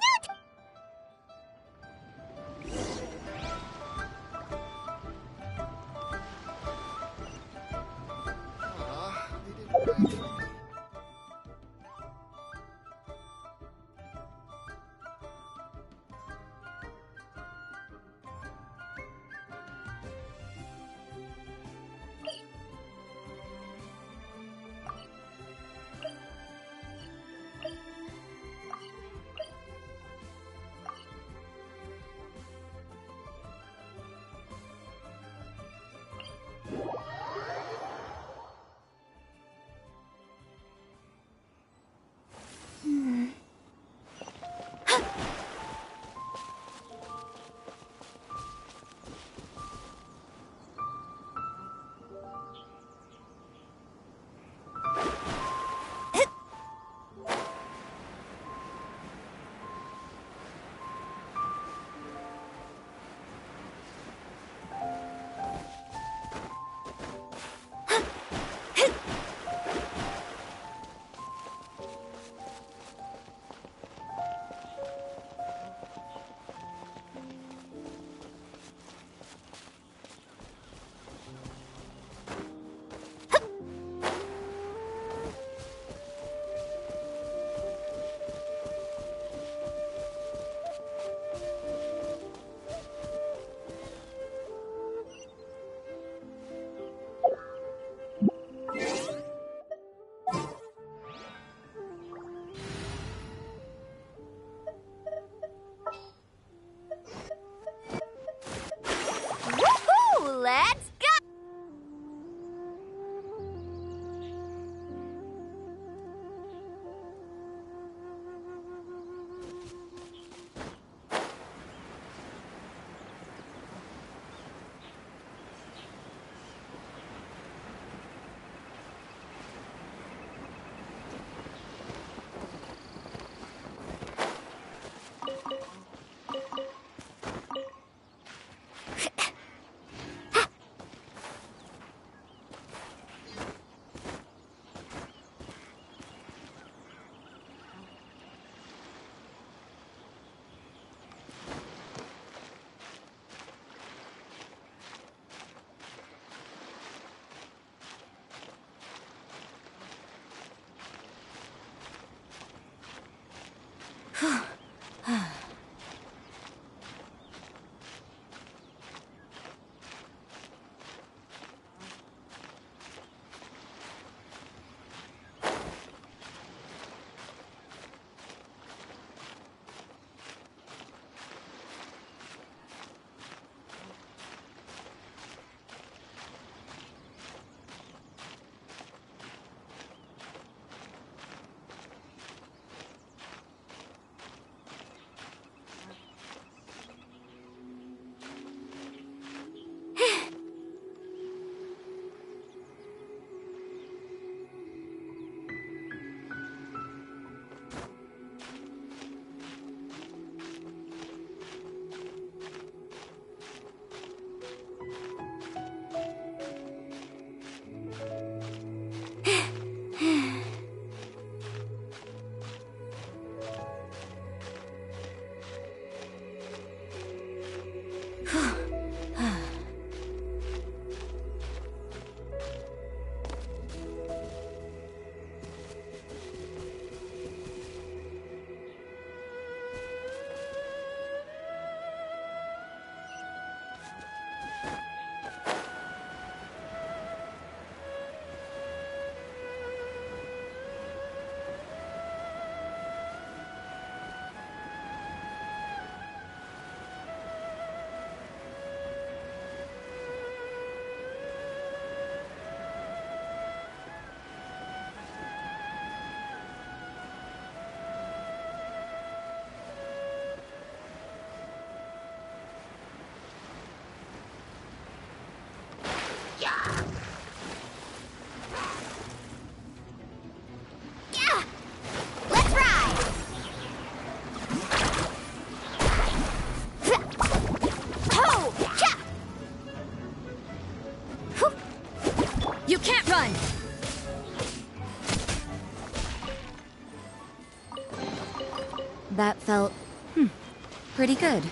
P: pretty good.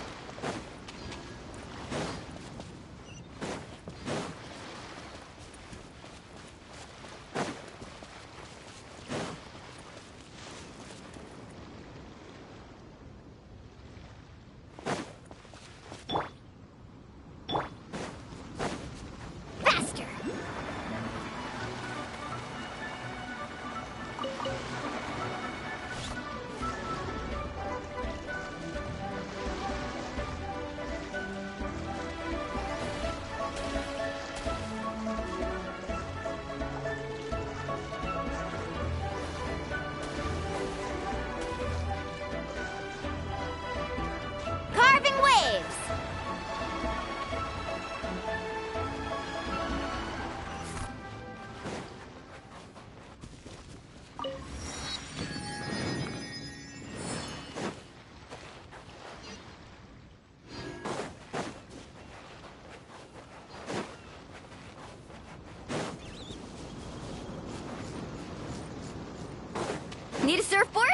B: Need a surfboard?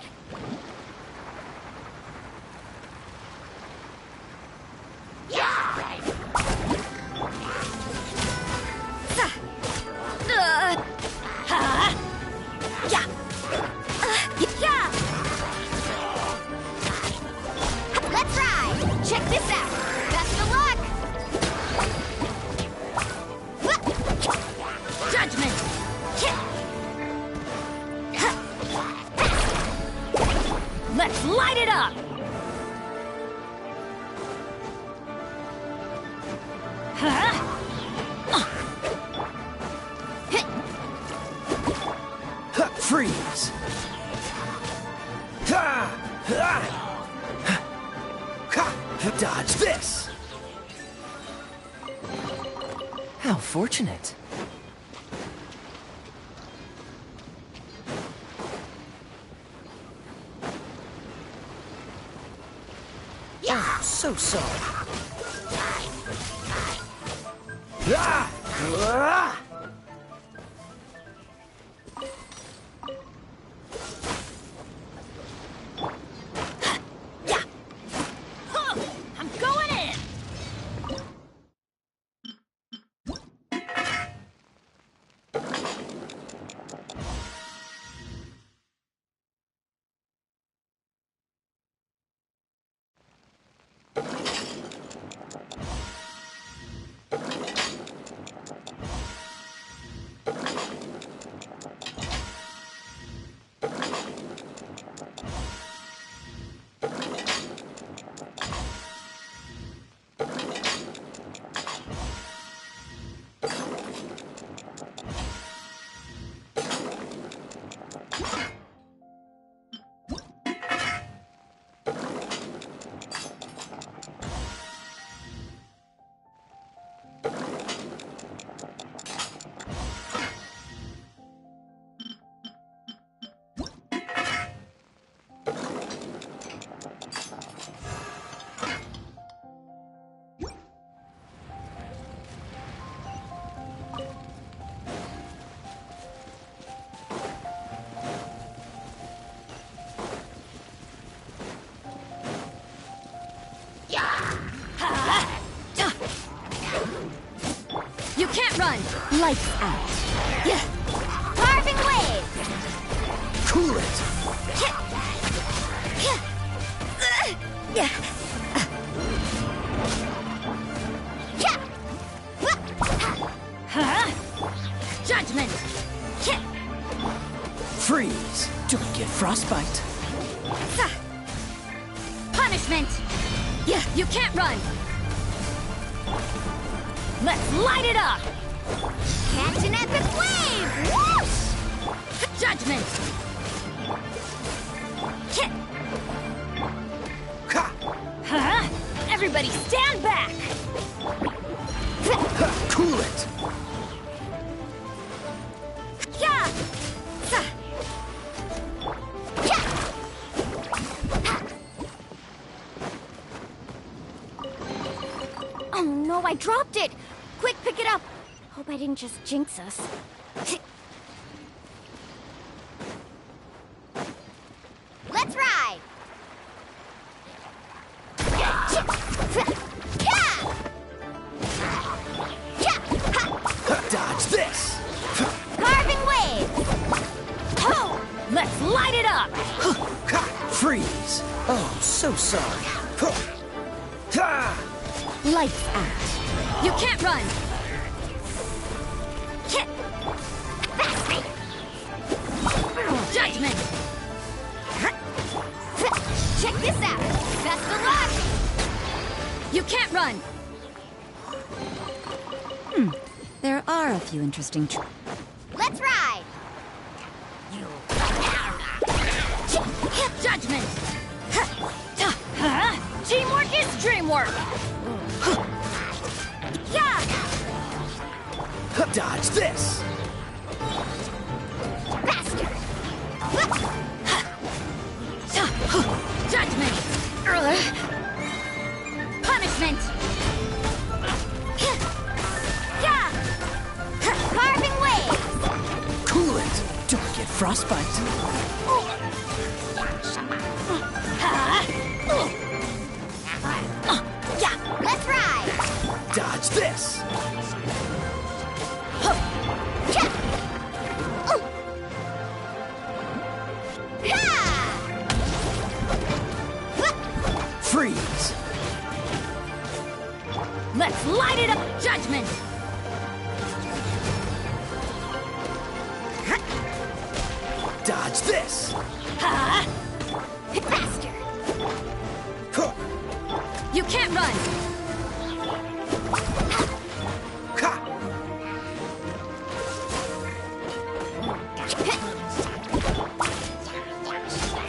D: Let's ride! Check this out! Best of luck!
B: Judgment! Let's light it up!
Q: Freeze! Dodge this!
A: How fortunate.
Q: Oh, so. Ah! Ah!
B: I'm going in! You can't run! Lights out! Yeah. Carving wave!
Q: Cool it!
B: Yeah. Judgment!
Q: Freeze! Don't get frostbite.
B: Punishment! Yeah, you can't run! Let's light it up!
D: Catch an epic wave! Whoosh!
B: Judgment! Huh? Everybody stand back!
Q: Cool it!
B: Yeah!
D: Oh no, I dropped it! Quick, pick it up! Hope I didn't just jinx us. Let's ride!
Q: Dodge this!
B: Carving waves! Oh, let's light it up!
Q: Freeze! Oh, so sorry.
B: Lights out. You can't run! Judgment! Check this out! Best of luck! You can't run!
P: There are a few interesting
B: Let's ride! Judgment! Teamwork is dreamwork! Yeah!
Q: Dodge this!
B: Faster! Judgment! Punishment! Yeah! Carving waves!
Q: Cool it! Don't get frostbite.
B: Yeah! Let's ride!
Q: Dodge this! Freeze!
B: Let's light it up! Judgment!
Q: Dodge this!
B: Faster! You can't run!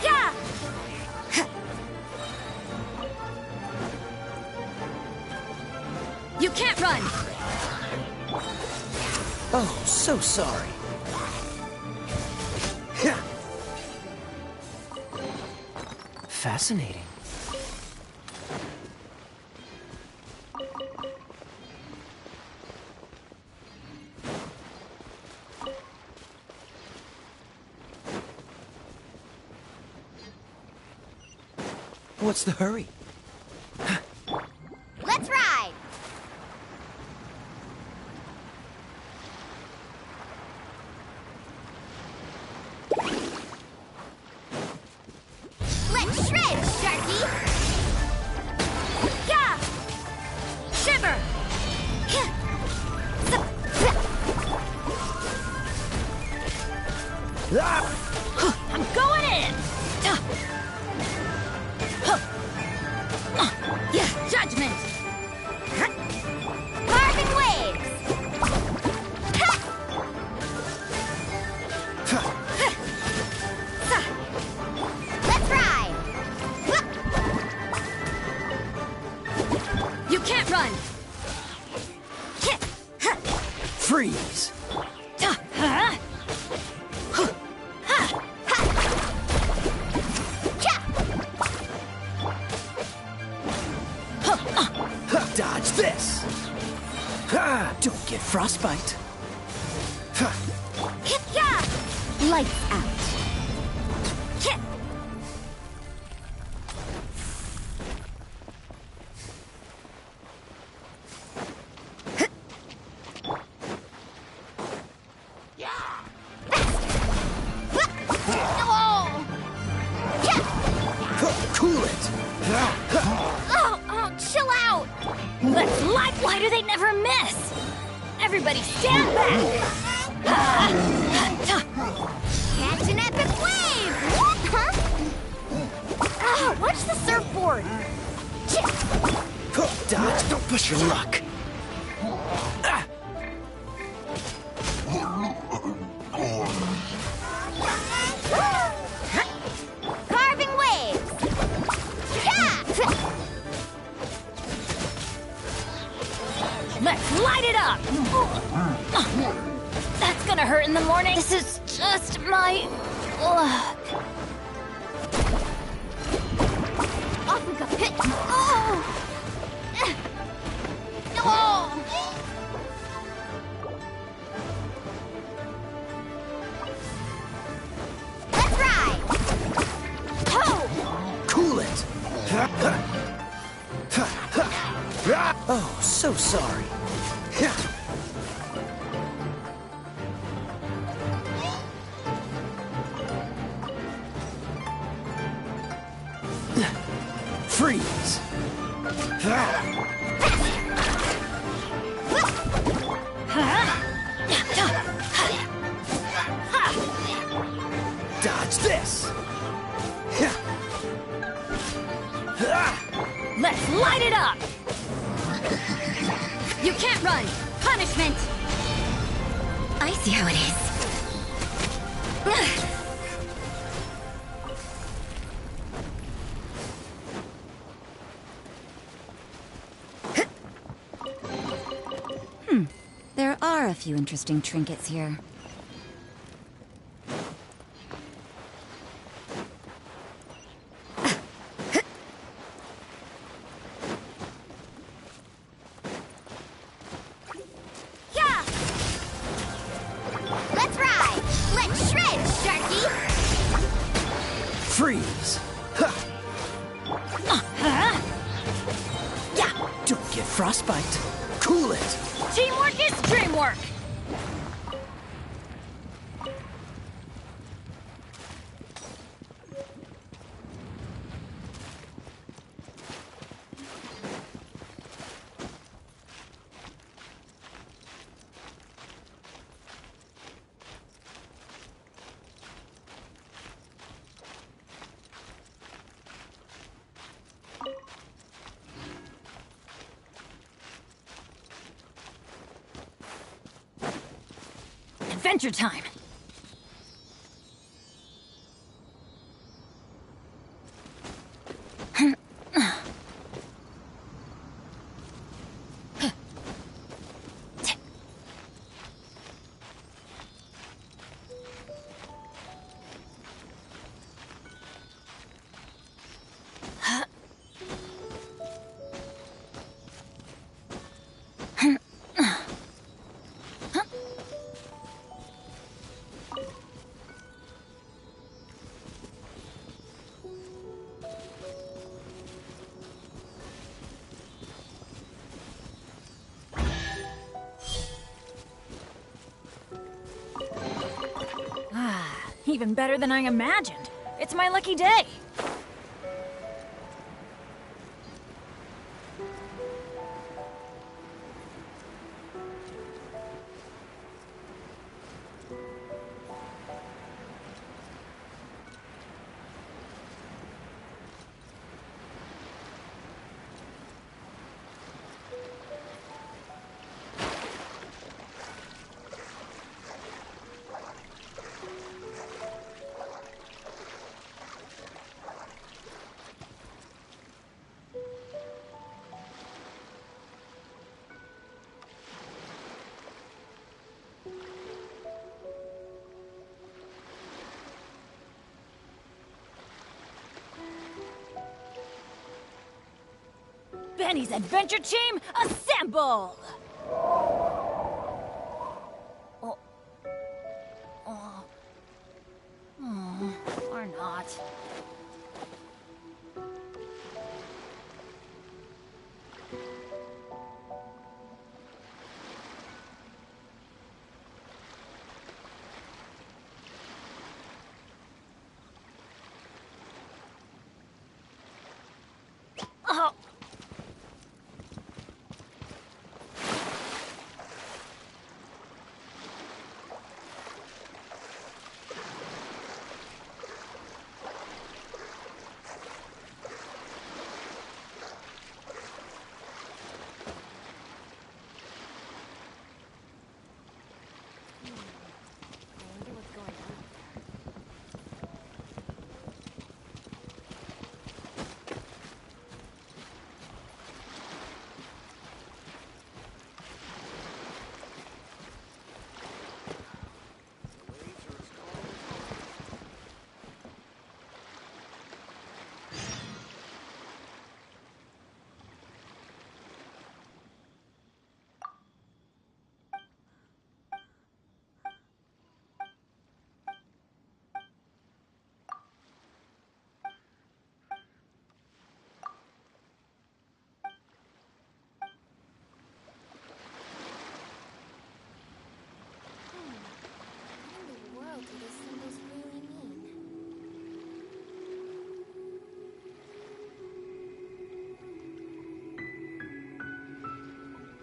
B: Yeah! You can't run!
Q: Oh, so sorry. Fascinating. What's the hurry?
B: Let's ride! Let's shred, Sharky! Yeah! Shiver! I'm going in! Yeah, judgment! Carving waves! Let's ride! You can't run!
Q: Freeze! Dodge this! Don't get frostbite.
B: Yeah! Lights out.
Q: Cool it!
B: Oh, chill out! Let's light lighter they never miss! Everybody stand back! Catch an epic wave! Huh? Watch the surfboard!
Q: Dodge, don't push your luck.
B: Carving waves! Let's light it up! That's gonna hurt in the morning. This is just my luck. Off we go. Oh! Oh! Let's ride! Ho!
Q: Cool it! Oh, so sorry. Freeze! Dodge this!
B: Let's light it up! You can't run! Punishment!
V: I see how it is.
P: There are a few interesting trinkets here.
B: Yeah! Let's ride! Let's shred, Sharky!
Q: Freeze!
B: Yeah!
Q: Don't get frostbite. Cool it!
B: Teamwork is dreamwork! Adventure time! Even better than I imagined. It's my lucky day. Benny's adventure team, assemble! Or not. Oh.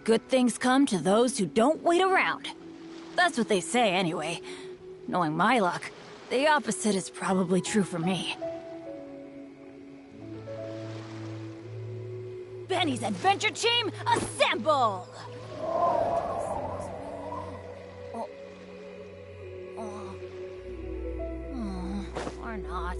P: Good things come to those who don't wait around. That's what they say anyway. Knowing my luck, the opposite is probably true for me. Benny's Adventure Team, assemble! Or not.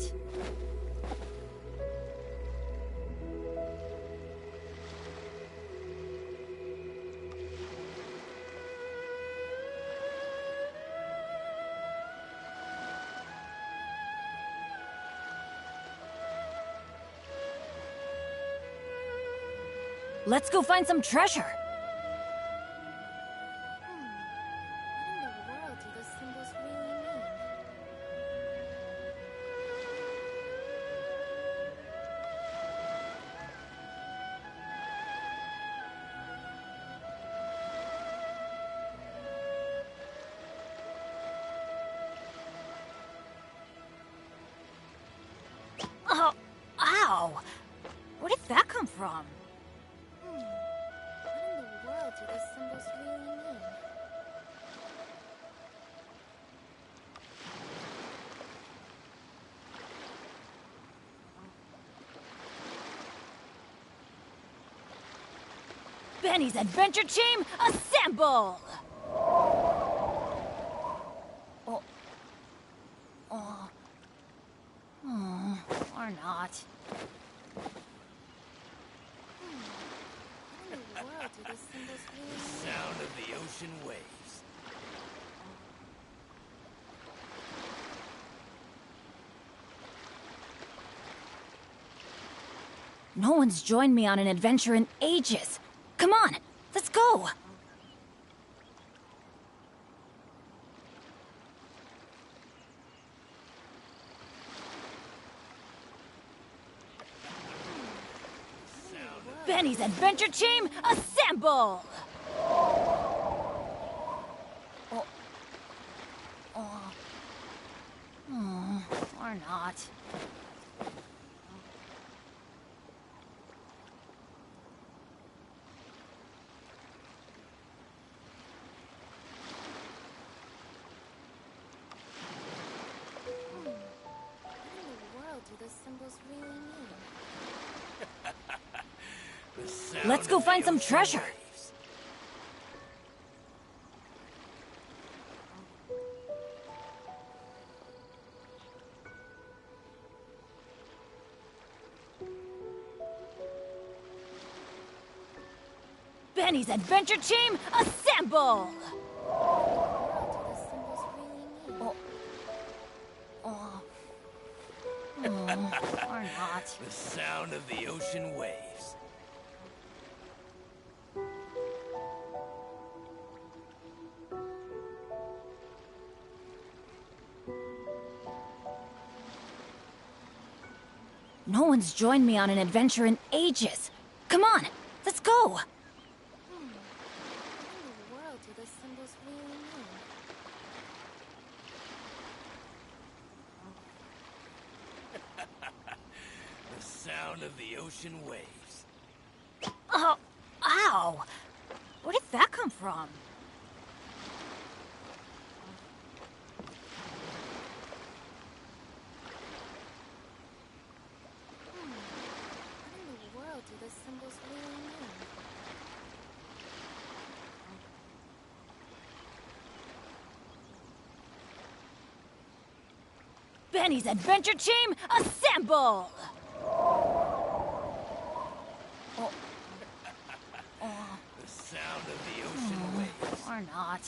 P: Let's go find some treasure. Oh, ow! Where did that come from?
D: Do the symbols really mean?
P: Benny's Adventure Team, assemble! Or not.
D: What in the world do the symbols really mean?
F: Sound of the ocean waves.
P: No one's joined me on an adventure in ages. Come on, let's go! Benny's Adventure Team, assemble! Or not.
D: What in the world do the symbols really mean?
P: Let's go find some treasure. Benny's Adventure Team, assemble! Or not.
F: The sound of the ocean waves.
P: No one's joined me on an adventure in ages. Come on, let's go!
D: What in the world do the symbols really mean?
F: The sound of the ocean waves.
P: Oh, ow! Where did that come from?
D: What in the world do the symbols really mean?
P: Benny's Adventure Team, assemble!
F: The sound of the ocean waves.
P: Or not.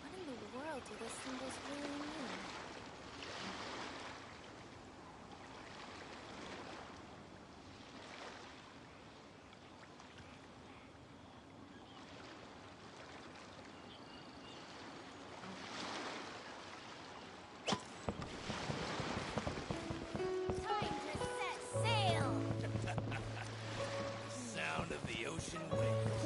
D: What in the world do the symbols really mean?
K: Time to set sail!
F: The sound of the ocean waves.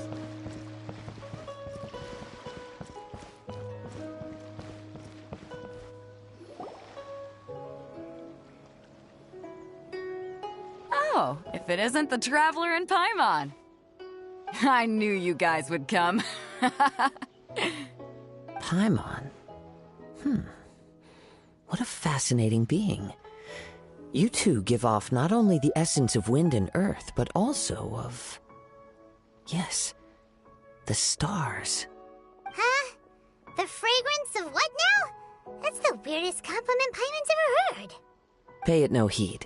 L: Oh, if it isn't the Traveler and Paimon. I knew you guys would come.
O: Paimon? What a fascinating being. You two give off not only the essence of wind and earth, but also of... yes, the stars.
K: Huh? The fragrance of what now? That's the weirdest compliment Paimon's ever heard.
O: Pay it no heed.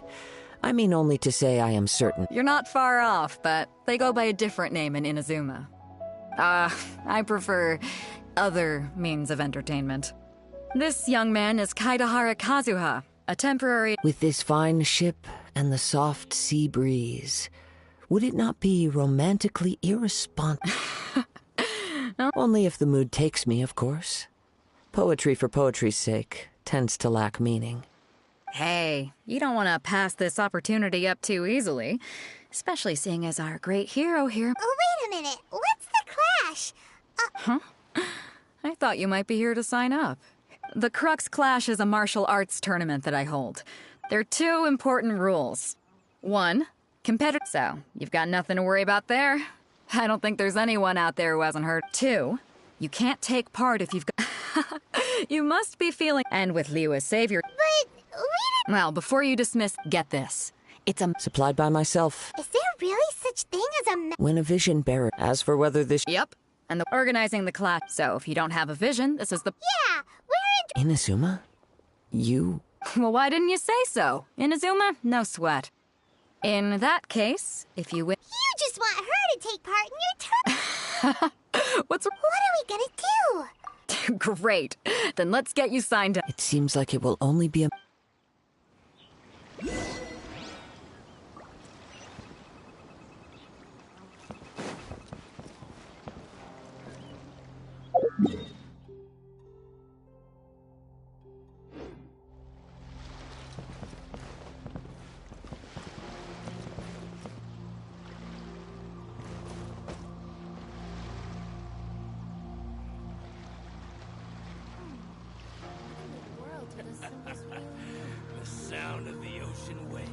O: I mean only to say I am certain.
L: You're not far off, but they go by a different name in Inazuma. I prefer other means of entertainment. This young man is Kaidahara Kazuha, a temporary...
O: With this fine ship and the soft sea breeze, would it not be romantically irresponsible? Only if the mood takes me, of course. Poetry for poetry's sake tends to lack meaning.
L: Hey, you don't want to pass this opportunity up too easily, especially seeing as our great hero here...
K: Oh, wait a minute. What's the clash?
L: Huh? I thought you might be here to sign up. The Crux Clash is a martial arts tournament that I hold. There are 2 important rules. 1, competitive. So, you've got nothing to worry about there. I don't think there's anyone out there who hasn't heard. 2, you can't take part if you've got... You must be feeling... And with Liu as savior...
K: But...
L: Well, before you dismiss, get this. It's a...
O: Supplied by myself.
K: Is there really such thing as a...
O: When a vision bearer... As for whether this...
L: Yep. And organizing the class. So if you don't have a vision, this is the...
K: Yeah, we're in...
O: Inazuma? You...
L: Well, why didn't you say so? Inazuma? No sweat. In that case, if you win...
K: You just want her to take part in your turn.
L: What
K: are we gonna
L: do? Great. Then let's get you signed up.
O: It seems like it will only be a...
F: The sound of the ocean waves.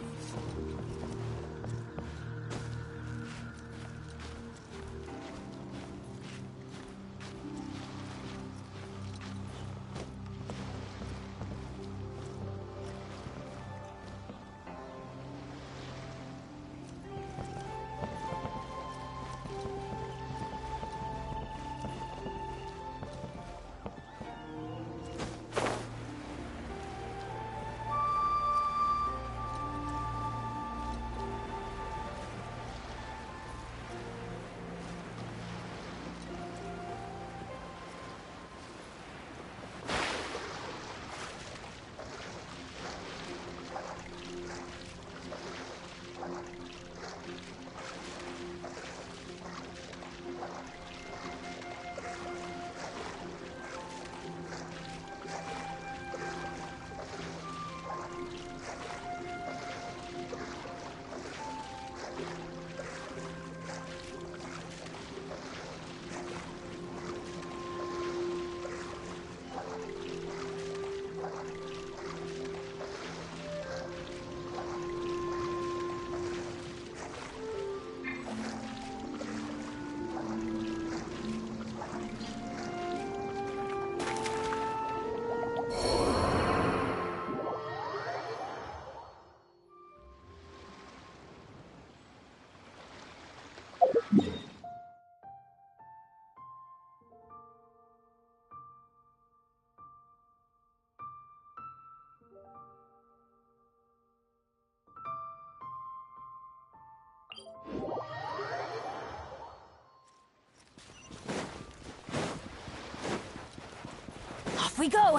P: Off we go!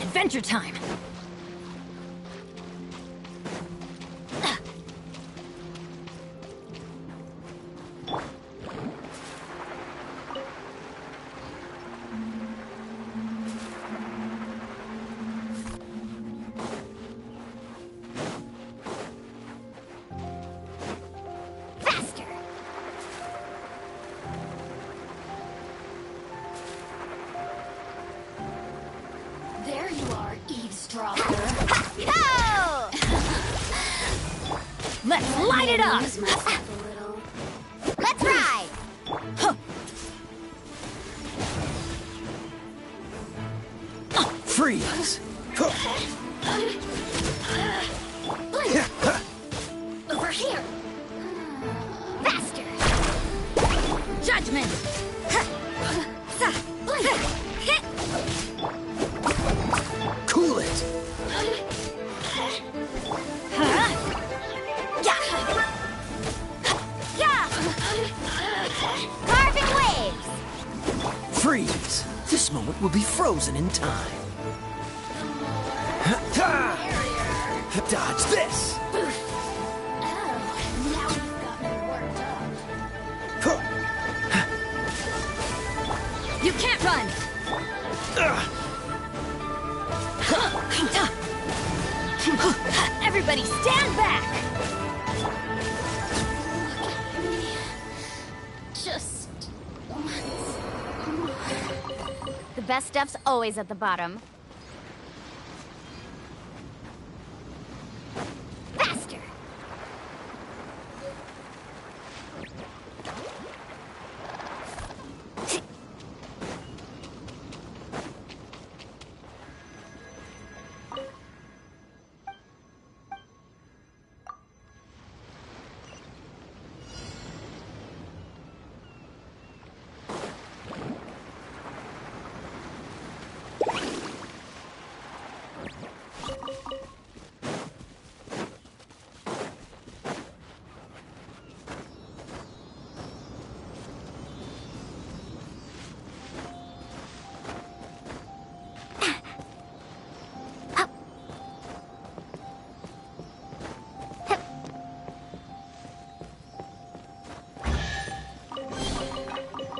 P: Adventure time! Let's light it up!
B: Let's ride!
Q: Freeze!
B: Over here! Faster!
P: Judgment!
Q: Cool it!
B: Carving waves!
Q: Freeze! This moment will be frozen in time. Dodge this!
P: You can't run! Everybody stand back!
B: Just once. The best stuff's always at the bottom. Faster!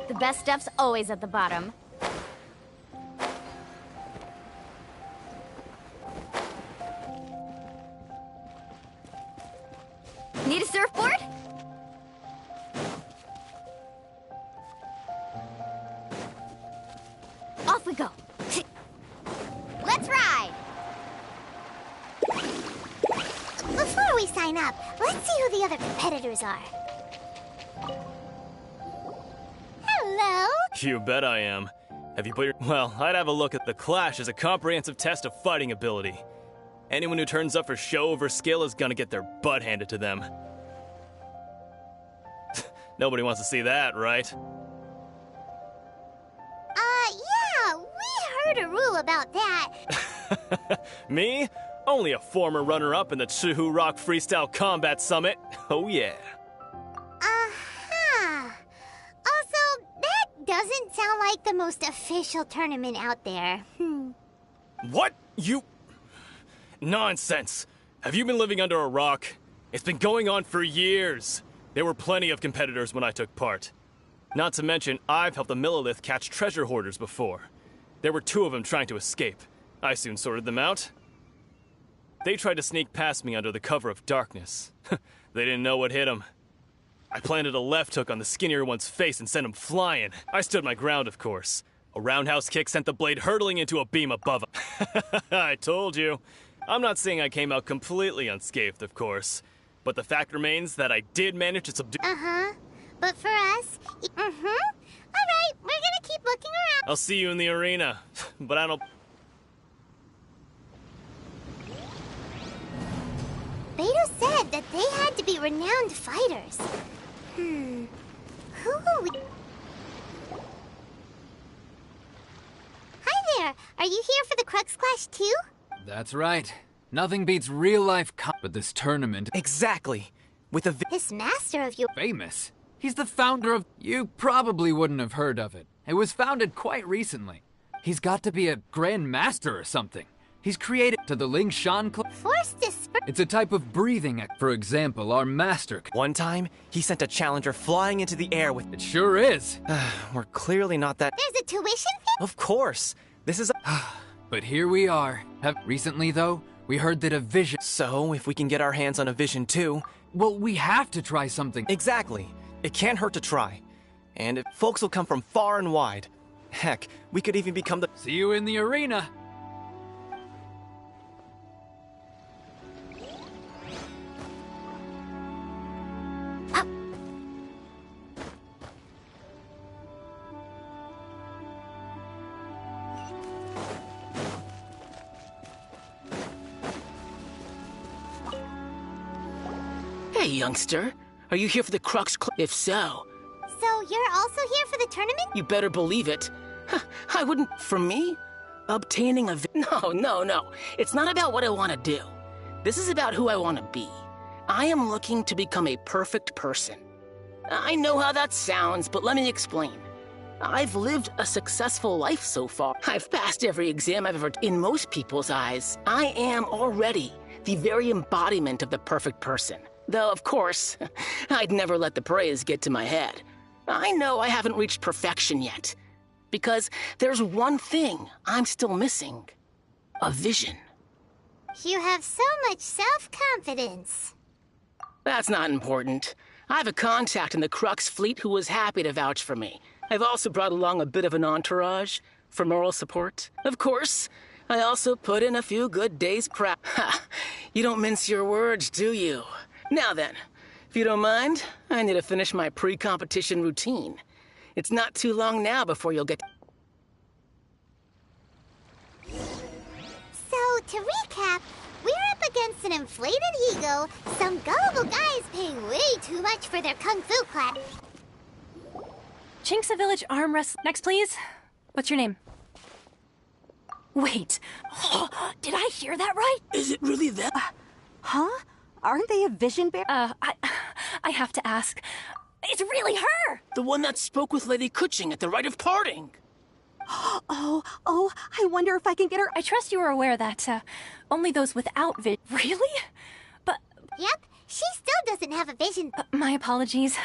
B: The best stuff's always at the bottom. Need a surfboard? Off we go. Let's ride!
K: Before we sign up, let's see who the other competitors are. Hello?
F: You bet I am. Have you put your... Well, I'd have a look at the Clash as a comprehensive test of fighting ability. Anyone who turns up for show over skill is gonna get their butt handed to them. Nobody wants to see that, right?
K: Yeah, we heard a rule about that.
F: Me? Only a former runner-up in the Chihu Rock Freestyle Combat Summit. Oh yeah.
K: Uh-huh. Also, that doesn't sound like the most official tournament out there.
F: What? You... Nonsense. Have you been living under a rock? It's been going on for years. There were plenty of competitors when I took part. Not to mention, I've helped the Millilith catch treasure hoarders before. There were 2 of them trying to escape. I soon sorted them out. They tried to sneak past me under the cover of darkness. They didn't know what hit them. I planted a left hook on the skinnier one's face and sent him flying. I stood my ground, of course. A roundhouse kick sent the blade hurtling into a beam above him. I told you. I'm not saying I came out completely unscathed, of course. But the fact remains that I did manage to subdue...
K: Uh-huh. But for us... Alright, we're gonna keep looking around.
F: I'll see you in the arena. But I don't...
K: Beto said that they had to be renowned fighters. Who will we... Hi there! Are you here for the Crux Clash too?
H: That's right. Nothing beats real-life but this tournament.
C: Exactly. With a
K: This master of you...
H: Famous. He's the founder of... You probably wouldn't have heard of it. It was founded quite recently. He's got to be a Grand Master or something. He's created to the Ling Shan Club.
K: Forced to spur...
H: It's a type of breathing. For example, our master...
C: One time, he sent a challenger flying into the air with...
H: It sure is.
C: We're clearly not that...
K: There's a tuition thing?
C: Of course. This is a...
H: But here we are. Recently, though, we heard that a vision...
C: So, if we can get our hands on a vision too...
H: Well, we have to try something.
C: Exactly. It can't hurt to try. And if folks will come from far and wide. Heck, we could even become the...
H: See you in the arena.
M: Hey, youngster. Are you here for the Crux If so...
K: So you're also here for the tournament?
M: You better believe it. I wouldn't... For me? Obtaining a... No. It's not about what I want to do. This is about who I want to be. I am looking to become a perfect person. I know how that sounds, but let me explain. I've lived a successful life so far. I've passed every exam I've ever... In most people's eyes, I am already the very embodiment of the perfect person. Though, of course, I'd never let the praise get to my head. I know I haven't reached perfection yet. Because there's one thing I'm still missing. A vision.
K: You have so much self-confidence.
M: That's not important. I have a contact in the Crux fleet who was happy to vouch for me. I've also brought along a bit of an entourage for moral support. Of course, I also put in a few good days prep. Ha! You don't mince your words, do you? Now then, if you don't mind, I need to finish my pre-competition routine. It's not too long now before you'll get...
K: So, to recap, we're up against an inflated ego, some gullible guys paying way too much for their kung fu class.
N: Chinksa Village arm wrestling. Next, please. What's your name? Wait. Did I hear that right?
M: Is it really that?
N: Huh? Aren't they a vision bear? I have to ask. It's really her!
M: The one that spoke with Lady Kuching at the rite of parting.
N: Oh, I wonder if I can get her. I trust you are aware that, only those without vision. Really? But...
K: Yep, she still doesn't have a vision.
N: My apologies.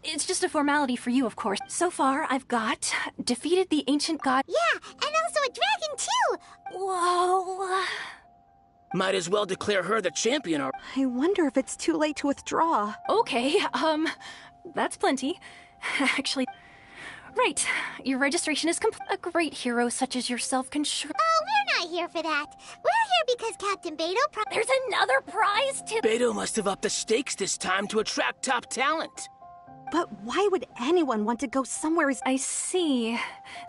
N: It's just a formality for you, of course. So far, I've got defeated the ancient god.
K: Yeah, and also a dragon, too!
N: Whoa...
M: Might as well declare her the champion or...
N: I wonder if it's too late to withdraw. Okay, that's plenty. Actually... Right, your registration is complete. A great hero such as yourself can sure...
K: Oh, we're not here for that. We're here because Captain Beto...
N: There's another prize to...
M: Beto must have upped the stakes this time to attract top talent.
N: But why would anyone want to go somewhere as... I see.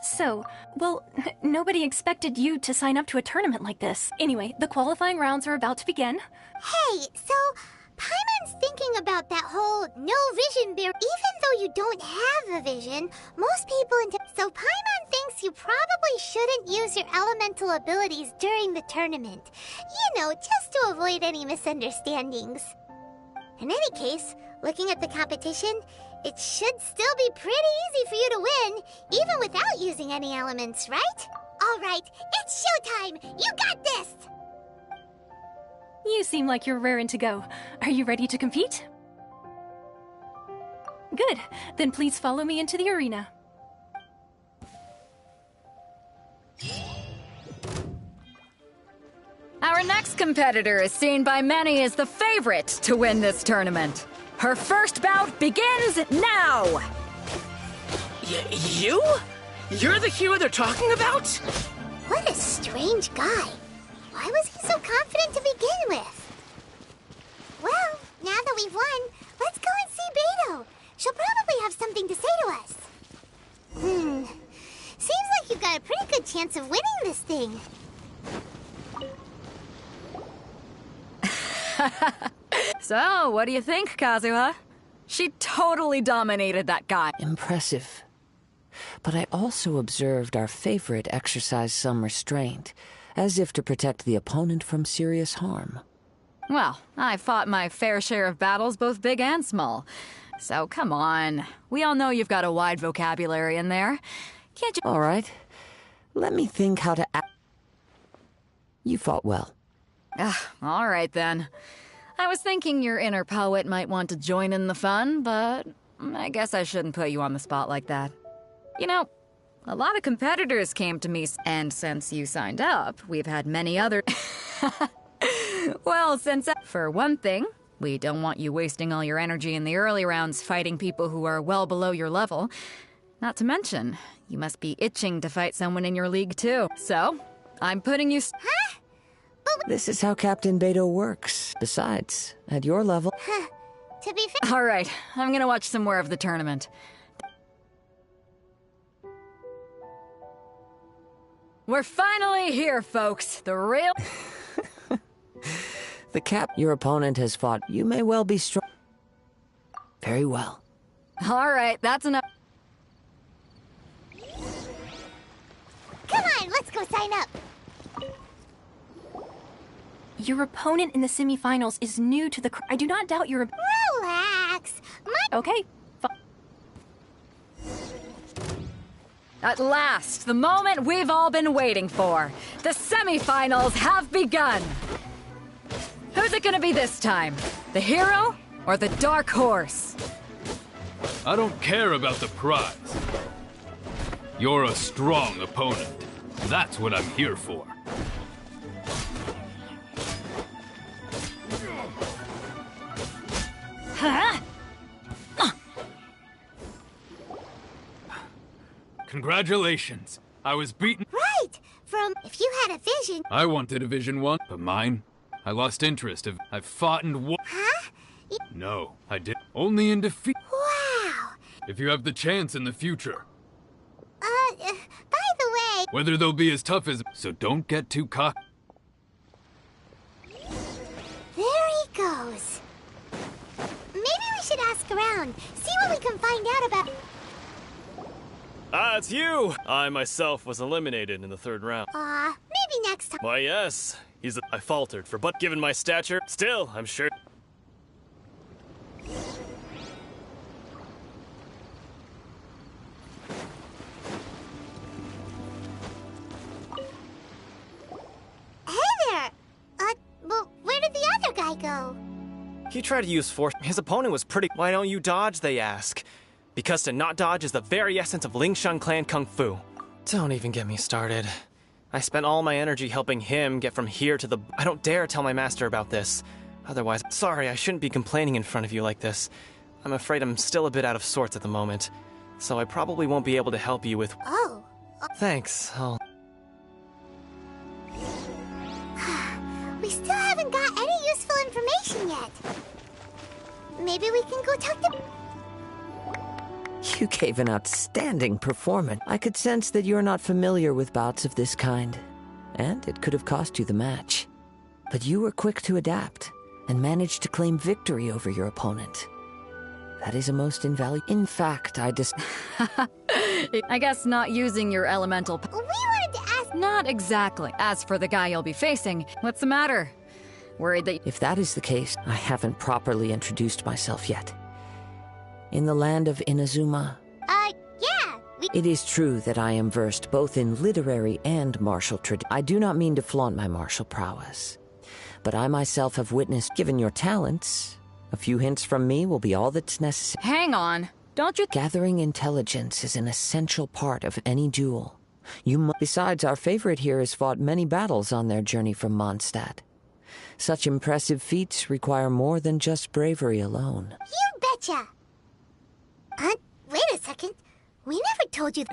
N: So, well, nobody expected you to sign up to a tournament like this. Anyway, the qualifying rounds are about to begin.
K: Hey, so... Paimon's thinking about that whole no vision bear. Even though you don't have a vision, most people So Paimon thinks you probably shouldn't use your elemental abilities during the tournament. You know, just to avoid any misunderstandings. In any case, looking at the competition, it should still be pretty easy for you to win, even without using any elements, right? All right, it's showtime! You got this!
N: You seem like you're raring to go. Are you ready to compete? Good. Then please follow me into the arena.
L: Our next competitor is seen by many as the favorite to win this tournament. Her first bout begins now!
M: You? You're the hero they're talking about?
K: What a strange guy. Why was he so confident to begin with? Well, now that we've won, let's go and see Beto. She'll probably have something to say to us. Seems like you've got a pretty good chance of winning this thing.
L: So, what do you think, Kazuha? She totally dominated that guy.
O: Impressive. But I also observed our favorite exercise some restraint, as if to protect the opponent from serious harm.
L: Well, I fought my fair share of battles, both big and small. So come on. We all know you've got a wide vocabulary in there. Can't you...
O: All right. Let me think how to act. You fought well.
L: All right, then. I was thinking your inner poet might want to join in the fun, but I guess I shouldn't put you on the spot like that. You know, a lot of competitors came to me, and since you signed up, we've had many other... Well, for one thing, we don't want you wasting all your energy in the early rounds fighting people who are well below your level. Not to mention, you must be itching to fight someone in your league too. So, I'm putting you...
K: Huh?
O: This is how Captain Beto works. Besides, at your level...
K: To be fair...
L: All right, I'm gonna watch some more of the tournament. We're finally here, folks. The real...
O: Your opponent has fought. You may well be strong. Very well.
L: All right, that's enough.
K: Come on, let's go sign up.
S: Your opponent in the semifinals is new to the... I do not doubt your...
K: Relax.
S: Okay.
L: At last, the moment we've all been waiting for. The semifinals have begun. Who's it gonna be this time? The hero or the dark horse?
T: I don't care about the prize. You're a strong opponent. That's what I'm here for.
S: Huh?
T: Congratulations. I was beaten.
K: Right! From if you had a vision.
T: I wanted a Vision 1, but mine? I lost interest. I've fought and won.
K: Huh?
T: No, I did. Only in defeat.
K: Wow!
T: If you have the chance in the future.
K: By the way...
T: Whether they'll be as tough as... So don't get too cocky.
K: There he goes. Maybe we should ask around, see what we can find out about...
F: Ah, it's you! I myself was eliminated in the third round.
K: Maybe next time.
F: Why, yes. I faltered but given my stature, still, I'm sure...
K: Hey there! Well, where did the other guy go?
C: He tried to use force. His opponent was pretty... Why don't you dodge, they ask? Because to not dodge is the very essence of Lingshan clan kung fu. Don't even get me started. I spent all my energy helping him get from here to the... I don't dare tell my master about this. Otherwise, sorry, I shouldn't be complaining in front of you like this. I'm afraid I'm still a bit out of sorts at the moment. So I probably won't be able to help you with...
K: Oh.
C: Thanks, I'll...
K: We still haven't got any useful information yet. Maybe we can go talk to...
O: You gave an outstanding performance. I could sense that you're not familiar with bouts of this kind, and it could have cost you the match. But you were quick to adapt, and managed to claim victory over your opponent. That is a most invaluable... In fact, I
L: guess not using your elemental...
K: We wanted to ask...
L: Not exactly. As for the guy you'll be facing, what's the matter? Worried that...
O: If that is the case, I haven't properly introduced myself yet. In the land of Inazuma...
K: yeah!
O: It is true that I am versed both in literary and martial tradition. I do not mean to flaunt my martial prowess, but I myself have witnessed, given your talents, a few hints from me will be all that's necessary.
L: Hang on, don't you...
O: Gathering intelligence is an essential part of any duel. Besides, our favorite here has fought many battles on their journey from Mondstadt. Such impressive feats require more than just bravery alone.
K: You betcha! Wait a second. We never told you...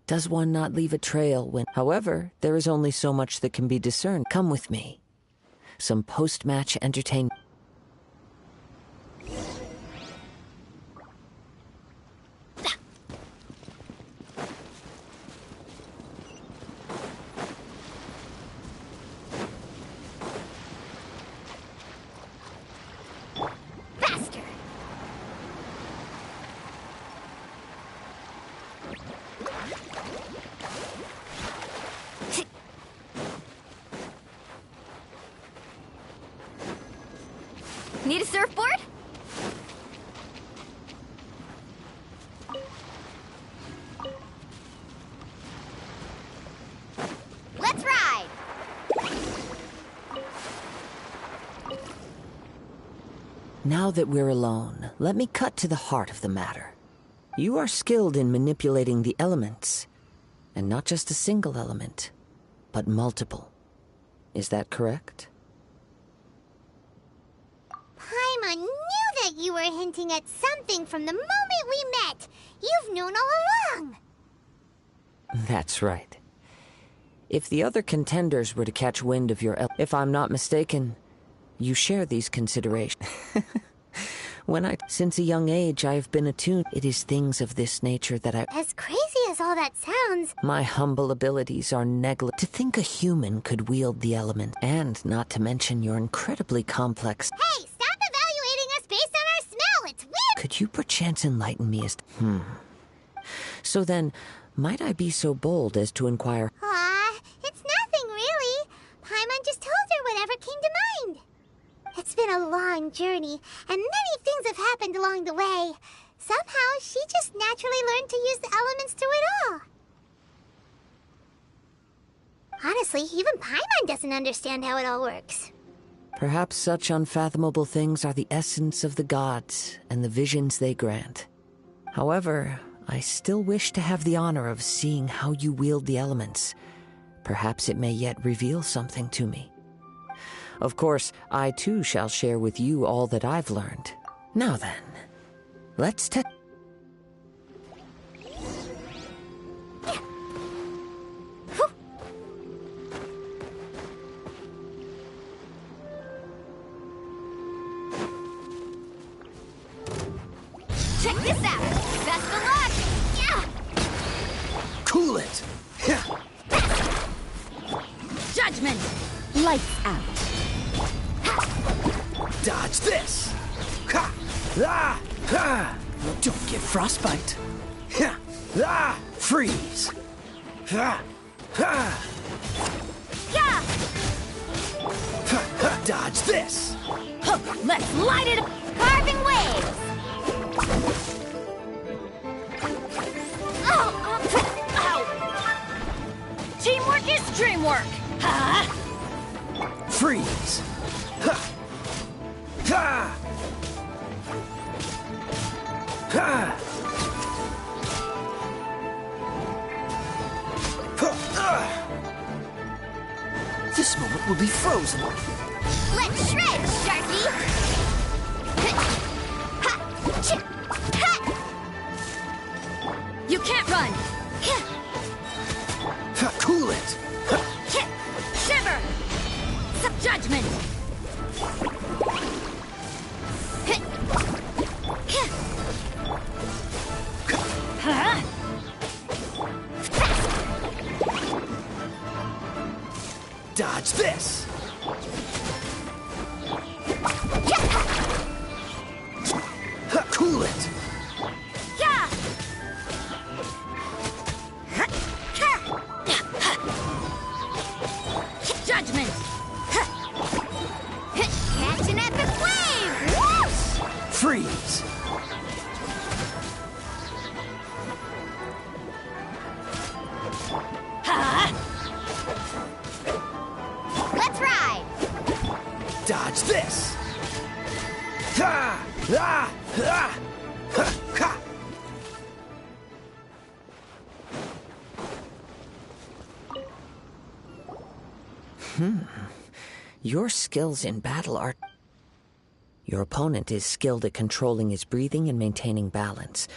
O: Does one not leave a trail when... However, there is only so much that can be discerned. Come with me. Some post-match entertainment...
B: Need a surfboard? Let's ride!
O: Now that we're alone, let me cut to the heart of the matter. You are skilled in manipulating the elements, and not just a single element, but multiple. Is that correct?
K: Paimon knew that you were hinting at something from the moment we met. You've known all along.
O: That's right. If the other contenders were to catch wind of your if I'm not mistaken, you share these considerations. Since a young age, I have been attuned. It is things of this nature that
K: As crazy as all that sounds...
O: My humble abilities are negligible. To think a human could wield the element, and not to mention your incredibly complex...
K: Hey, stop evaluating us based
O: Could you perchance enlighten me as So then, might I be so bold as to inquire?
K: It's nothing, really. Paimon just told her whatever came to mind. It's been a long journey, and many things have happened along the way. Somehow, she just naturally learned to use the elements through it all. Honestly, even Paimon doesn't understand how it all works.
O: Perhaps such unfathomable things are the essence of the gods and the visions they grant. However, I still wish to have the honor of seeing how you wield the elements. Perhaps it may yet reveal something to me. Of course, I too shall share with you all that I've learned. Now then, let's test.
B: Check this out! Best of luck! Yeah!
Q: Cool it!
P: Judgment! Lights out.
Q: Dodge this! Ha! Ah! Ha! Don't get frostbite. Ha! Ah! Freeze! Ha! Ha!
P: Yeah!
Q: Ha! Ha! Dodge this!
P: Let's light it up! Carving waves! Teamwork is dreamwork! Huh?
Q: Freeze! Ha! Ha! Ha! This moment will be frozen.
B: Let's shred, Sharky!
P: You can't run!
Q: Cool it!
P: Shiver! Judgment! Huh?
Q: Dodge this! Cool it!
P: Yeah! Judgment!
B: Catch an epic wave! Whoosh!
Q: Freeze!
P: Huh?
B: Let's ride!
Q: Dodge this! Ha! Ah! Ah! Ha! Ha!
O: Your skills in battle are... Your opponent is skilled at controlling his breathing and maintaining balance.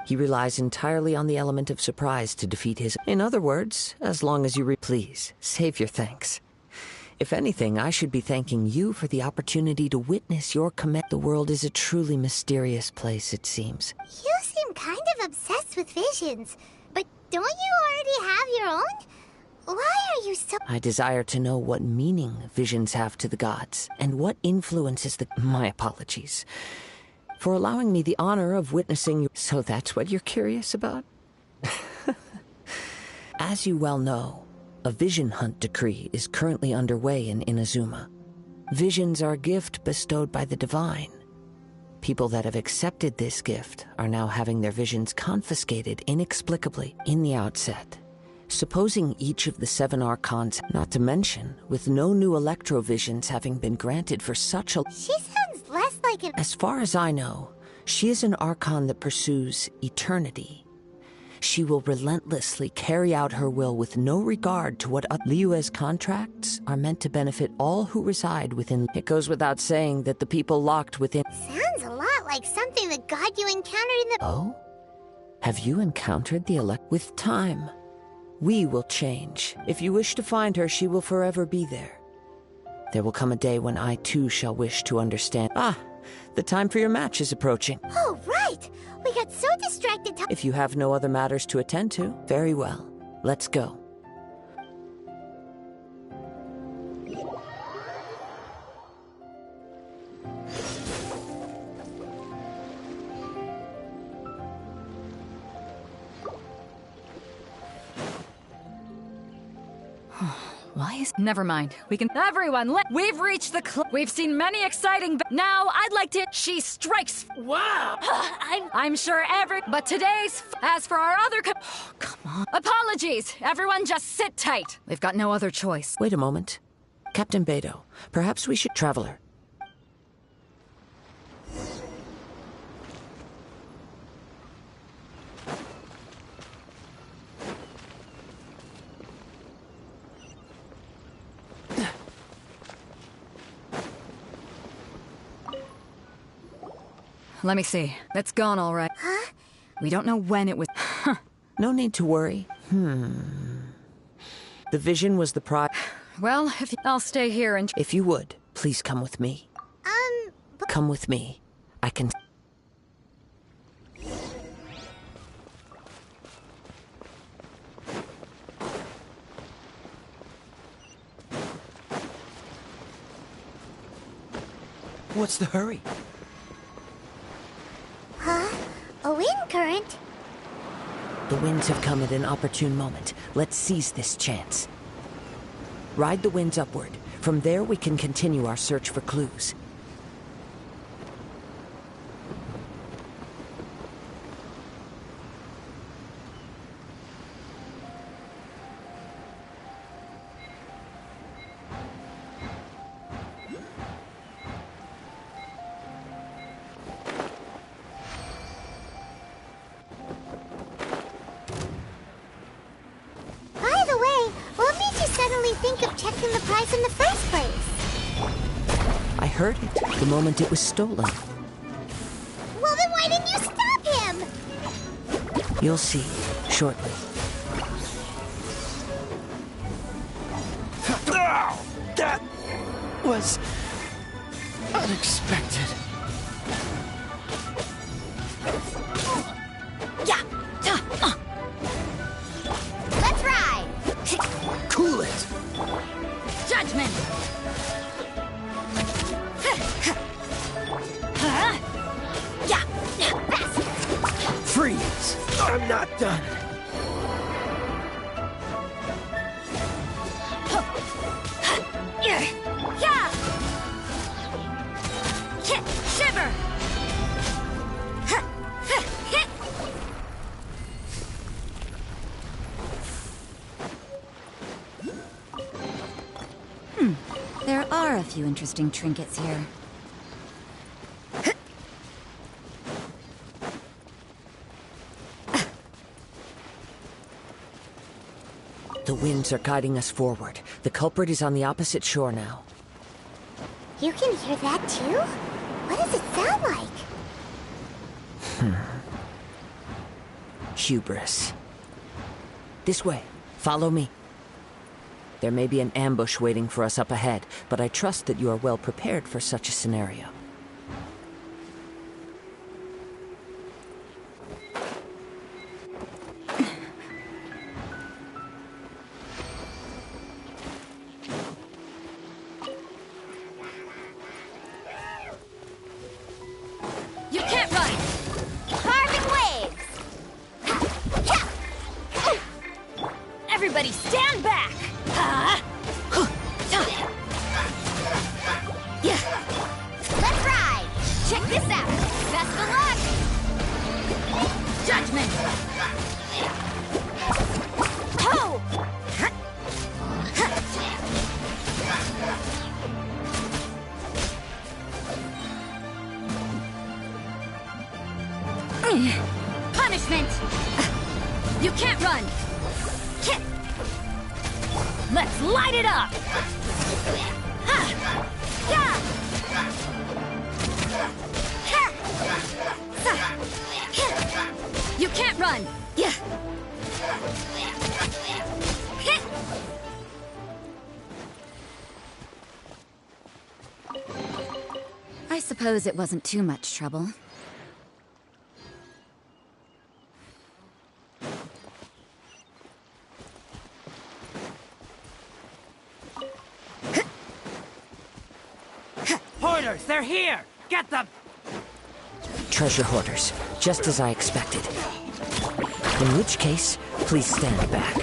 O: He relies entirely on the element of surprise to defeat his... In other words, as long as you please, save your thanks. If anything, I should be thanking you for the opportunity to witness your command. The world is a truly mysterious place, it seems.
K: You seem kind of obsessed with visions, but don't you already have your own? Why are you so...
O: I desire to know what meaning visions have to the gods, and what influences the... My apologies for allowing me the honor of witnessing you. So that's what you're curious about? As you well know, a vision hunt decree is currently underway in Inazuma. Visions are a gift bestowed by the divine. People that have accepted this gift are now having their visions confiscated inexplicably in the outset. Supposing each of the 7 archons, not to mention, with no new electrovisions having been granted for such a...
K: She sounds less like an...
O: As far as I know, she is an archon that pursues eternity. She will relentlessly carry out her will with no regard to what Liyue's contracts are meant to benefit all who reside within. It goes without saying that the people locked within...
K: Sounds a lot like something the god you encountered in the...
O: Oh? Have you encountered the With time, we will change. If you wish to find her, she will forever be there. There will come a day when I too shall wish to understand. The time for your match is approaching.
K: Oh, right! We got so distracted
O: If you have no other matters to attend to, very well. Let's go.
L: Why is... Never mind. We can... Everyone, we've reached the we've seen many exciting... Now, I'd like to... She strikes...
M: Wow!
L: I'm sure But today's... As for our other... Oh, come on. Apologies! Everyone just sit tight. We've got no other choice.
O: Wait a moment. Captain Beto, perhaps we should... Traveler.
L: Let me see. It's gone all right.
K: Huh?
L: We don't know when it was...
O: No need to worry. The vision was the prize.
L: Well, I'll stay here and...
O: If you would, please come with me. Come with me. I can... What's the hurry?
K: Huh? A wind current?
O: The winds have come at an opportune moment. Let's seize this chance. Ride the winds upward. From there, we can continue our search for clues.
K: By the way, what made you suddenly think of checking the price in the first place?
O: I heard it the moment it was stolen.
K: Well, then why didn't you stop him?
O: You'll see shortly. That was unexpected.
B: Let's ride!
Q: Cool it!
B: Judgment!
Q: Freeze! I'm not done.
B: Shiver!
V: There are a few interesting trinkets here.
O: The winds are guiding us forward. The culprit is on the opposite shore now.
K: You can hear that too? What does it sound like?
O: Hubris. This way. Follow me. There may be an ambush waiting for us up ahead, but I trust that you are well prepared for such a scenario.
B: You can't run! Carving waves! Everybody stand back! Let's ride! Check this out! Best of luck! Judgment! Ho! Punishment! You can't run! Let's light it up! You can't run!
V: I suppose it wasn't too much trouble.
G: Hoarders, they're here! Get them!
O: Treasure hoarders, just as I expected. In which case, please stand back.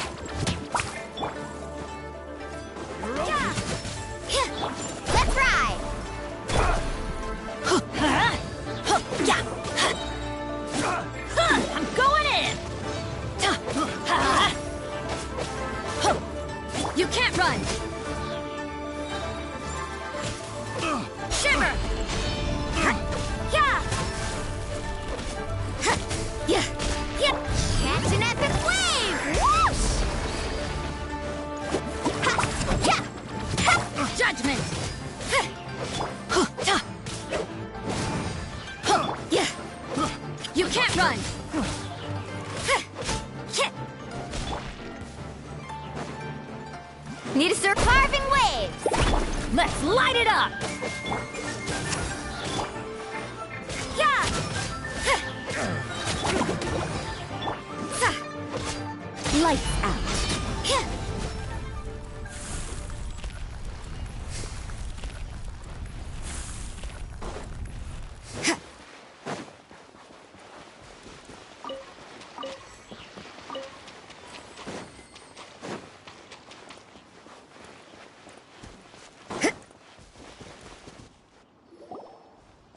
V: run!
B: Need to start carving waves!
P: Let's light it up!
B: Yeah!
P: Lights out.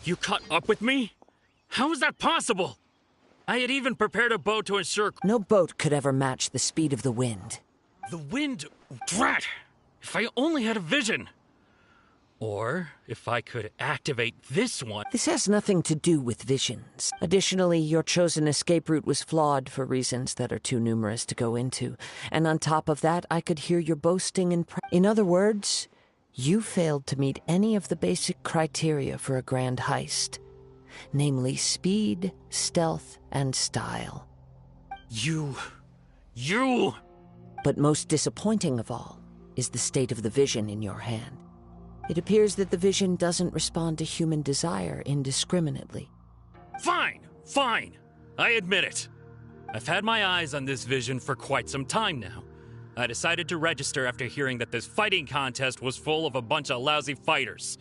T: You caught up with me? How is that possible? I had even prepared a boat to ensure...
O: No boat could ever match the speed of the wind.
T: The wind? Drat! If I only had a vision! Or if I could activate this one...
O: This has nothing to do with visions. Additionally, your chosen escape route was flawed for reasons that are too numerous to go into. And on top of that, I could hear your boasting and... In other words, you failed to meet any of the basic criteria for a grand heist. Namely, speed, stealth, and style.
T: You...
O: But most disappointing of all is the state of the vision in your hand. It appears that the vision doesn't respond to human desire indiscriminately.
T: Fine! I admit it. I've had my eyes on this vision for quite some time now. I decided to register after hearing that this fighting contest was full of a bunch of lousy fighters.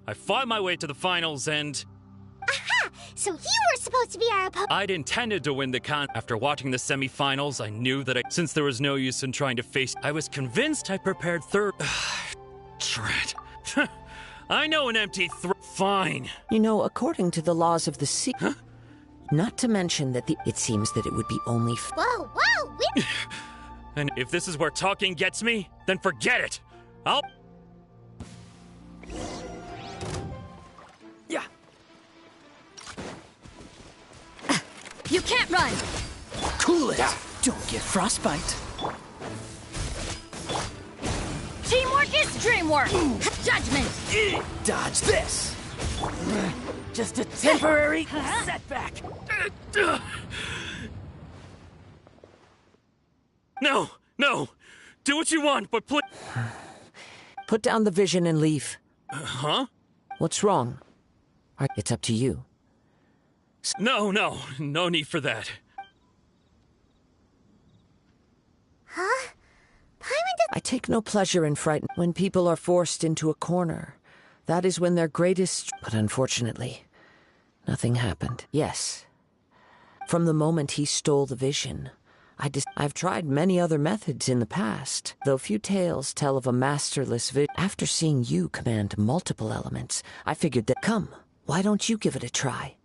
T: I fought my way to the finals and...
K: Aha! So you were supposed to be our opponent.
T: I'd intended to win the After watching the semifinals, I knew that since there was no use in trying to face... I was convinced I prepared third... Drat. I know an empty Fine.
O: You know, according to the laws of the sea... Huh? Not to mention that it seems that it would be only...
K: Whoa!
T: And if this is where talking gets me, then forget it!
L: Yeah. You can't run!
Q: Cool it! Don't get frostbite.
P: Teamwork is dreamwork!
L: Judgment!
Q: Dodge this! Just a temporary setback.
T: No! Do what you want, but please...
O: Put down the vision and leave.
T: Huh?
O: What's wrong? It's up to you.
T: No need for that.
K: Huh?
O: I take no pleasure in fright when people are forced into a corner. That is when their greatest... But unfortunately, nothing happened. Yes. From the moment he stole the vision, I've tried many other methods in the past, though few tales tell of a masterless vision. After seeing you command multiple elements, I figured that... Come, why don't you give it a try?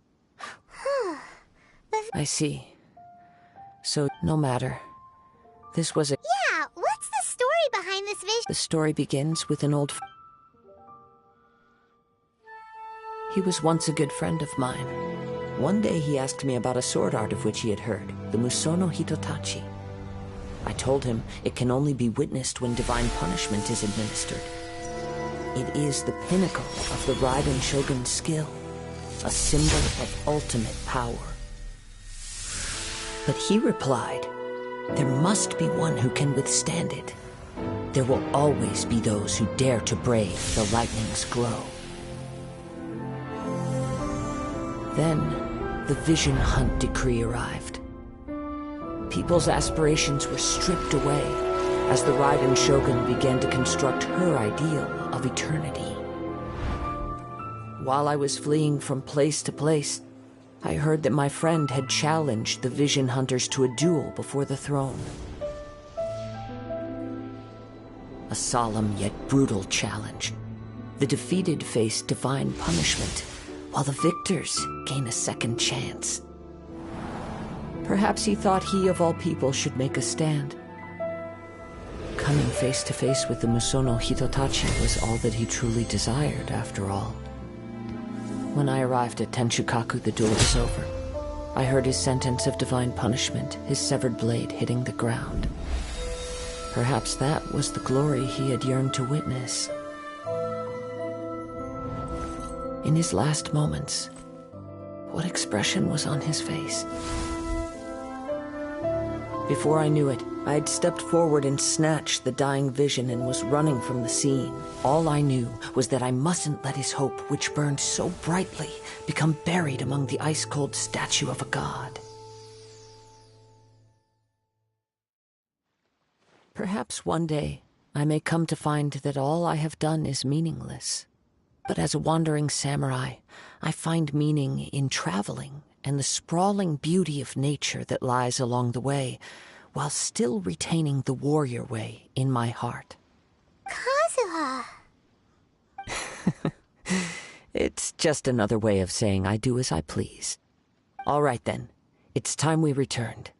O: I see. So, no matter. This was a...
K: Yeah, what's the story behind this vision?
O: The story begins with an old... He was once a good friend of mine. One day he asked me about a sword art of which he had heard, the Musono Hitotachi. I told him it can only be witnessed when divine punishment is administered. It is the pinnacle of the Raiden Shogun's skill, a symbol of ultimate power. But he replied, there must be one who can withstand it. There will always be those who dare to brave the lightning's glow. Then, the Vision Hunt decree arrived. People's aspirations were stripped away as the Raiden Shogun began to construct her ideal of eternity. While I was fleeing from place to place, I heard that my friend had challenged the Vision Hunters to a duel before the throne. A solemn yet brutal challenge. The defeated face divine punishment, while the victors gain a second chance. Perhaps he thought he of all people should make a stand. Coming face to face with the Musono Hitotachi was all that he truly desired, after all. When I arrived at Tenshukaku, the duel was over. I heard his sentence of divine punishment, his severed blade hitting the ground. Perhaps that was the glory he had yearned to witness. In his last moments, What expression was on his face? Before I knew it, I had stepped forward and snatched the dying vision and was running from the scene. All I knew was that I mustn't let his hope, which burned so brightly, become buried among the ice-cold statue of a god. Perhaps one day I may come to find that all I have done is meaningless. But as a wandering samurai, I find meaning in traveling and the sprawling beauty of nature that lies along the way, while still retaining the warrior way in my heart.
K: Kazuha!
O: It's just another way of saying I do as I please. All right then, it's time we returned.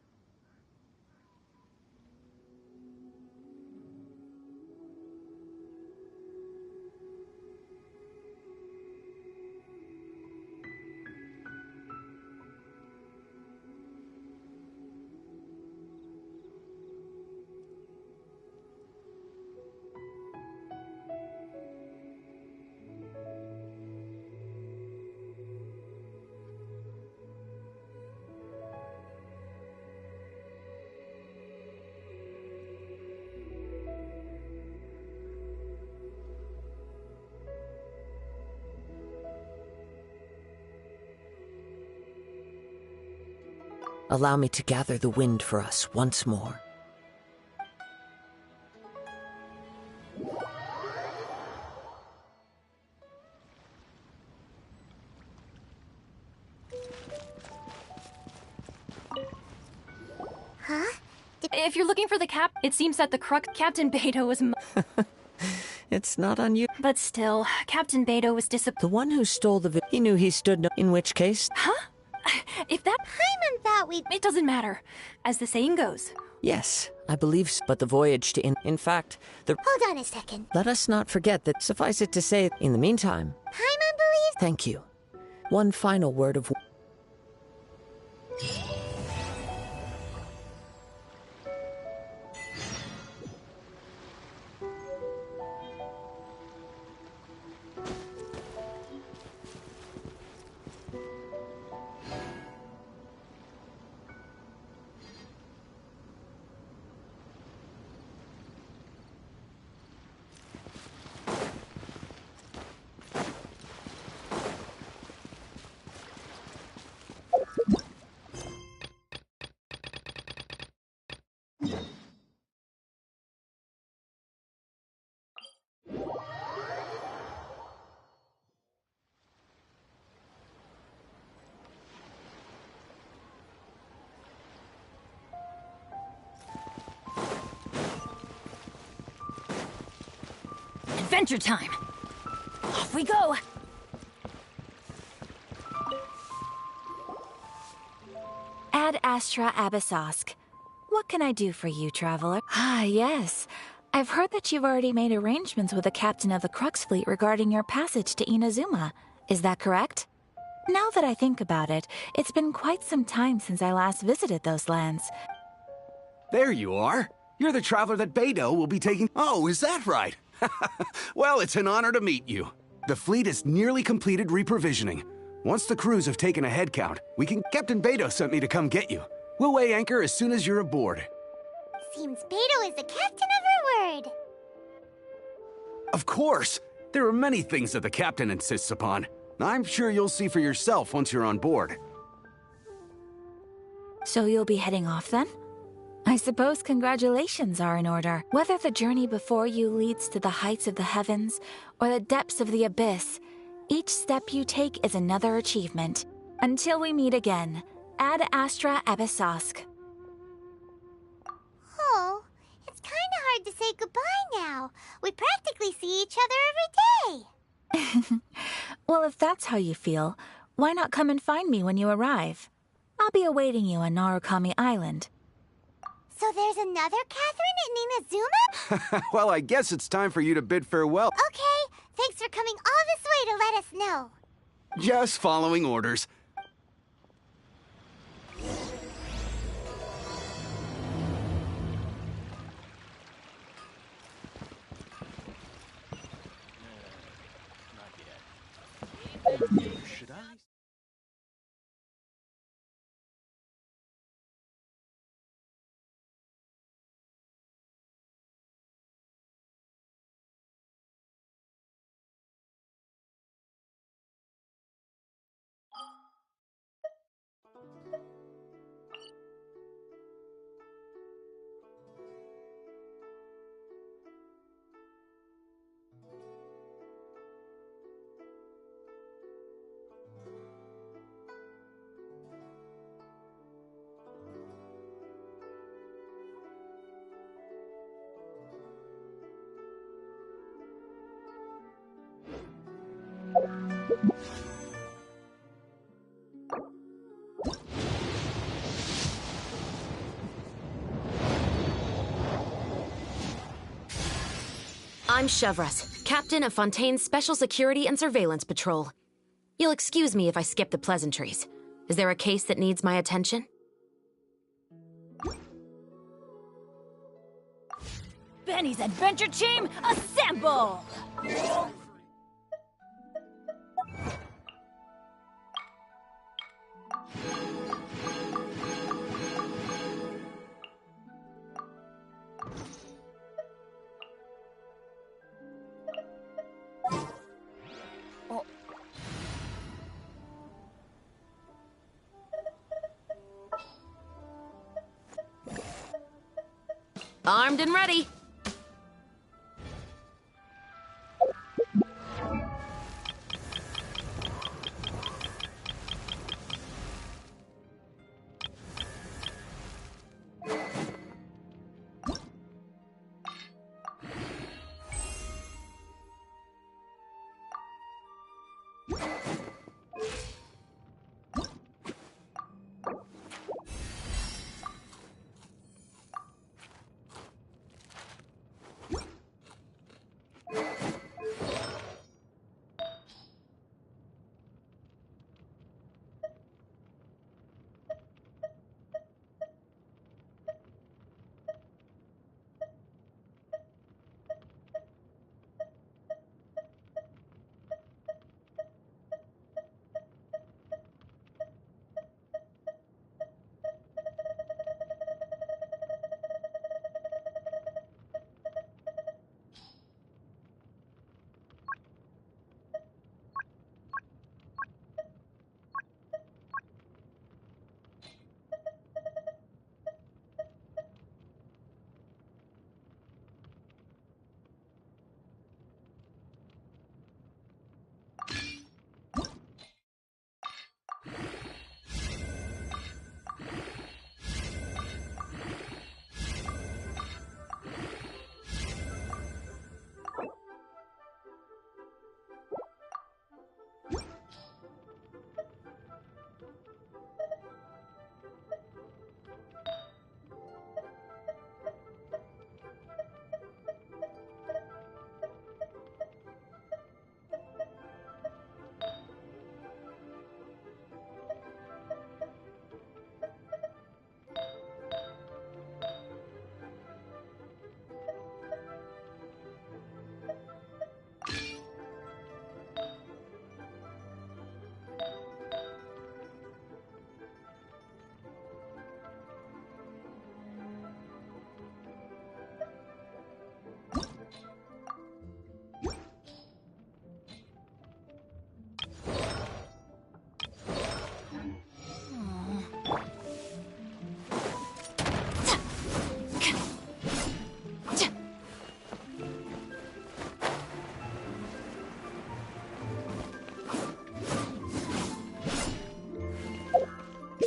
O: Allow me to gather the wind for us once more.
K: Huh?
S: If you're looking for the it seems that the Captain Beidou was
O: It's not on you.
S: But still, Captain Beidou was
O: The one who stole the he knew he stood no, in which case?
S: Huh? If that
K: Paimon thought we...
S: It doesn't matter. As the saying goes.
O: Yes, I believe so. But the voyage to in fact, the...
K: Hold on a second.
O: Let us not forget that, suffice it to say, in the meantime...
K: Paimon believes...
O: Thank you. One final word of...
P: Adventure time! Off we go!
R: Ad Astra Abyssosk. What can I do for you, traveler? Ah, yes. I've heard that you've already made arrangements with the captain of the Crux Fleet regarding your passage to Inazuma. Is that correct? Now that I think about it, it's been quite some time since I last visited those lands.
U: There you are. You're the traveler that Beidou will be taking...
E: Oh, is that right? Well, it's an honor to meet you.
U: The fleet has nearly completed reprovisioning. Once the crews have taken a head count, we can... Captain Beidou sent me to come get you. We'll weigh anchor as soon as you're aboard.
K: Seems Beidou is the captain of her word.
U: Of course! There are many things that the captain insists upon. I'm sure you'll see for yourself once you're on board.
R: So you'll be heading off then? I suppose congratulations are in order. Whether the journey before you leads to the heights of the heavens or the depths of the abyss, each step you take is another achievement. Until we meet again, Ad Astra Abyssosk.
K: Oh, it's kinda hard to say goodbye now. We practically see each other every day.
R: Well, if that's how you feel, why not come and find me when you arrive? I'll be awaiting you on Narukami Island.
K: So there's another Catherine in Inazuma?
U: Well, I guess it's time for you to bid farewell.
K: Okay, thanks for coming all this way to let us know.
U: Just following orders.
I: I'm Chevres, captain of Fontaine's Special Security and Surveillance Patrol. You'll excuse me if I skip the pleasantries. Is there a case that needs my attention?
P: Benny's adventure team, assemble!
I: Armed and ready.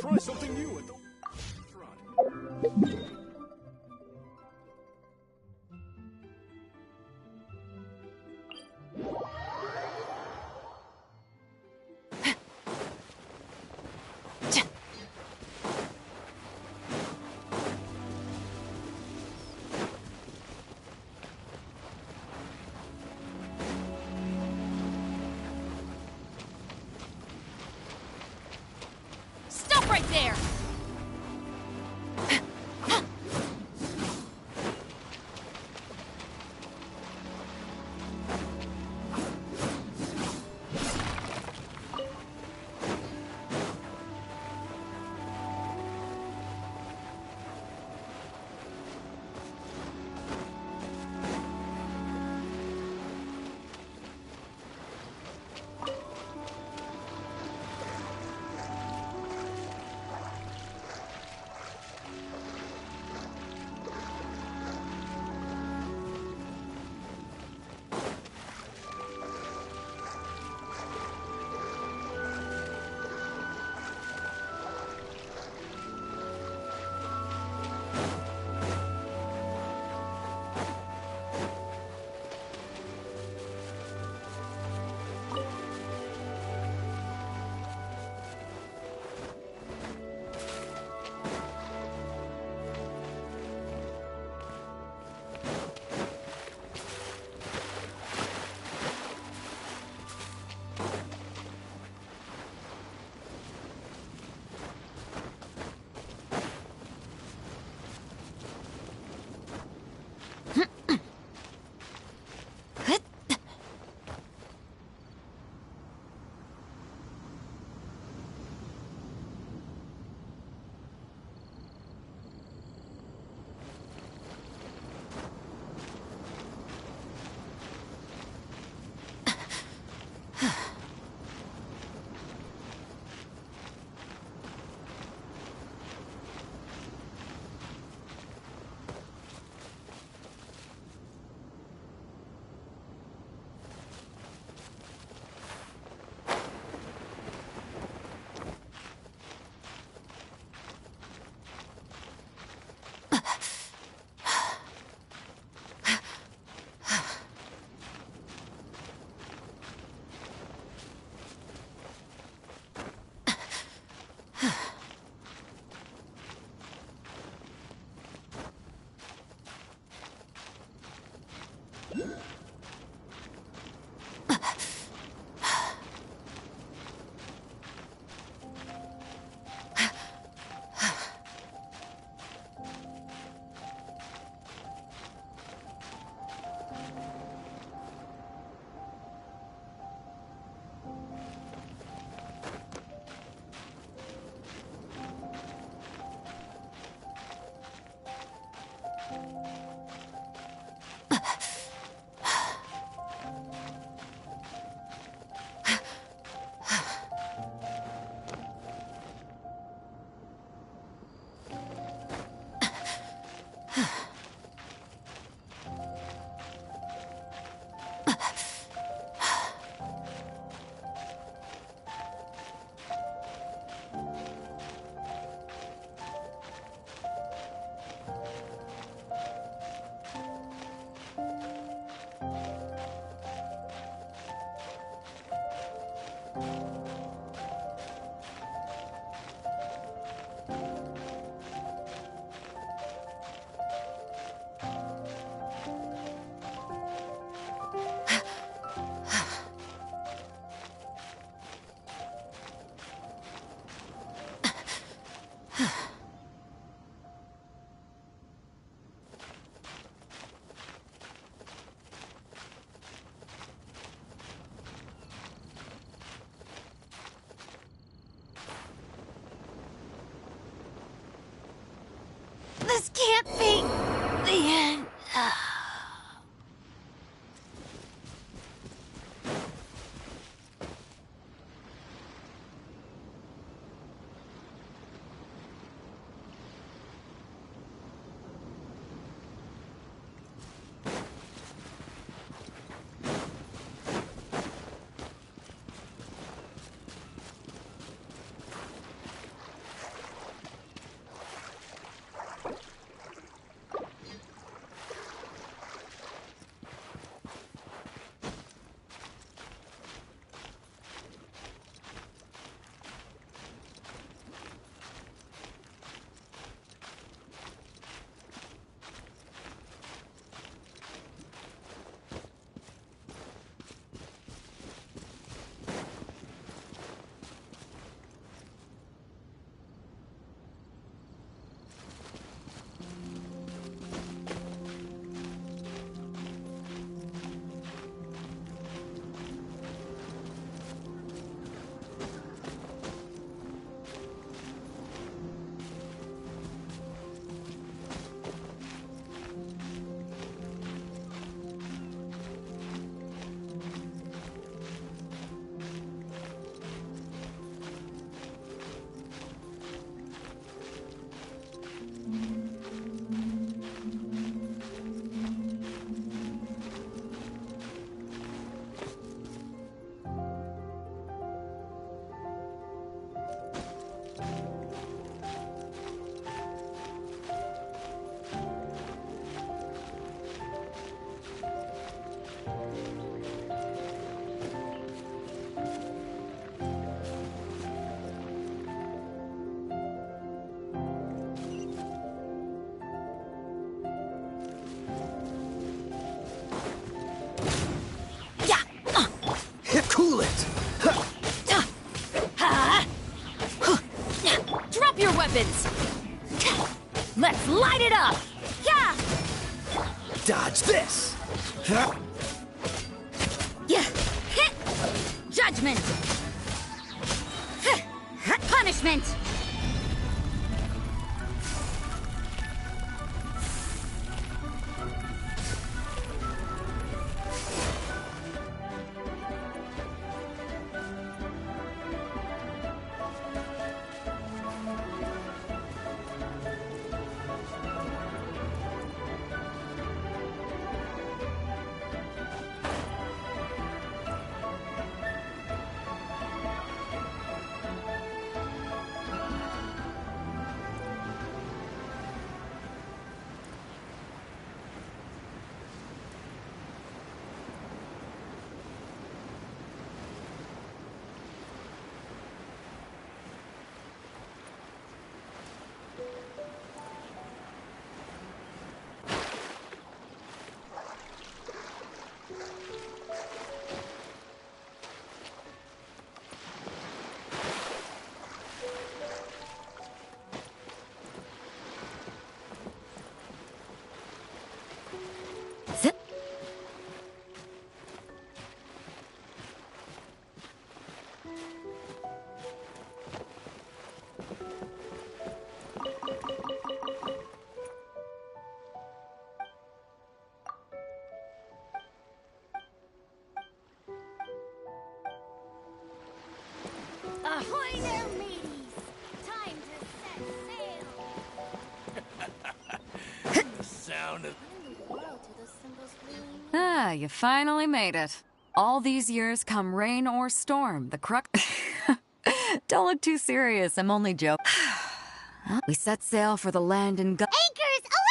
E: Try something new at the restaurant.
P: Stop right there!
B: This can't be the end.
Q: Cool it!
P: Drop your weapons! Let's light it up! Yeah!
Q: Dodge this!
V: Yeah. Hit. Judgment. Punishment.
B: Ahoy there, mateys! Time to set sail!
E: The sound of...
L: Ah, you finally made it. All these years, come rain or storm, the crux... Don't look too serious, I'm only joking. We set sail for the land and go...
B: Anchors away!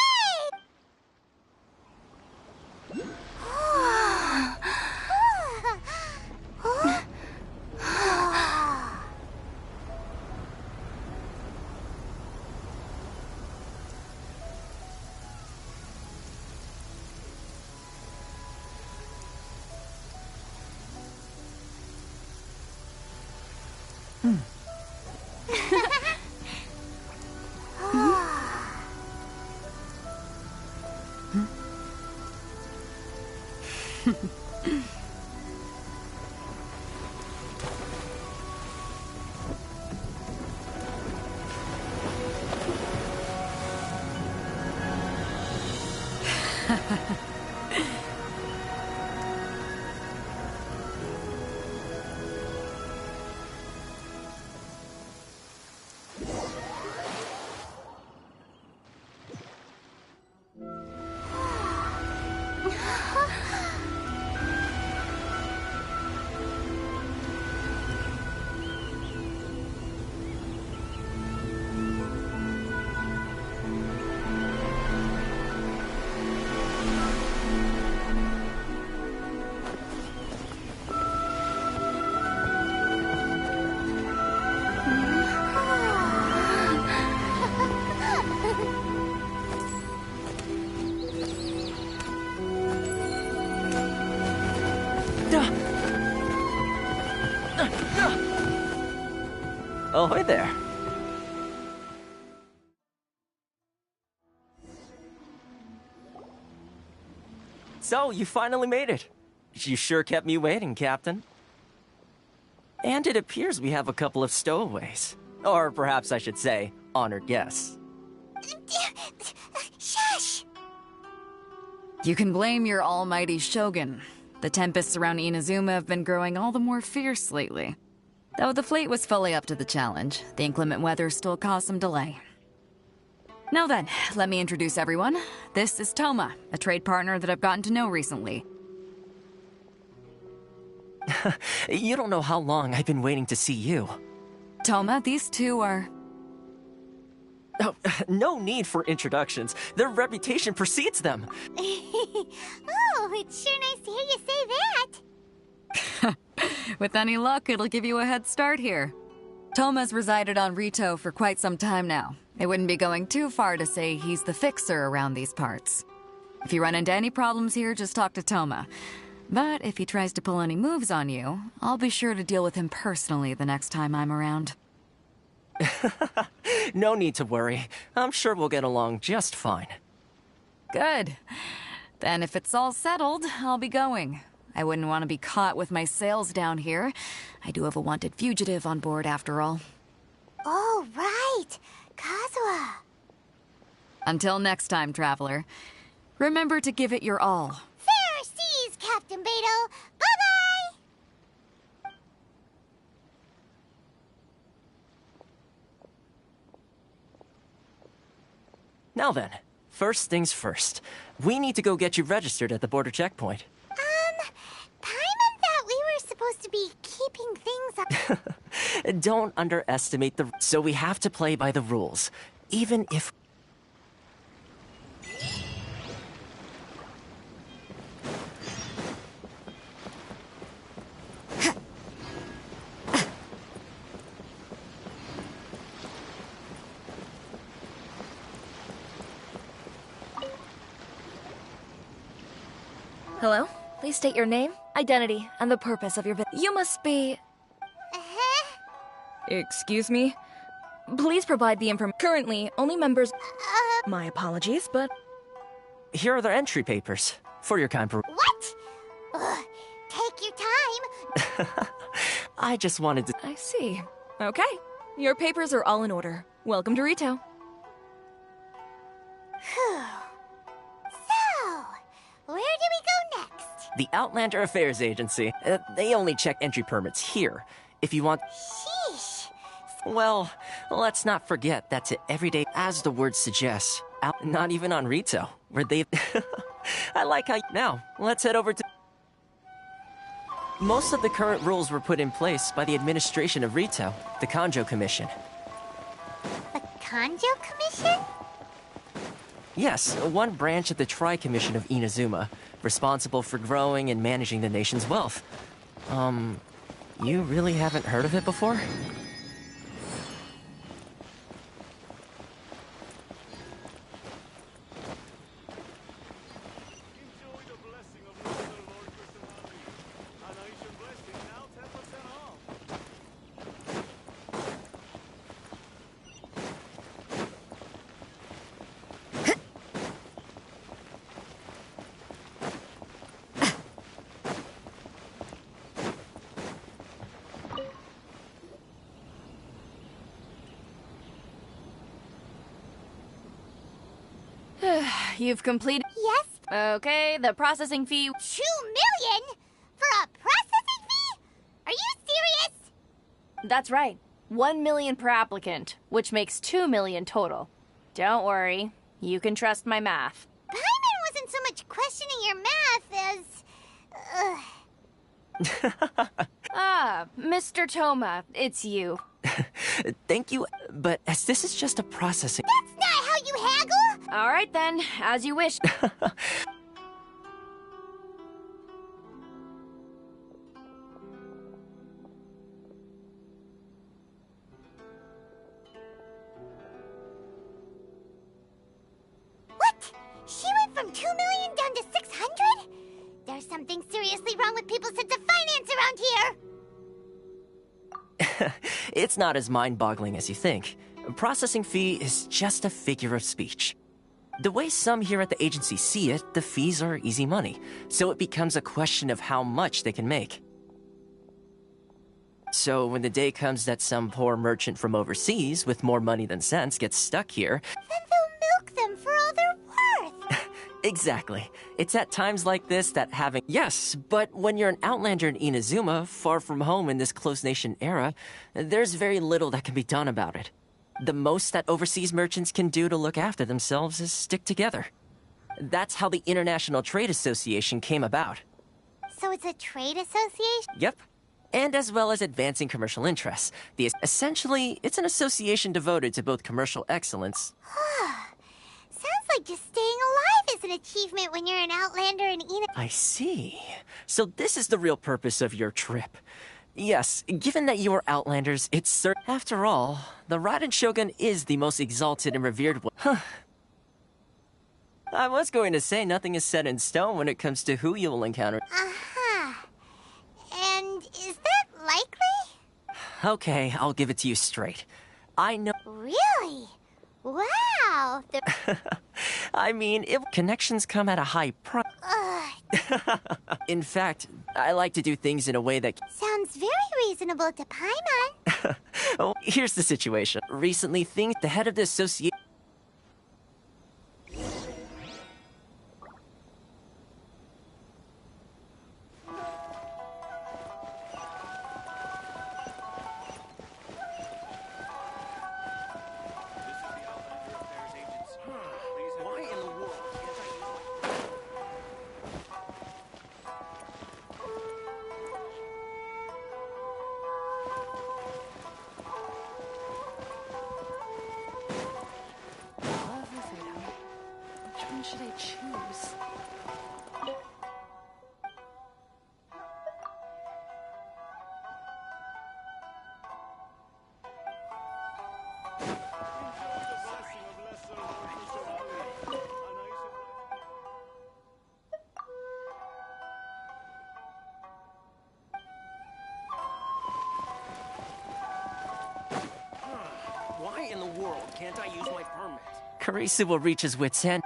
A: Oh, hi there. So, you finally made it. You sure kept me waiting, Captain. And it appears we have a couple of stowaways. Or perhaps I should say, honored guests.
K: Shush!
L: You can blame your almighty Shogun. The tempests around Inazuma have been growing all the more fierce lately. Though the fleet was fully up to the challenge, the inclement weather still caused some delay. Now then, let me introduce everyone. This is Toma, a trade partner that I've gotten to know recently.
A: You don't know how long I've been waiting to see you.
L: Toma, these two are...
A: Oh, no need for introductions. Their reputation precedes them.
K: Oh, it's sure nice to hear you say that.
L: With any luck, it'll give you a head start here. Toma's resided on Rito for quite some time now. It wouldn't be going too far to say he's the fixer around these parts. If you run into any problems here, just talk to Toma. But if he tries to pull any moves on you, I'll be sure to deal with him personally the next time I'm around.
A: No need to worry. I'm sure we'll get along just fine.
L: Good. Then if it's all settled, I'll be going. I wouldn't want to be caught with my sails down here. I do have a wanted fugitive on board after all.
K: Oh, right. Kazuha.
L: Until next time, traveler. Remember to give it your all.
K: Fair seas, Captain Beto. Bye-bye!
A: Now then, first things first. We need to go get you registered at the border checkpoint.
K: Paimon thought we were supposed to be keeping things up.
A: Don't underestimate the... So we have to play by the rules. Even if...
J: Hello? Please state your name, identity, and the purpose of your visit. You must be... Excuse me? Please provide the information. Currently, only members... My apologies, but...
A: Here are the entry papers. For your kind...
K: What? Ugh, take your time.
A: I just wanted to...
J: I see. Okay. Your papers are all in order. Welcome to Rito.
K: Where do we go next?
A: The Outlander Affairs Agency. They only check entry permits here. If you want...
K: Sheesh.
A: Well, let's not forget that's it every day, as the word suggests. Not even on Rito, where they... I like how... Now, let's head over to... Most of the current rules were put in place by the administration of Rito, the Kanjo Commission.
K: The Kanjo Commission?
A: Yes, one branch of the Tri-Commission of Inazuma, responsible for growing and managing the nation's wealth. You really haven't heard of it before?
J: You've completed...
K: Yes,
J: Okay, the processing fee...
K: 2 million? For a processing fee? Are you serious?
J: That's right. 1 million per applicant, which makes 2 million total. Don't worry, you can trust my math.
K: Paimon wasn't so much questioning your math as...
J: Ah, Mr. Toma, it's you.
A: Thank you, but as this is just a processing...
K: That's not how you haggle!
J: All right then, as you wish.
K: What? She went from 2 million down to 600? There's something seriously wrong with people's sense of finance around here!
A: It's not as mind-boggling as you think. A processing fee is just a figure of speech. The way some here at the agency see it, the fees are easy money, so it becomes a question of how much they can make. So when the day comes that some poor merchant from overseas with more money than sense gets stuck here...
K: Then they'll milk them for all they're worth!
A: Exactly. It's at times like this that having... Yes, but when you're an outlander in Inazuma, far from home in this close nation era, there's very little that can be done about it. The most that overseas merchants can do to look after themselves is stick together. That's how the International Trade Association came about.
K: So it's a trade association?
A: Yep. And as well as advancing commercial interests. Essentially, it's an association devoted to both commercial excellence...
K: Sounds like just staying alive is an achievement when you're an outlander in
A: I see. So this is the real purpose of your trip. Yes, given that you are outlanders, it's certain... After all, the Raiden Shogun is the most exalted and revered one. Huh. I was going to say nothing is set in stone when it comes to who you'll encounter.
K: Uh-huh. And is that likely?
A: Okay, I'll give it to you straight. I know...
K: Really? Wow!
A: I mean, connections come at a high price. In fact, I like to do things in a way that...
K: Sounds very reasonable to Paimon.
A: Oh, here's the situation. Recently, the head of the association...
L: Should I choose?
Q: Why in the world can't I use my permit?
A: Karisu will reach his wit's end.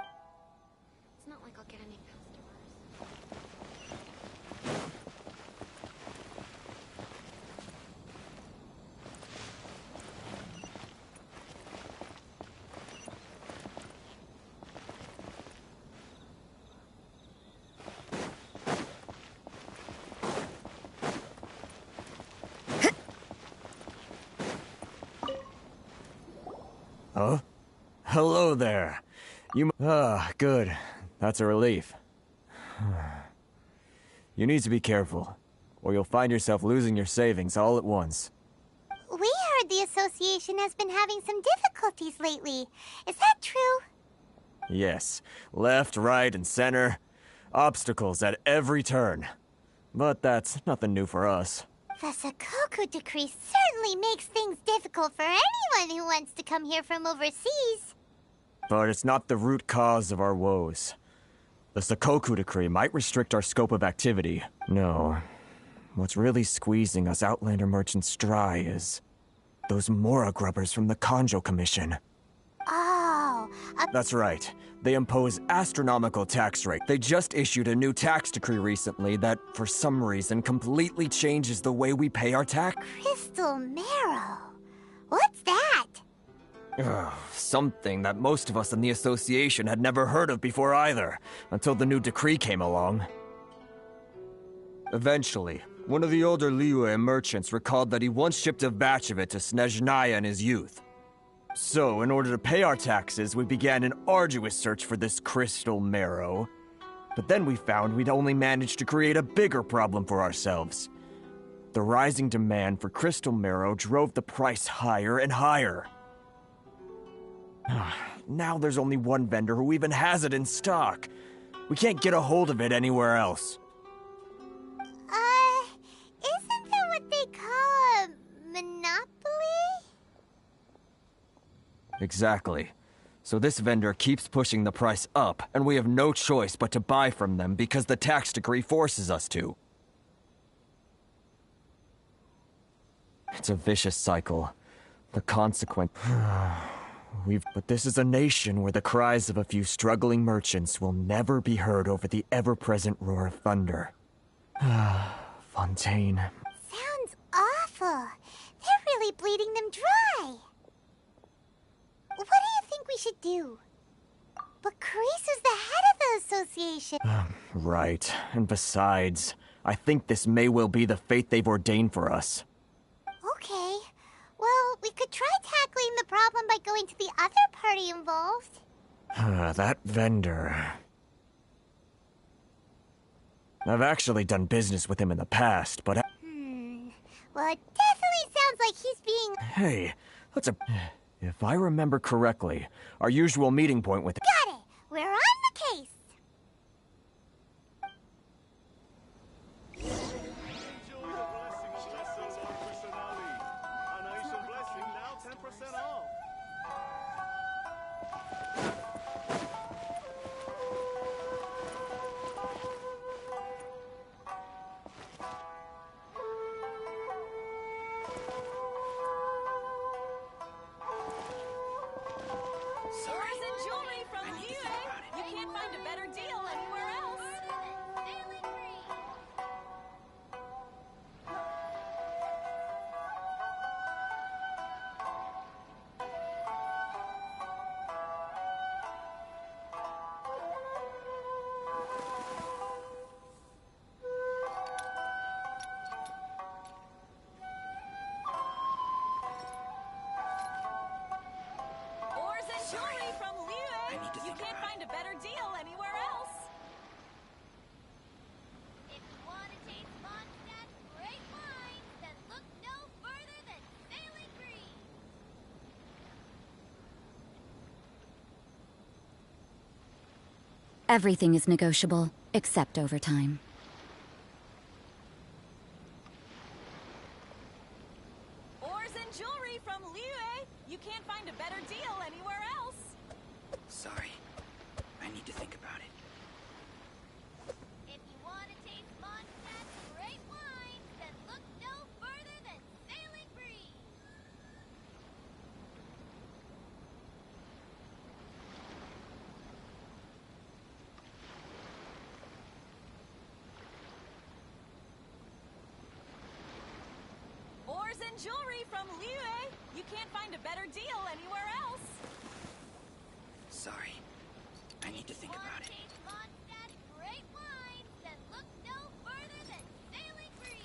D: Huh? Hello there. Good. That's a relief. You need to be careful, or you'll find yourself losing your savings all at once.
K: We heard the association has been having some difficulties lately. Is that true?
D: Yes. Left, right, and center. Obstacles at every turn. But that's nothing new for us.
K: The Sakoku decree certainly makes things difficult for anyone who wants to come here from overseas.
D: But it's not the root cause of our woes. The Sakoku decree might restrict our scope of activity. No. What's really squeezing us Outlander merchants dry is those Mora grubbers from the Kanjo Commission.
K: Oh.
D: That's right. They impose astronomical tax rate. They just issued a new tax decree recently that, for some reason, completely changes the way we pay our tax.
K: Crystal marrow. What's that?
D: Something that most of us in the association had never heard of before either, until the new decree came along. Eventually, one of the older Liyue merchants recalled that he once shipped a batch of it to Snezhnaya in his youth. So, in order to pay our taxes, we began an arduous search for this crystal marrow. But then we found we'd only managed to create a bigger problem for ourselves. The rising demand for crystal marrow drove the price higher and higher. Now there's only one vendor who even has it in stock. We can't get a hold of it anywhere else.
K: Isn't that what they call a monopoly?
D: Exactly. So this vendor keeps pushing the price up, and we have no choice but to buy from them because the tax decree forces us to. It's a vicious cycle. The consequence... But this is a nation where the cries of a few struggling merchants will never be heard over the ever-present roar of thunder. Fontaine.
K: Sounds awful. They're really bleeding them dry. What do you think we should do? But Carice is the head of the association.
D: Right. And besides, I think this may well be the fate they've ordained for us.
K: Okay. Well, we could try tackling the problem by going to the other party involved.
D: That vendor... I've actually done business with him in the past, but...
K: Well, it definitely sounds like he's being...
D: Hey, that's a... If I remember correctly, our usual meeting point with...
K: Got it! We're on the case!
V: Everything is negotiable, except overtime.
H: Ores and jewelry from Liyue. You can't find a better deal anywhere else.
N: Sorry. I need to think about it.
K: If you want to taste Mondstadt's great wines, then look no further than Sailing Breeze.
H: Ores and jewelry from Liyue. You can't find a better deal anywhere else.
N: Sorry. I need to think about it.
K: Mondstadt's great wines, then look no further than Sailing Breeze.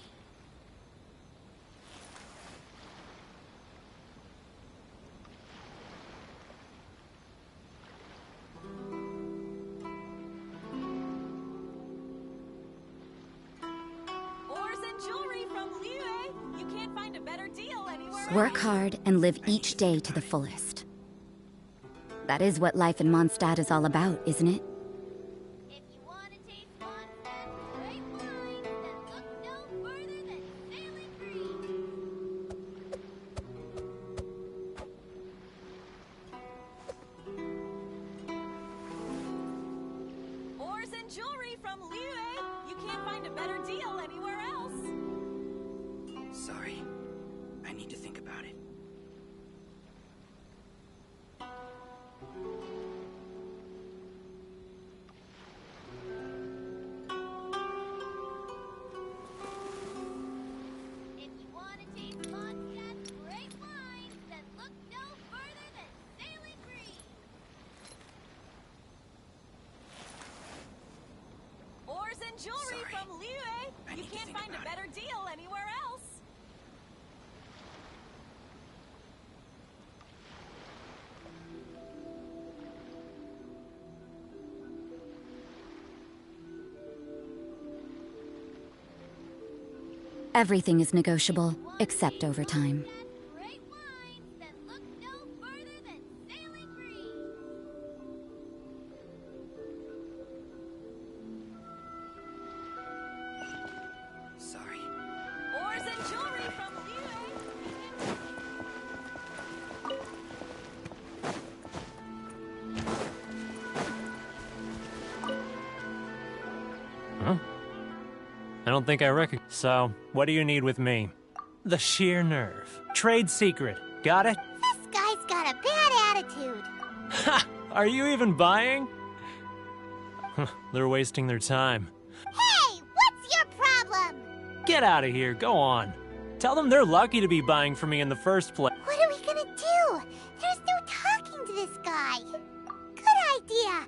H: Ores and jewelry from Liyue. You can't find a better deal anywhere else.
V: Work hard and live each day to the fullest. That is what life in Mondstadt is all about, isn't it?
K: If you want to taste Mondstadt's great wines, then look no further than Sailing Breeze.
H: Ores and jewelry from Liyue. You can't find a better deal anywhere else.
N: Sorry. I need to think about it.
K: If you want to taste Mondstadt's great wines, then look no further than
H: and jewelry from Liyue. You can't find a better deal anywhere else.
V: Everything is negotiable, except overtime.
N: Sorry.
H: Ores and jewelry from Liyue.
C: Huh? I don't think I recognize. So, what do you need with me? The sheer nerve. Trade secret. Got it?
K: This guy's got a bad attitude.
C: Ha! Are you even buying? They're wasting their time.
K: Hey, what's your problem?
C: Get out of here. Go on. Tell them they're lucky to be buying from me in the first place.
K: What are we gonna do? There's no talking to this guy. Good idea.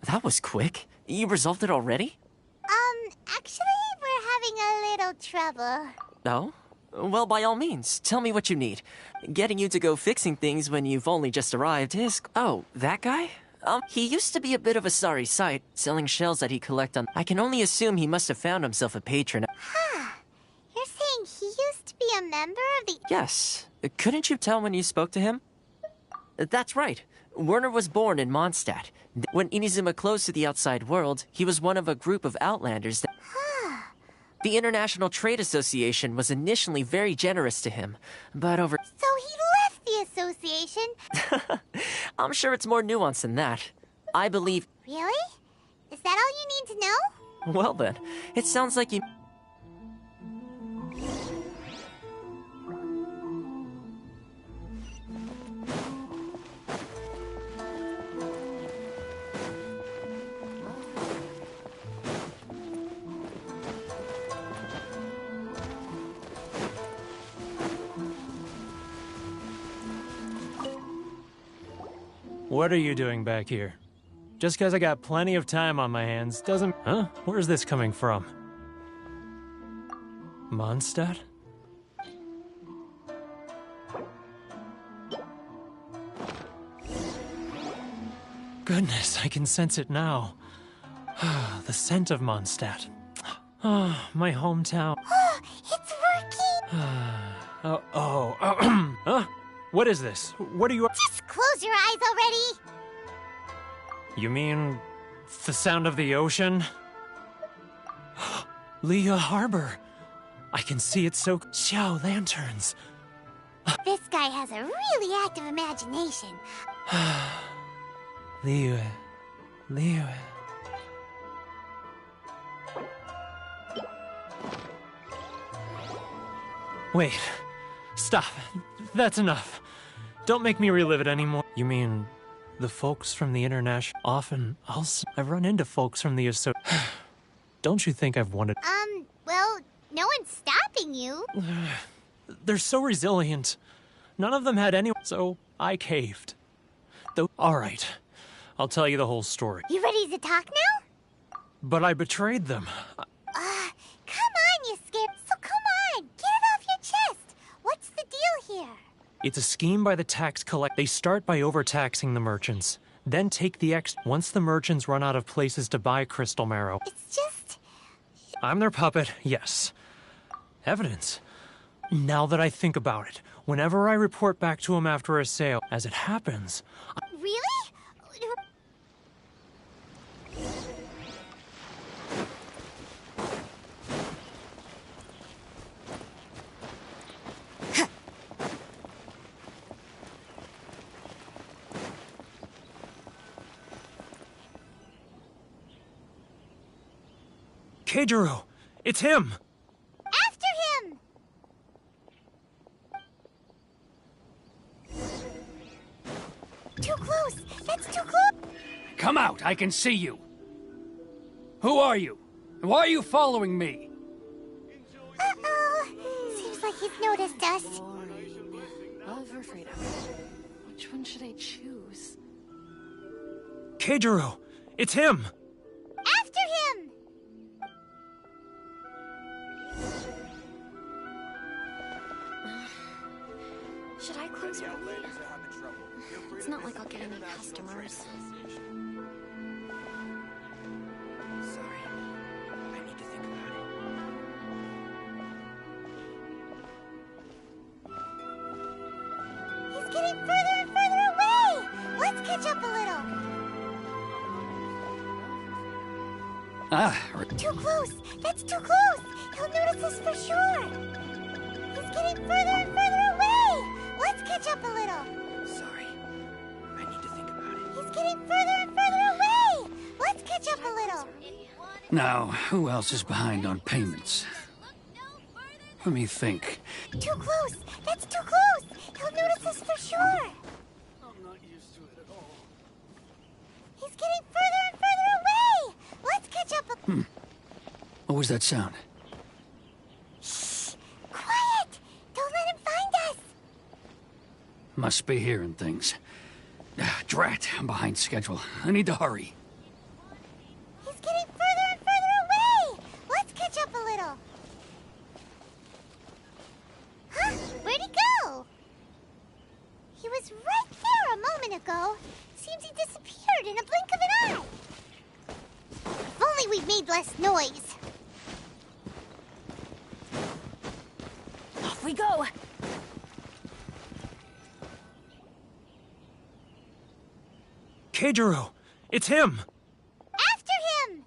A: That was quick. You resolved it already?
K: Actually, we're having a little trouble.
A: Oh? Well, by all means, tell me what you need. Getting you to go fixing things when you've only just arrived is... Oh, that guy? He used to be a bit of a sorry sight, selling shells that he collect on... I can only assume he must have found himself a patron.
K: Huh. You're saying he used to be a member of the...
A: Yes. Couldn't you tell when you spoke to him? That's right. Werner was born in Mondstadt. When Inazuma closed to the outside world, he was one of a group of outlanders that... The International Trade Association was initially very generous to him, but over...
K: So he left the association?
A: I'm sure it's more nuanced than that. I believe...
K: Really? Is that all you need to know?
A: Well then, it sounds like you...
C: What are you doing back here? Just because I got plenty of time on my hands doesn't... Huh? Where's this coming from? Mondstadt? Goodness, I can sense it now. The scent of Mondstadt. My hometown.
K: It's working!
C: Huh? What is this? What are you...
K: Just close your eyes already!
C: You mean... the sound of the ocean? Leah Harbor. I can see it so... Xiao lanterns.
K: This guy has a really active imagination.
C: Liyue. Liyue. Wait. Stop. That's enough. Don't make me relive it anymore. You mean the folks from the international... Often, I've run into folks from the Don't you think I've wanted...
K: Well, no one's stopping you.
C: They're so resilient. None of them had any... So, I caved. Though, alright. I'll tell you the whole story.
K: You ready to talk now?
C: But I betrayed them.
K: Come on, you scared. So come on, get it off your chest. What's the deal here?
C: It's a scheme by the tax collect. They start by overtaxing the merchants, then take the once the merchants run out of places to buy crystal marrow.
K: It's just...
C: I'm their puppet, yes. Evidence. Now that I think about it, whenever I report back to them after a sale, as it happens...
K: Really?
C: Keijiro! It's him!
K: Too close! That's too close!
G: Come out, I can see you. Who are you? And why are you following me?
K: Uh-oh. Seems like he's noticed us.
F: Love or freedom? Which one should I choose?
C: Keijiro, it's him!
K: After him!
F: Should I close early? It's not like I'll get any customers.
N: Sorry. I need to think about it.
K: He's getting further and further away! Let's catch up a little. Too close! That's too close! He'll notice us for sure! He's getting further and further away! Let's catch up a little.
N: Sorry. I need to think about it.
K: He's getting further and further away! Let's catch up a little.
G: Now, who else is behind on payments? Let me think.
K: Too close! That's too close! He'll notice us for sure!
G: I'm not used to it at all.
K: He's getting further and further away! Let's catch up a...
G: What was that sound?
K: Shh! Quiet! Don't let him find us!
G: Must be hearing things. Drat, I'm behind schedule. I need to hurry.
K: He's getting further and further away! Let's catch up a little. Huh? Where'd he go? He was right there a moment ago. Seems he disappeared in a blink of an eye. If only we'd made less noise.
P: Off we go!
C: Keijiro, it's him!
K: After him!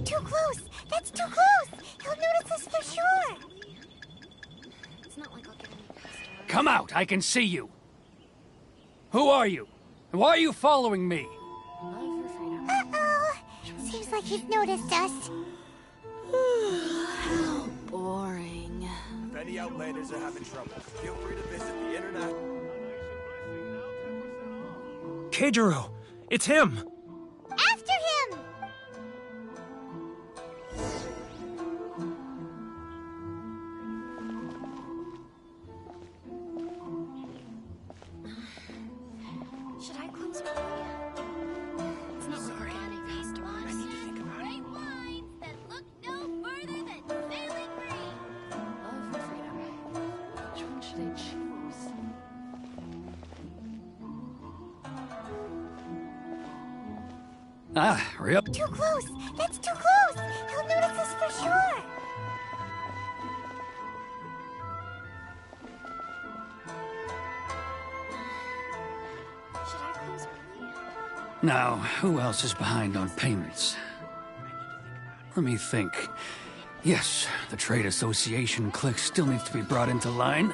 K: Too close! That's too close! He'll notice us for sure!
F: It's not like I'll get any customers.
G: Come out, I can see you. Who are you? And why are you following me?
F: Love or freedom?
K: Uh-oh! Seems like he's noticed us.
F: How boring.
D: If any Outlanders are having trouble, feel free to visit the internet.
C: Keijiro, it's him!
K: After him!
F: Should I close early? It's not like I'll get any customers. I need to think about it.
K: Great wines that look no further than sailing green.
F: Love or freedom? Which one should I choose?
G: Hurry up.
K: Too close! That's too close! He'll notice us for sure!
F: Should I close early?
G: Now, who else is behind on payments? Let me think. Yes, the trade association clique still needs to be brought into line.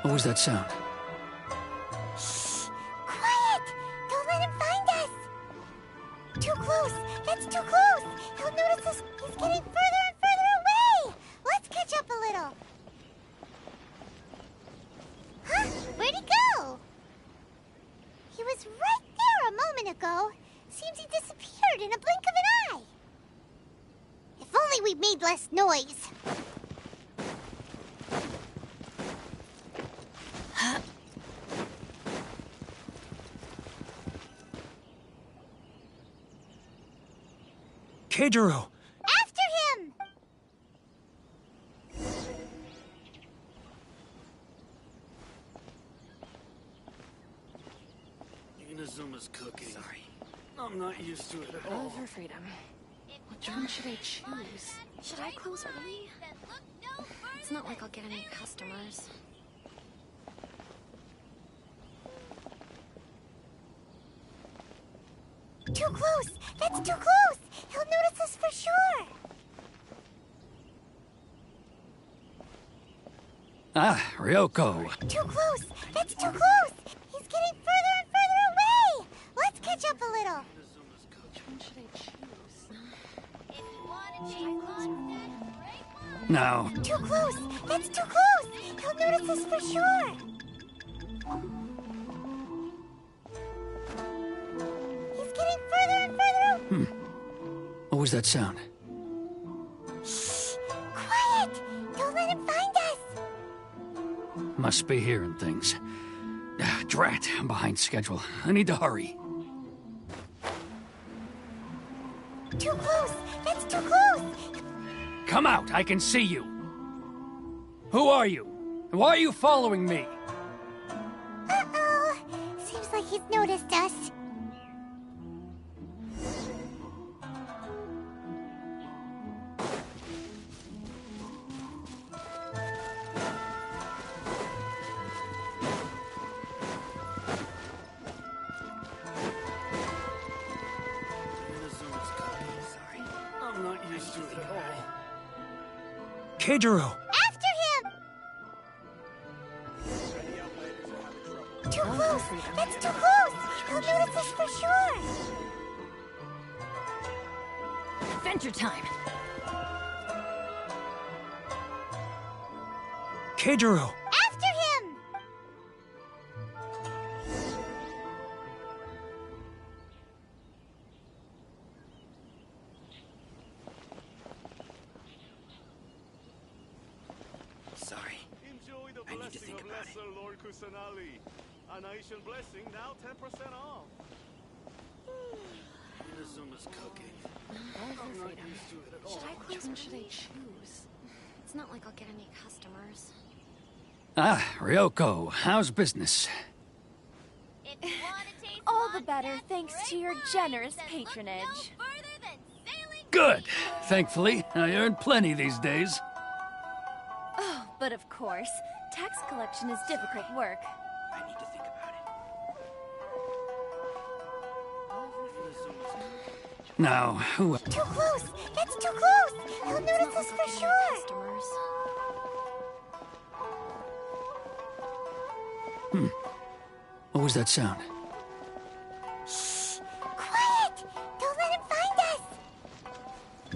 G: What was that sound?
K: Shh! Quiet! Don't let him find us! Too close! That's too close! He'll notice us! He's getting further and further away! Let's catch up a little. Huh? Where'd he go? He was right there a moment ago. Seems he disappeared in a blink of an eye. If only we'd made less noise.
C: Keijiro,
K: After him!
G: Inazuma's cooking. Sorry. I'm not used to it at all.
F: Love or freedom? Which one should I choose? Should I close early? It's not like I'll get any customers.
K: Too close! That's too close! He'll notice us for sure!
G: Ryoko.
K: Too close! That's too close! He's getting further and further away! Let's catch up a little.
F: Which one should I choose?
G: Now,
K: Too close! That's too close! He'll notice us for sure! He's getting further and further.
G: what was that sound?
K: Shh! Quiet! Don't let him find us!
G: Must be hearing things. Drat, I'm behind schedule. I need to hurry.
K: Too close! That's too close!
G: Come out, I can see you. Who are you? Why are you following me?
K: Uh-oh! Seems like he's noticed us.
Q: I'm not used to it at all.
C: Keijiro!
K: After him! Too close! That's too close! He'll notice us for sure!
P: Adventure time!
C: Keijiro!
K: After him!
N: Sorry.
E: Enjoy the
N: I need to
E: blessing
N: think
E: of
N: about
E: Lesser Lord Kusanali. An Aishan blessing, now 10% off.
Q: Inazuma's cooking.
F: I'm
Q: not used to it at all.
F: Should I close? Which one should I choose? It's not like I'll get any customers.
G: Ah, Ryoko, how's business?
J: All the better thanks to your generous patronage.
G: Good. Thankfully, I earn plenty these days.
J: Oh, but of course, tax collection is difficult work.
N: I need to think about it.
G: Now, who...
K: Too close! That's too close! He'll notice us for sure!
G: What was that sound?
K: Shh! Quiet! Don't let him find us!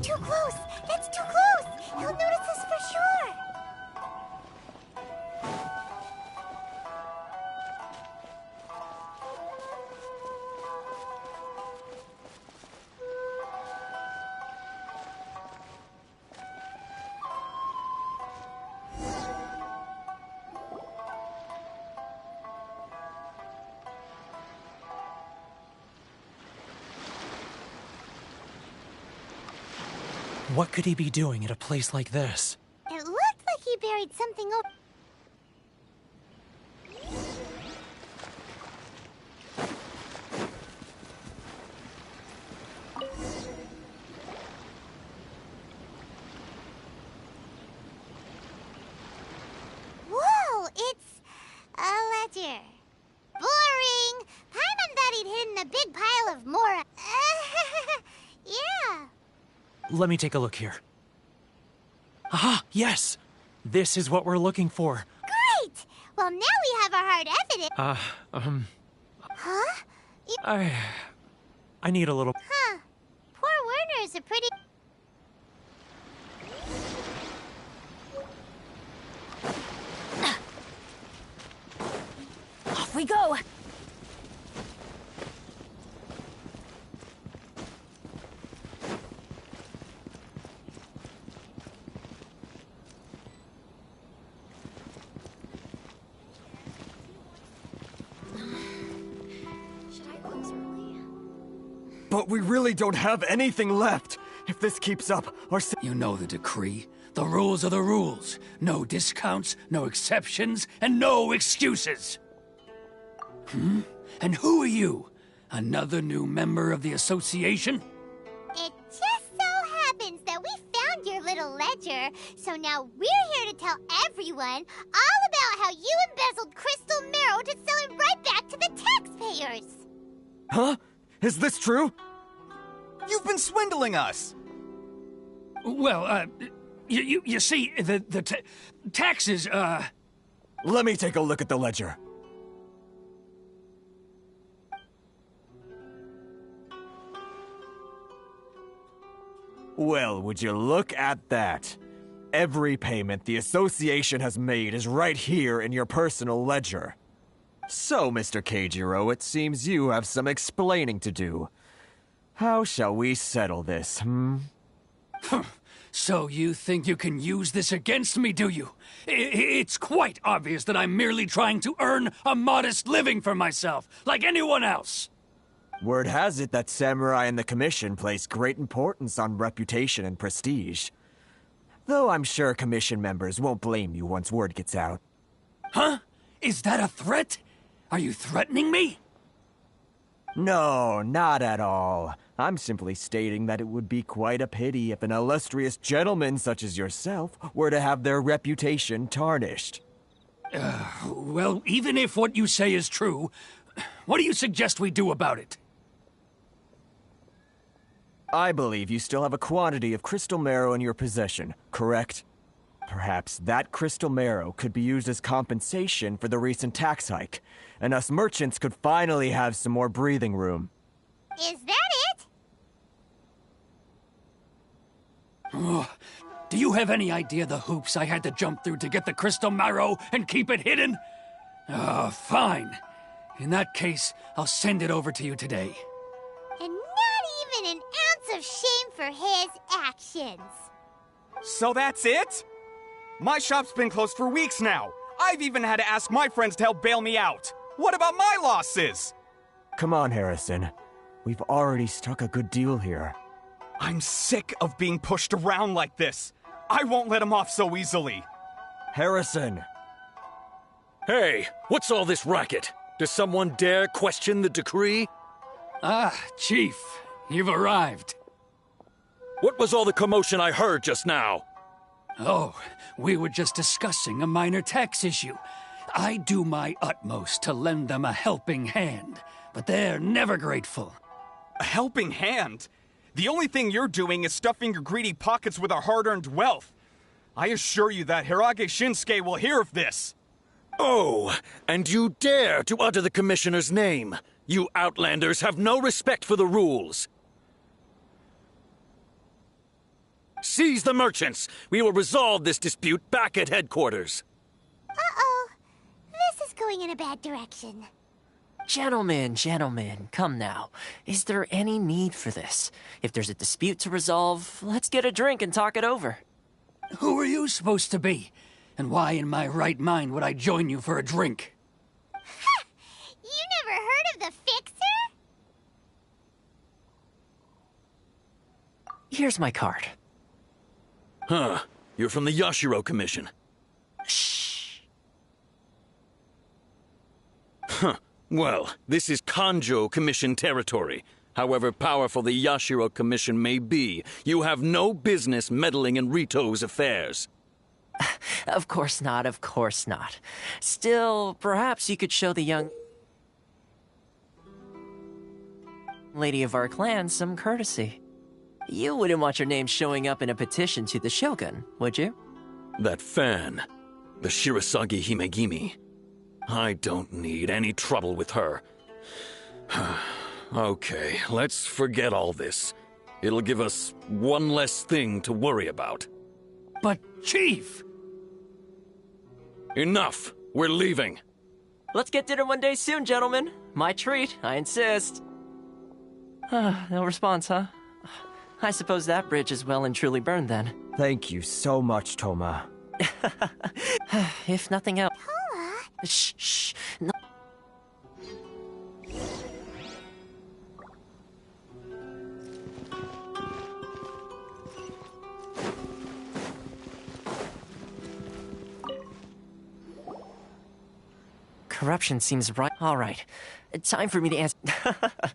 K: Too close! That's too close! He'll notice us for sure!
C: What could he be doing at a place like this?
K: It looked like he buried something over... Whoa! It's a ledger. Boring! Paimon thought he'd hidden a big pile of Mora. Yeah.
C: Let me take a look here. Aha! Yes! This is what we're looking for.
K: Great! Well, now we have our hard evidence. Huh?
C: I need a little...
K: Huh. Poor Werner's a pretty...
P: Off we go!
F: Should I close early?
D: But we really don't have anything left. If this keeps up, our...
G: You know the decree. The rules are the rules. No discounts, no exceptions, and no excuses. And who are you? Another new member of the association?
K: It just so happens that we found your little ledger, so now we're here to tell everyone all about how you embezzled crystal marrow to sell it right back to the taxpayers.
D: Huh? Is this true?
M: You've been swindling us!
G: Well, you see, the taxes,
D: Let me take a look at the ledger. Well, would you look at that? Every payment the association has made is right here in your personal ledger. So, Mr. Keijiro, it seems you have some explaining to do. How shall we settle this,
G: So you think you can use this against me, do you? It's quite obvious that I'm merely trying to earn a modest living for myself, like anyone else.
D: Word has it that Samurai and the Commission place great importance on reputation and prestige. Though I'm sure Commission members won't blame you once word gets out.
G: Huh? Is that a threat? Are you threatening me?
D: No, not at all. I'm simply stating that it would be quite a pity if an illustrious gentleman such as yourself were to have their reputation tarnished.
G: Well, even if what you say is true, what do you suggest we do about it?
D: I believe you still have a quantity of crystal marrow in your possession, correct? Perhaps that crystal marrow could be used as compensation for the recent tax hike, and us merchants could finally have some more breathing room.
K: Is that it?
G: Do you have any idea the hoops I had to jump through to get the crystal marrow and keep it hidden? Fine. In that case, I'll send it over to you today.
K: And not even an ounce of shame for his actions.
M: So that's it? My shop's been closed for weeks now. I've even had to ask my friends to help bail me out. What about my losses?
D: Come on, Harrison. We've already struck a good deal here.
M: I'm sick of being pushed around like this. I won't let him off so easily.
D: Harrison!
S: Hey, what's all this racket? Does someone dare question the decree?
G: Chief, you've arrived.
S: What was all the commotion I heard just now?
G: Oh, we were just discussing a minor tax issue. I do my utmost to lend them a helping hand, but they're never grateful.
M: A helping hand? The only thing you're doing is stuffing your greedy pockets with our hard-earned wealth. I assure you that Hirage Shinsuke will hear of this.
S: Oh, and you dare to utter the Commissioner's name. You Outlanders have no respect for the rules. Seize the merchants. We will resolve this dispute back at headquarters.
K: Uh-oh. This is going in a bad direction.
A: Gentlemen, come now. Is there any need for this? If there's a dispute to resolve, let's get a drink and talk it over.
G: Who are you supposed to be? And why in my right mind would I join you for a drink?
K: Ha! You never heard of the Fixer?
A: Here's my card.
S: Huh. You're from the Yashiro Commission.
A: Shh.
S: Huh. Well, this is Kanjo Commission territory. However powerful the Yashiro Commission may be, you have no business meddling in Rito's affairs.
A: Of course not. Still, perhaps you could show the young lady of our clan some courtesy. You wouldn't want your name showing up in a petition to the Shogun, would you?
S: That fan, the Shirasagi Himegimi. I don't need any trouble with her. Okay, let's forget all this. It'll give us one less thing to worry about.
G: But, Chief!
S: Enough! We're leaving.
A: Let's get dinner one day soon, gentlemen. My treat, I insist. No response, huh? I suppose that bridge is well and truly burned then.
D: Thank you so much, Toma.
A: If nothing else...
K: Toma?
A: Shh. No. Corruption seems right. All right. Time for me to answer.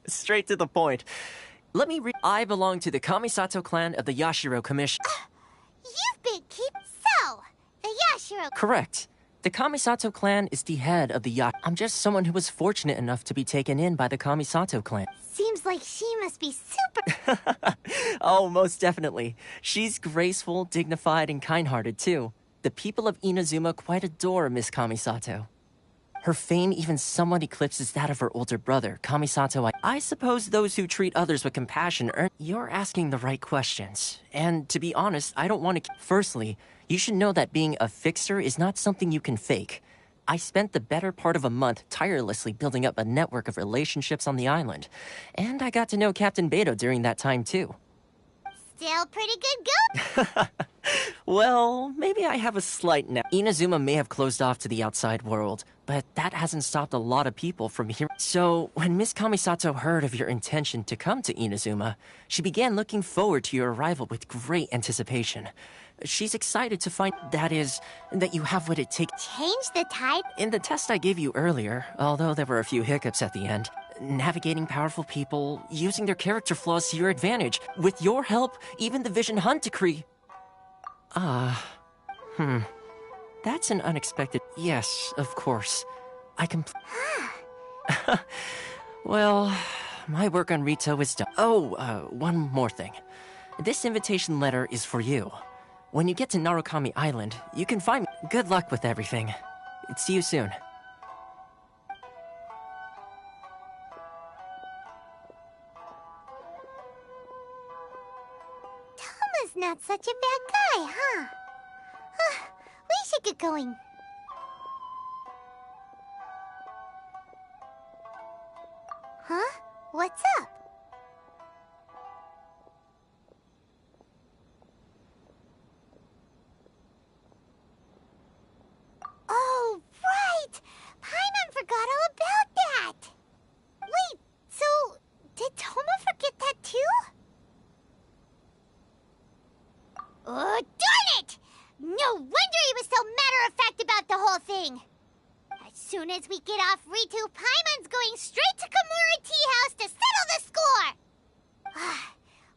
A: Straight to the point. Let me read. I belong to the Kamisato clan of the Yashiro Commission.
K: You've been So, the Yashiro...
A: Correct. The Kamisato clan is the head of the I'm just someone who was fortunate enough to be taken in by the Kamisato clan.
K: Seems like she must be super...
A: Oh, most definitely. She's graceful, dignified, and kind-hearted, too. The people of Inazuma quite adore Miss Kamisato. Her fame even somewhat eclipses that of her older brother, Kamisato. I suppose those who treat others with compassion earn. You're asking the right questions. And to be honest, I don't want to. Firstly, you should know that being a fixer is not something you can fake. I spent the better part of a month tirelessly building up a network of relationships on the island. And I got to know Captain Beto during that time, too.
K: Still pretty good go.
A: Well, maybe I have a slight now. Inazuma may have closed off to the outside world, but that hasn't stopped a lot of people from here. So, when Miss Kamisato heard of your intention to come to Inazuma, she began looking forward to your arrival with great anticipation. She's excited to find, that you have what it takes.
K: Change the tide?
A: In the test I gave you earlier, although there were a few hiccups at the end, navigating powerful people, using their character flaws to your advantage. With your help, even the Vision Hunt decree. That's an unexpected. Yes, of course. Well, my work on Rito is done. One more thing. This invitation letter is for you. When you get to Narukami Island, you can find me. Good luck with everything. See you soon.
K: Toma's not such a bad guy, huh? We should get going. Huh? What's up? Oh, right! Paimon forgot all about that! Wait, so did Toma forget that too? Oh, darn it! No wonder he was so matter-of-fact about the whole thing! As soon as we get off Ritu, Paimon's going straight to Komura Tea House to settle the score!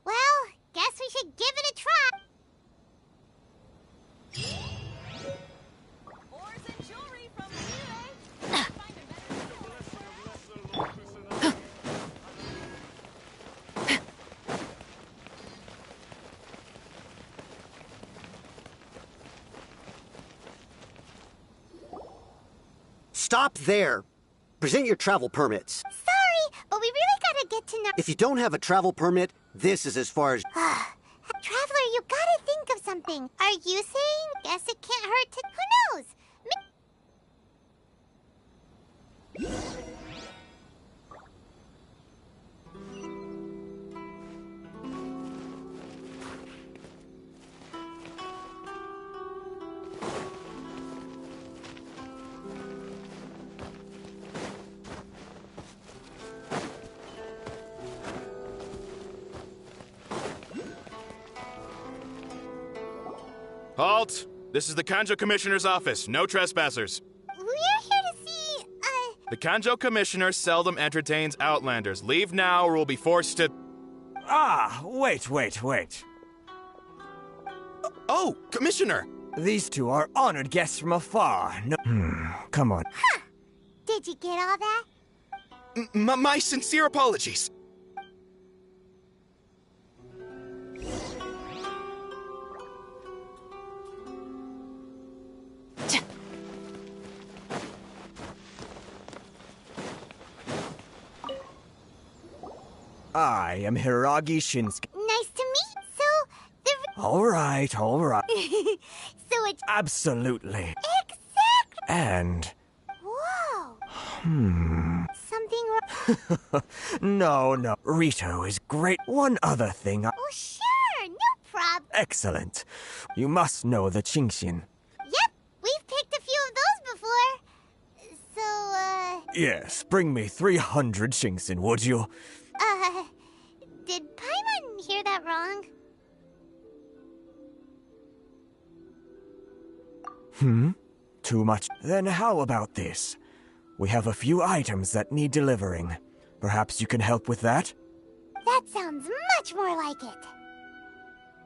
K: Well, guess we should give it a try.
H: Ores and jewelry from Liyue.
O: Stop there! Present your travel permits.
K: Sorry, but we really gotta get to know.
O: If you don't have a travel permit, this is as far as...
K: Traveler, you gotta think of something. Are you saying? Guess it can't hurt to... Who knows?
T: Halt! This is the Kanjo Commissioner's office. No trespassers.
K: We're here to see,
T: The Kanjo Commissioner seldom entertains Outlanders. Leave now or we'll be forced to...
D: Wait.
T: Oh, Commissioner!
D: These two are honored guests from afar. No... come on.
K: Huh! Did you get all that?
T: My sincere apologies.
D: I am Hiragi Shinsuke.
K: Nice to meet. So, the...
D: All right.
K: So it's...
D: Absolutely.
K: Exactly.
D: And...
K: Whoa. Something wrong?
D: No. Rito is great. One other thing.
K: Oh, sure. No problem.
D: Excellent. You must know the Chingshin.
K: Yep. We've picked a few of those before. So,
D: Yes, bring me 300 Chingshin, would you?
K: Did Paimon hear that wrong?
D: Too much. Then how about this? We have a few items that need delivering. Perhaps you can help with that?
K: That sounds much more like it.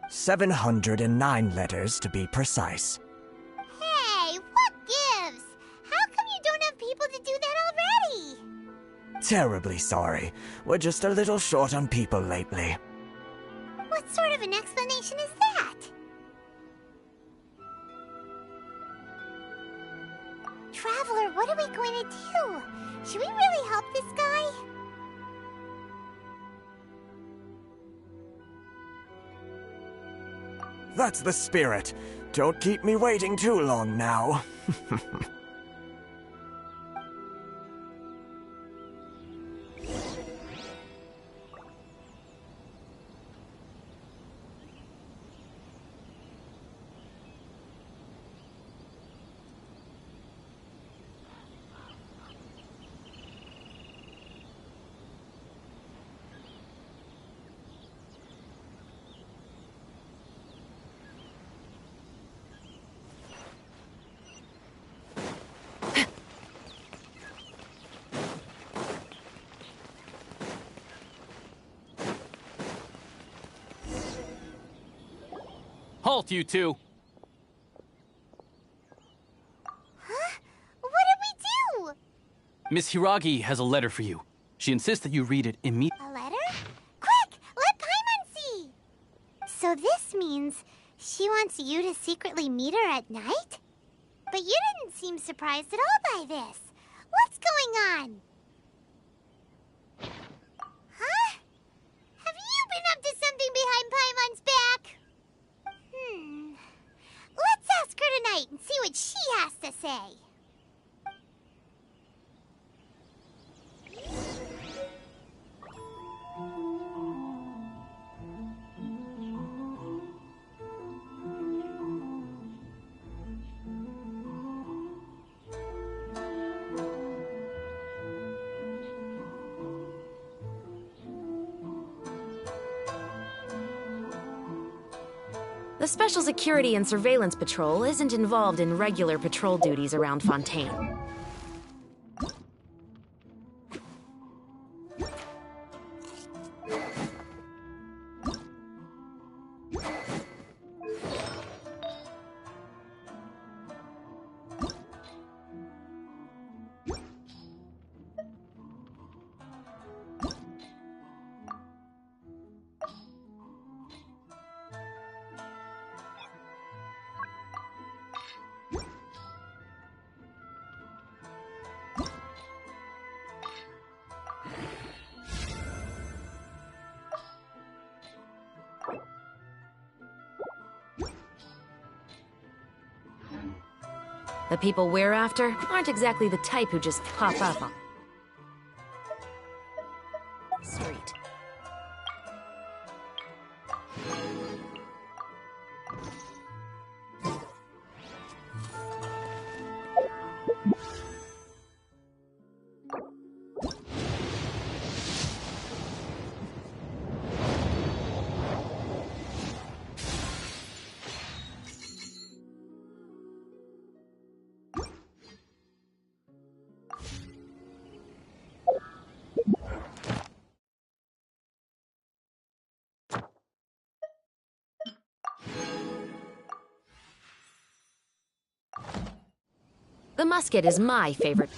D: 709 letters to be precise.
K: Hey, what gives? How come you don't have people to do that already?
D: Terribly sorry. We're just a little short on people lately.
K: What sort of an explanation is that? Traveler, what are we going to do? Should we really help this guy?
D: That's the spirit. Don't keep me waiting too long now.
R: Halt, you two!
K: Huh? What did we do?
R: Miss Hiragi has a letter for you. She insists that you read it immediately.
K: A letter? Quick! Let Paimon see! So this means she wants you to secretly meet her at night? But you didn't seem surprised at all by this. What's going on? Huh? Have you been up to something behind Paimon's back? Let's ask her tonight and see what she has to say.
I: The Special Security and Surveillance Patrol isn't involved in regular patrol duties around Fontaine. The people we're after aren't exactly the type who just pop up on the street. The musket is my favorite.